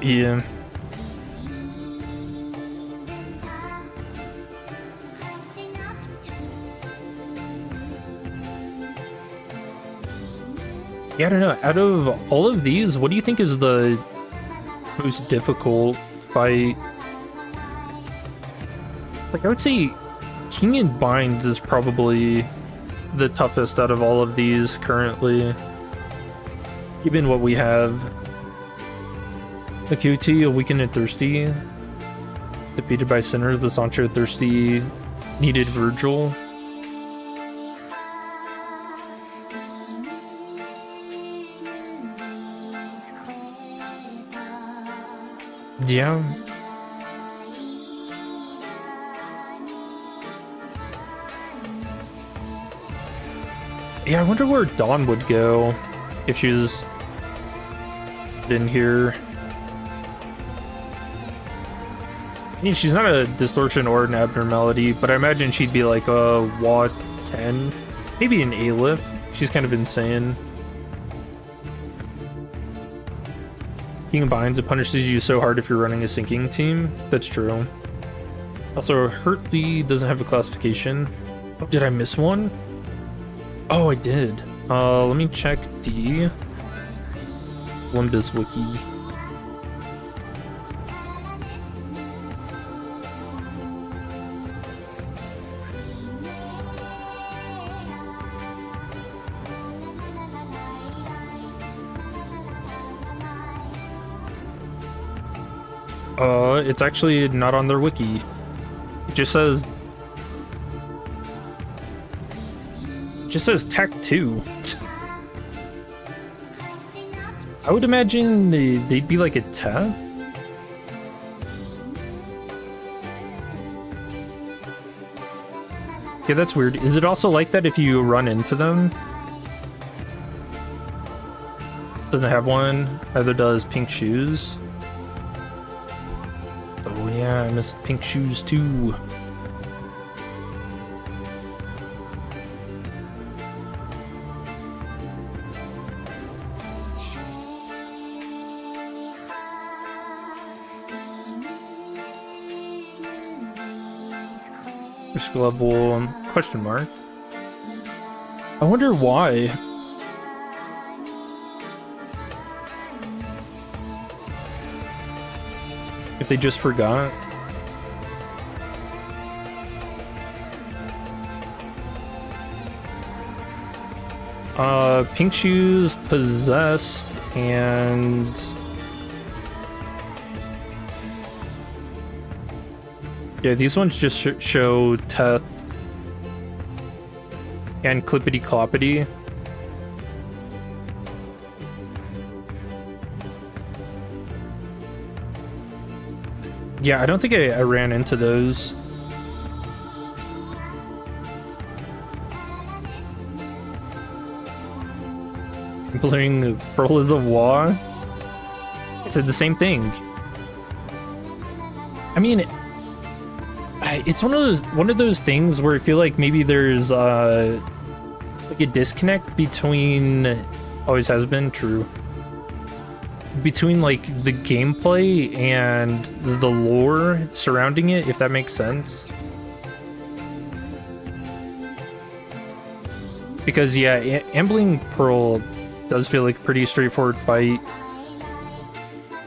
A: Yeah. Yeah, I don't know. Out of all of these, what do you think is the most difficult fight? Like, I would say King in Binds is probably the toughest out of all of these currently, given what we have. Akuti, Awakened and Thirsty. Defeated by Sinners, the Sancho Thirsty needed Virgil. Yeah. Yeah, I wonder where Dawn would go if she was in here. I mean, she's not a distortion or an abnormality, but I imagine she'd be like a WA 10, maybe an A-lift. She's kind of insane. King of Binds, it punishes you so hard if you're running a sinking team. That's true. Also, Hurtley doesn't have a classification. Oh, did I miss one? Oh, I did. Let me check the Limbus wiki. It's actually not on their wiki. It just says Tech 2. I would imagine they'd be like a Tech. Yeah, that's weird. Is it also like that if you run into them? Doesn't have one. Neither does Pink Shoes. Oh yeah, I missed Pink Shoes too. Risk level question mark. I wonder why. If they just forgot. Pink Shoes, Possessed, and yeah, these ones just show Teth and Clippity Cloppity. Yeah, I don't think I ran into those. Playing Pearl is a Wa. It said the same thing. I mean, it's one of those things where I feel like maybe there's like a disconnect between, always has been true, between like the gameplay and the lore surrounding it, if that makes sense. Because yeah, Ambling Pearl does feel like a pretty straightforward fight.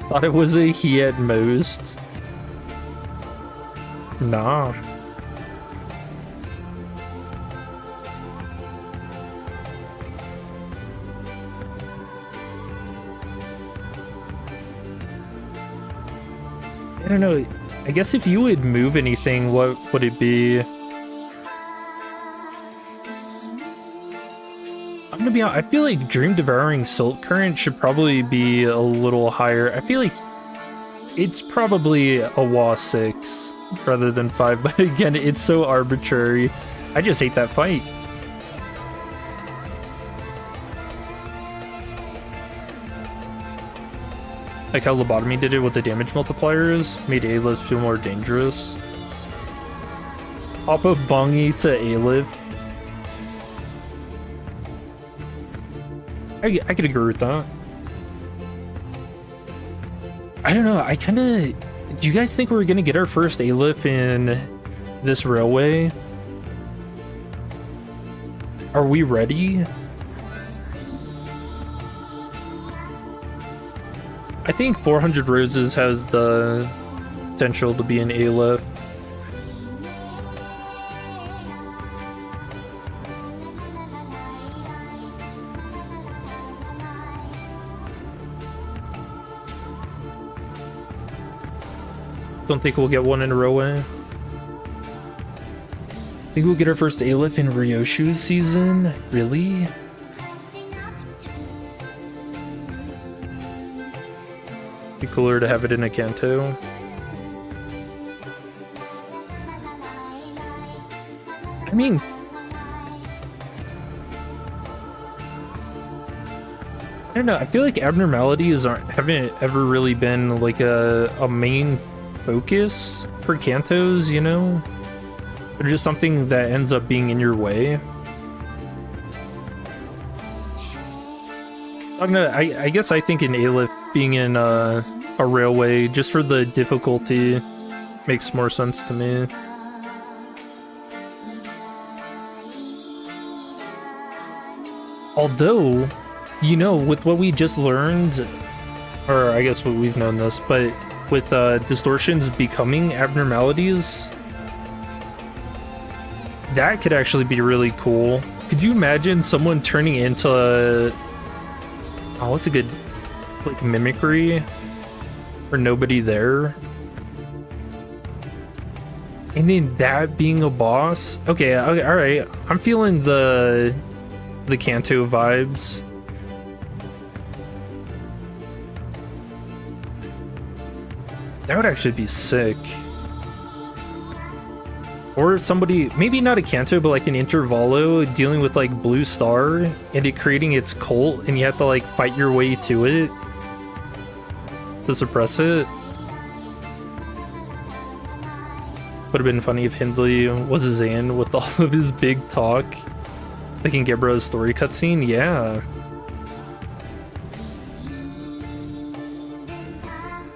A: Thought it was a he at most. Nah. I don't know. I guess if you would move anything, what would it be? I'm gonna be honest, I feel like Dream Devouring Silt Current should probably be a little higher. I feel like it's probably a WA 6 rather than 5, but again, it's so arbitrary. I just hate that fight. Like how Lobotomy did it with the damage multipliers, made A-lifts feel more dangerous. Pop up Bongi to A-lift. I could agree with that. I don't know, I kind of... Do you guys think we're going to get our first A-lift in this railway? Are we ready? I think 400 Roses has the potential to be an A-lift. Don't think we'll get one in a railway. Think we'll get our first A-lift in Ryoshu's season? Really? Be cooler to have it in a Kanto. I mean, I don't know. I feel like abnormalities haven't ever really been like a main focus for Kantos, you know? They're just something that ends up being in your way. I guess I think an A-lift being in a railway just for the difficulty makes more sense to me. Although, you know, with what we just learned, or I guess we've known this, but with distortions becoming abnormalities, that could actually be really cool. Could you imagine someone turning into oh, what's a good, like, mimicry or nobody there, and then that being a boss? Okay, all right, I'm feeling the Kanto vibes. That would actually be sick. Or somebody, maybe not a Kanto, but like an Intervalo dealing with like Blue Star and it creating its cult, and you have to like fight your way to it to suppress it. Would have been funny if Hindley was Zan with all of his big talk. Like in Gebra's story cutscene, yeah.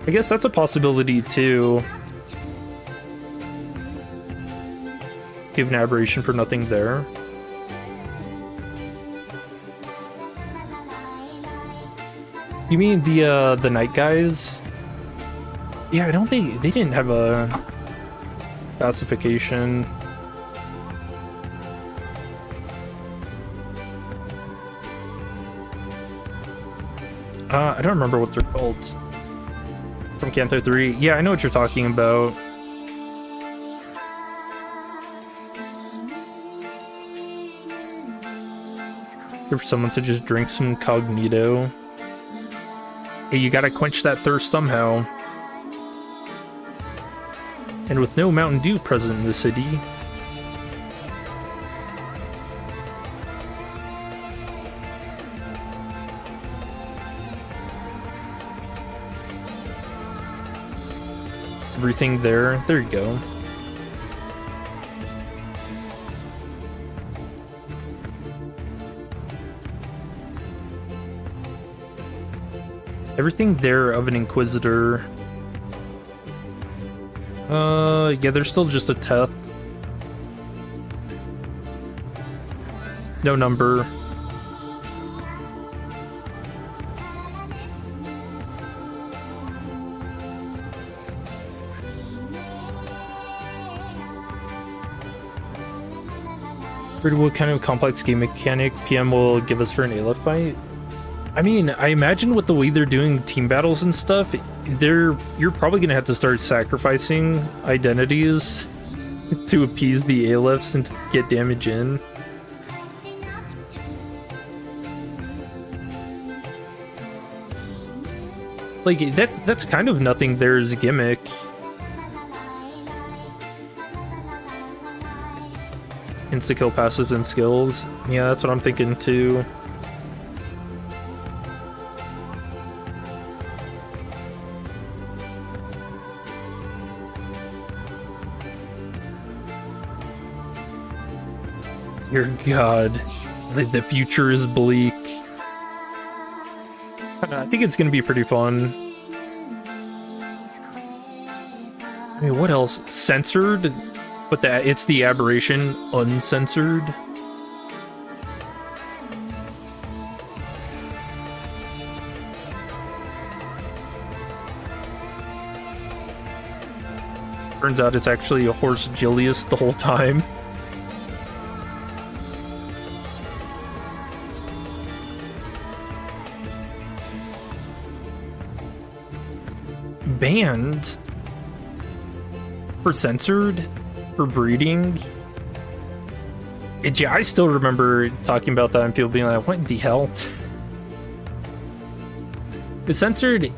A: I guess that's a possibility too. Give an aberration for nothing there. You mean the night guys? Yeah, I don't think they didn't have a pacification. I don't remember what they're called. From Kanto 3. Yeah, I know what you're talking about. For someone to just drink some Cognito. Hey, you gotta quench that thirst somehow. And with no Mountain Dew present in the city, everything there you go. Everything there of an Inquisitor. Yeah, there's still just a Teth. No number. What kind of complex game mechanic PM will give us for an Ayla fight? I mean, I imagine with the way they're doing team battles and stuff, you're probably gonna have to start sacrificing identities to appease the A-lifts and to get damage in. Like, that's kind of nothing there's gimmick. Insta-kill passives and skills. Yeah, that's what I'm thinking too. Dear God, the future is bleak. I think it's gonna be pretty fun. I mean, what else? Censored? But it's the aberration uncensored. Turns out it's actually a horse Julius the whole time. Banned for censored for breeding. Yeah, I still remember talking about that and people being like, what in the hell? The censored,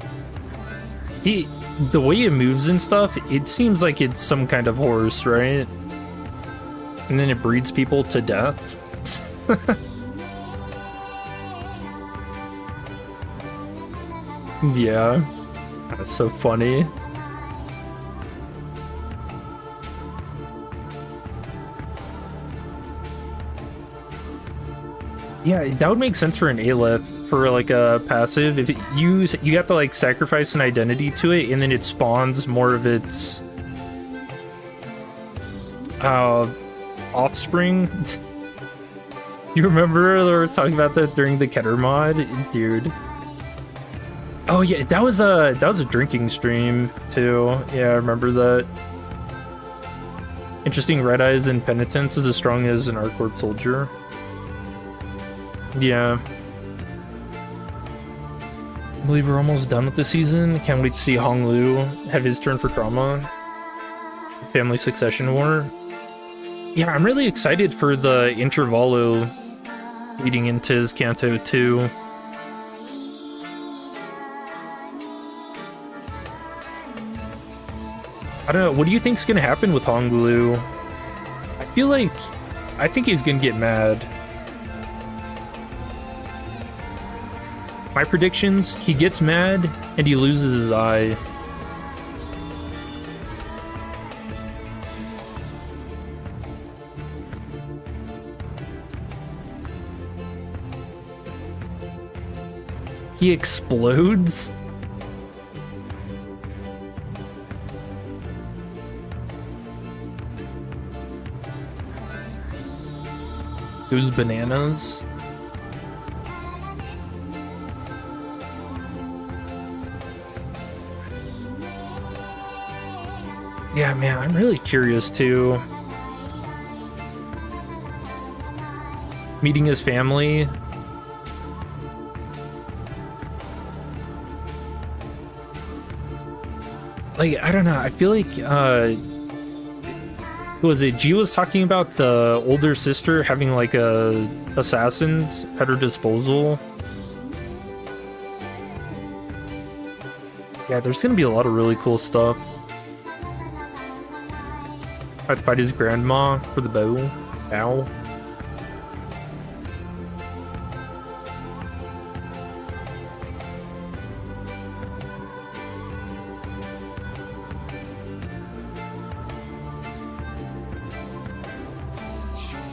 A: the way it moves and stuff, it seems like it's some kind of horse, right? And then it breeds people to death. Yeah, that's so funny. Yeah, that would make sense for an Aleph, for like a passive. If you have to like sacrifice an identity to it, and then it spawns more of its offspring. You remember they were talking about that during the Keter mod, dude? Oh yeah, that was a drinking stream too. Yeah, I remember that. Interesting, Red Eyes and Penitence is as strong as an Arcorp soldier. Yeah. I believe we're almost done with the season. Can't wait to see Hong Lu have his turn for trauma. Family Succession War. Yeah, I'm really excited for the Intervallo leading into his Kanto 2. I don't know, what do you think's gonna happen with Hong Lu? I think he's gonna get mad. My predictions, he gets mad and he loses his eye. He explodes? Those bananas. Yeah, man, I'm really curious too. Meeting his family. Like, I don't know, I feel like, who was it? G was talking about the older sister having like assassins at her disposal. Yeah, there's gonna be a lot of really cool stuff. Had to fight his grandma for the bow. Ow.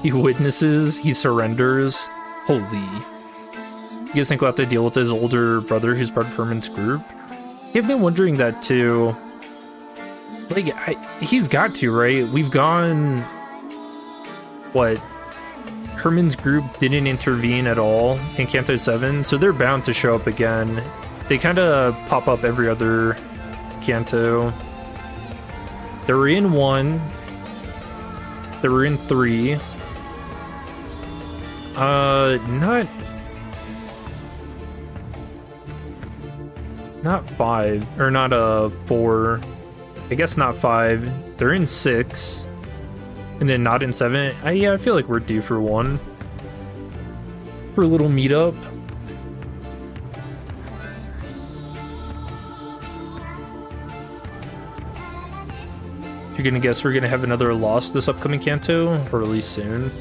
A: He witnesses, he surrenders. Holy. You guys think we'll have to deal with his older brother who's part of Herman's group? I've been wondering that too. Like, he's got to, right? We've gone... What? Herman's group didn't intervene at all in Kanto 7, so they're bound to show up again. They kind of pop up every other Kanto. They were in 1. They were in 3. Not 5, or not 4. I guess not 5. They're in 6, and then not in 7. Yeah, I feel like we're due for 1. For a little meetup. You're gonna guess we're gonna have another loss this upcoming Kanto, or at least soon.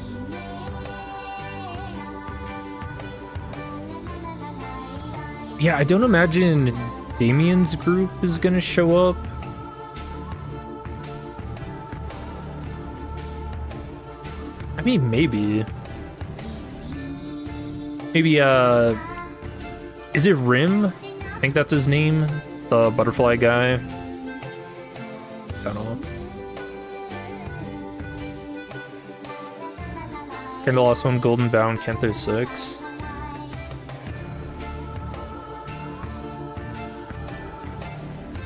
A: Yeah, I don't imagine Damien's group is gonna show up. I mean, maybe. Maybe, is it Rim? I think that's his name. The butterfly guy. Cut off. And the last one, Golden Bound, Kanto 6.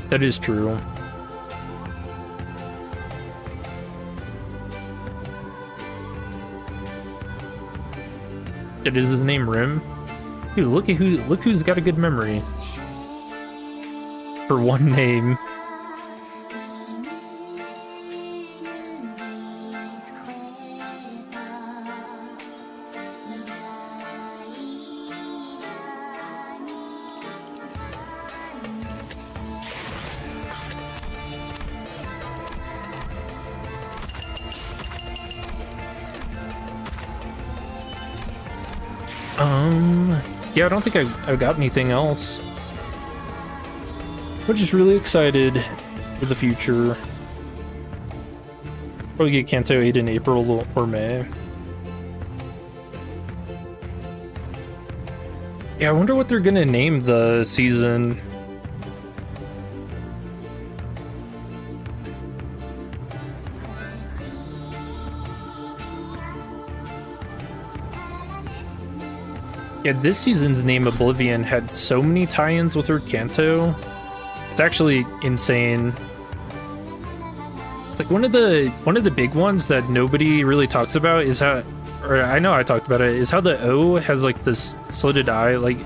A: That is true. It is his name Rim? Dude, look who's got a good memory. For one name. Yeah, I don't think I've got anything else. We're just really excited for the future. Probably get Kanto 8 in April or May. Yeah, I wonder what they're gonna name the season. Yeah, this season's name, Oblivion, had so many tie-ins with her Kanto. It's actually insane. Like one of the big ones that nobody really talks about is how, or I know I talked about it, is how the O has like this slitted eye. Like,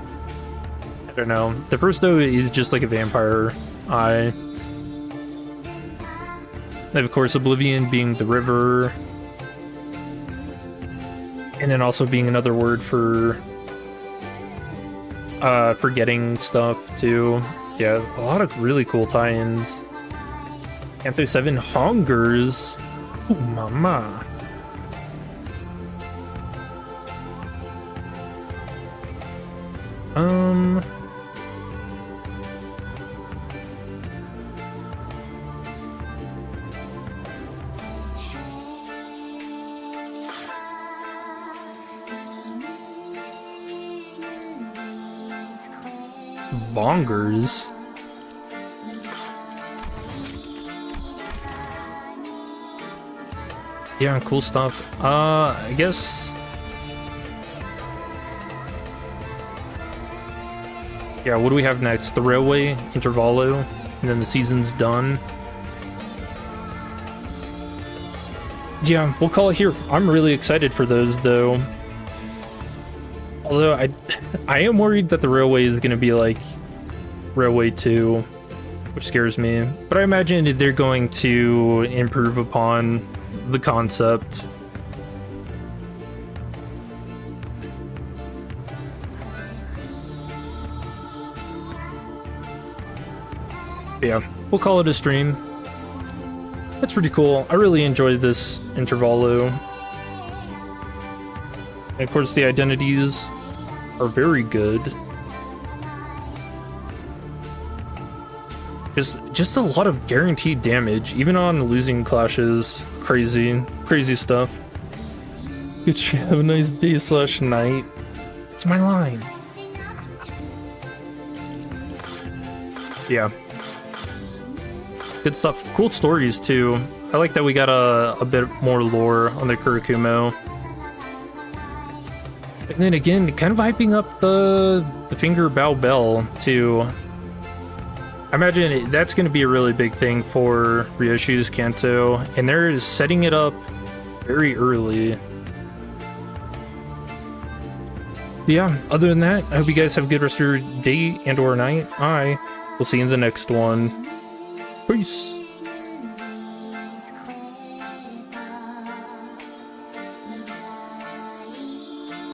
A: I don't know. The first O is just like a vampire eye. And of course, Oblivion being the river, and then also being another word for forgetting stuff too. Yeah, a lot of really cool tie-ins. Kanto 7 Hongers. Ooh, mama. Bongers. Yeah, cool stuff. I guess. Yeah, what do we have next? The Railway, Intervallo, and then the season's done. Yeah, we'll call it here. I'm really excited for those, though. Although I am worried that the Railway is going to be like Railway 2, which scares me. But I imagine they're going to improve upon the concept. Yeah, we'll call it a stream. That's pretty cool. I really enjoyed this Intervallo. And of course, the identities are very good. Just a lot of guaranteed damage, even on losing clashes. Crazy stuff. Good shit. Have a nice day / night. It's my line. Yeah. Good stuff. Cool stories too. I like that we got a bit more lore on the Kurokumo. And then again, kind of hyping up the finger bow bell too. I imagine that's going to be a really big thing for Ryoshi's Kanto, and they're setting it up very early. Yeah, other than that, I hope you guys have a good rest of your day and or night. I will see you in the next one. Peace.